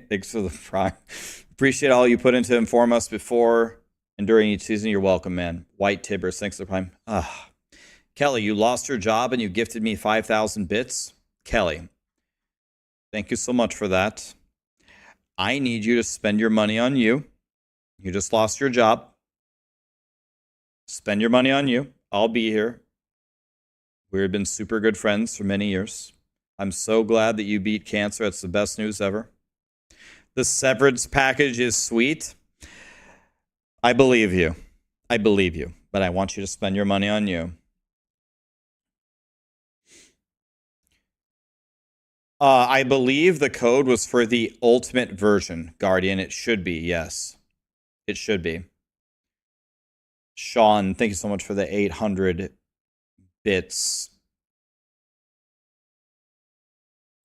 Thanks for the prime. Appreciate all you put in to inform us before and during each season. You're welcome, man. White Tibbers, thanks for the prime. Kelly, you lost your job and you gifted me 5,000 bits. Kelly, thank you so much for that. I need you to spend your money on you. You just lost your job. Spend your money on you. I'll be here. We've been super good friends for many years. I'm so glad that you beat cancer. It's the best news ever. The severance package is sweet. I believe you. I believe you. But I want you to spend your money on you. I believe the code was for the ultimate version, Guardian. It should be, yes. It should be. Sean, thank you so much for the 800 bits.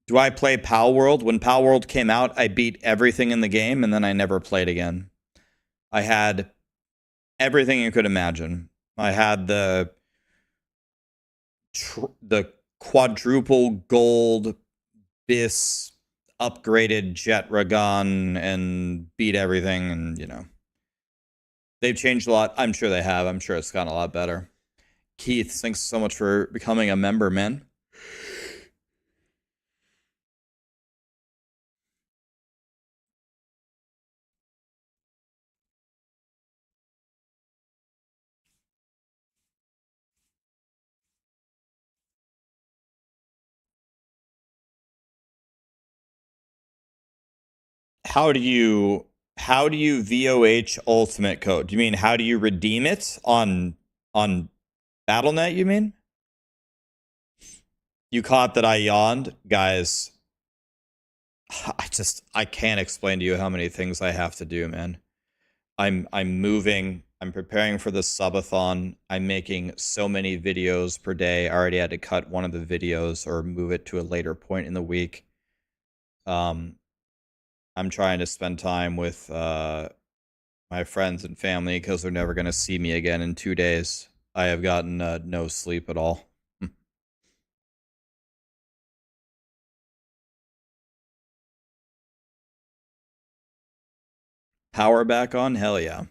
Do I play Pal World? When Pal World came out, I beat everything in the game, and then I never played again. I had everything you could imagine. I had the quadruple gold bis upgraded jet Ragon and beat everything, and you know. They've changed a lot. I'm sure they have. I'm sure it's gotten a lot better. Keith, thanks so much for becoming a member, man. How do you VOH ultimate code? Do you mean how do you redeem it on BattleNet, you mean? You caught that I yawned? Guys, I can't explain to you how many things I have to do, man. I'm moving, I'm preparing for the subathon. I'm making so many videos per day. I already had to cut one of the videos or move it to a later point in the week. I'm trying to spend time with my friends and family because they're never going to see me again in 2 days. I have gotten no sleep at all. Power back on? Hell yeah.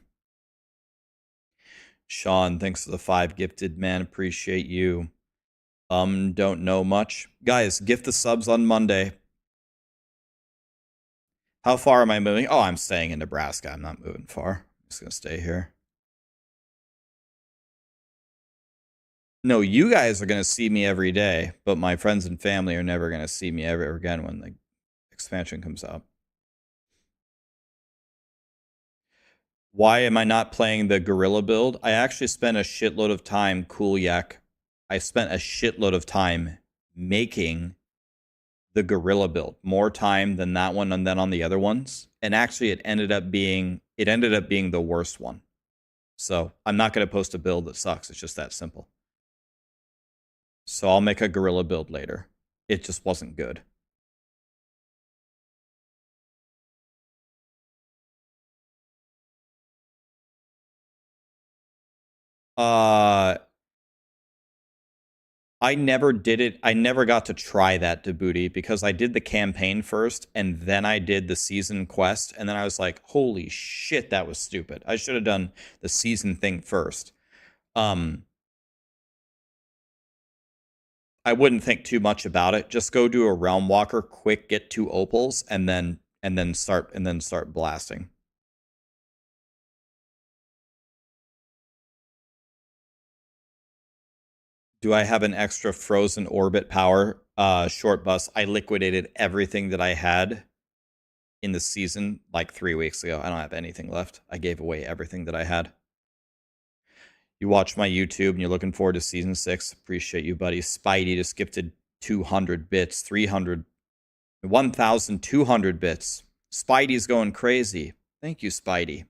Sean, thanks for the 5 gifted, man. Appreciate you. Don't know much. Guys, gift the subs on Monday. How far am I moving? Oh, I'm staying in Nebraska. I'm not moving far. I'm just going to stay here. No, you guys are going to see me every day, but my friends and family are never going to see me ever again when the expansion comes out. Why am I not playing the gorilla build? I actually spent a shitload of time, Cool Yak. I spent a shitload of time making the gorilla build. More time than that one and then on the other ones. And actually it ended up being the worst one. So I'm not going to post a build that sucks. It's just that simple. So I'll make a gorilla build later. It just wasn't good. I never did it. I never got to try that Djibouti because I did the campaign first and then I did the season quest. And then I was like, holy shit, that was stupid. I should have done the season thing first. I wouldn't think too much about it. Just go do a Realm Walker, quick, get 2 opals, and then start blasting. Do I have an extra frozen orbit power? Short bus. I liquidated everything that I had in the season like 3 weeks ago. I don't have anything left. I gave away everything that I had. You watch my YouTube and you're looking forward to season 6. Appreciate you, buddy. Spidey just gifted 200 bits, 300, 1,200 bits. Spidey's going crazy. Thank you, Spidey.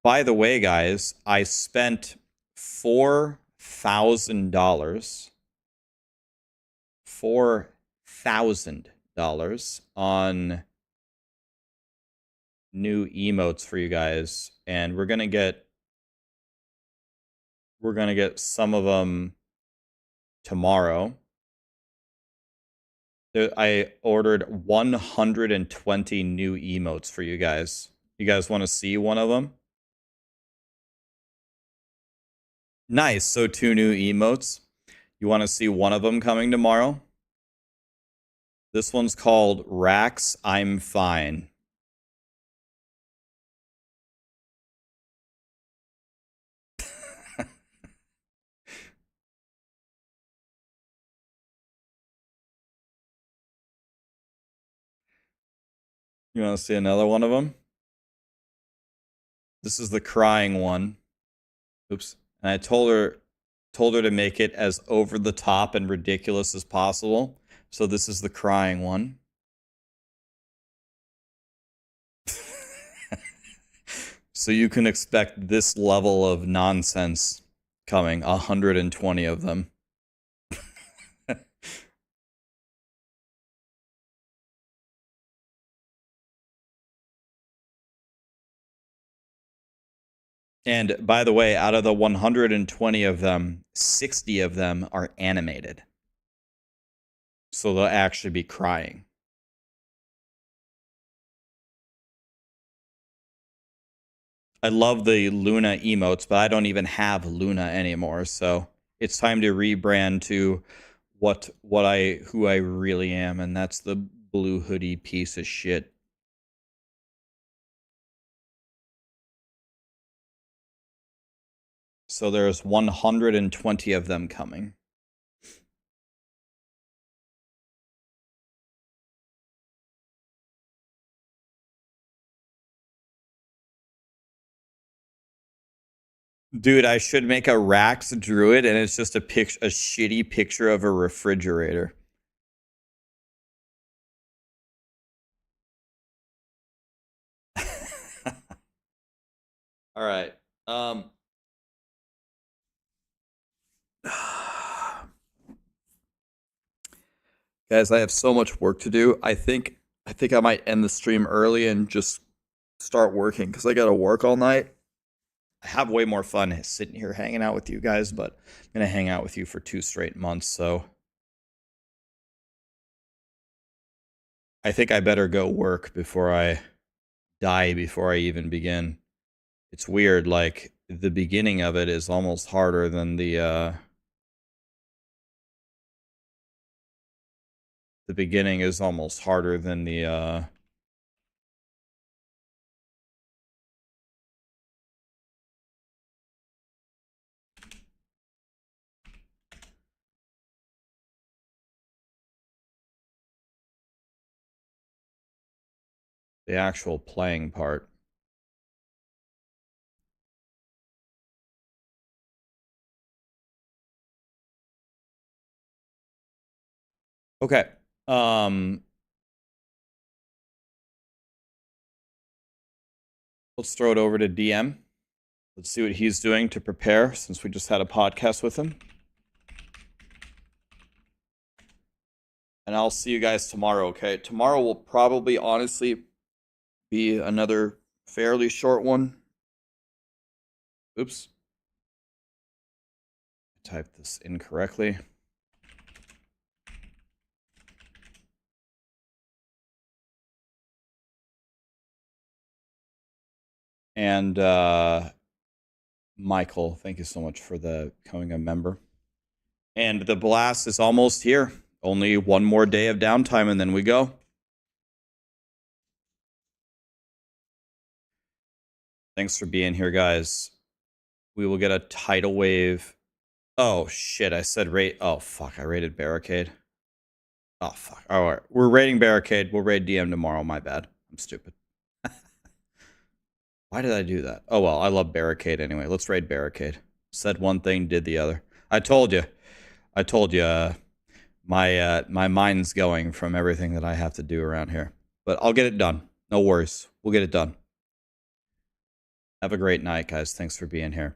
By the way, guys, I spent $4,000 on new emotes for you guys, and we're gonna get some of them tomorrow. I ordered 120 new emotes for you guys. You guys want to see one of them? Nice. So 2 new emotes. You want to see one of them coming tomorrow? This one's called Rax, I'm Fine. You want to see another one of them? This is the crying one. Oops. And I told her to make it as over the top and ridiculous as possible. So this is the crying one. So you can expect this level of nonsense coming. 120 of them. And by the way, out of the 120 of them, 60 of them are animated. So they'll actually be crying. I love the Luna emotes, but I don't even have Luna anymore. So it's time to rebrand to who I really am, and that's the blue hoodie piece of shit. So there's 120 of them coming. Dude, I should make a Rax Druid, and it's just a shitty picture of a refrigerator. All right. Guys, I have so much work to do. I think I might end the stream early and just start working because I got to work all night. I have way more fun sitting here hanging out with you guys, but I'm going to hang out with you for 2 straight months, so I think I better go work before I die, before I even begin. It's weird, like, the beginning of it is almost harder than the beginning is almost harder than the actual playing part. Okay. Let's throw it over to DM. Let's see what he's doing to prepare, since we just had a podcast with him. And I'll see you guys tomorrow, okay? Tomorrow will probably, honestly, be another fairly short one. Oops. I typed this incorrectly. And Michael, thank you so much for becoming a member. And the blast is almost here. Only one more day of downtime and then we go. Thanks for being here, guys. We will get a tidal wave. Oh, shit. I said rate. Oh, fuck. I rated Barricade. Oh, fuck. All right. We're raiding Barricade. We'll raid DM tomorrow. My bad. I'm stupid. Why did I do that? Oh, well. I love Barricade anyway. Let's raid Barricade. Said one thing, did the other. I told you. I told you. My mind's going from everything that I have to do around here. But I'll get it done. No worries. We'll get it done. Have a great night, guys. Thanks for being here.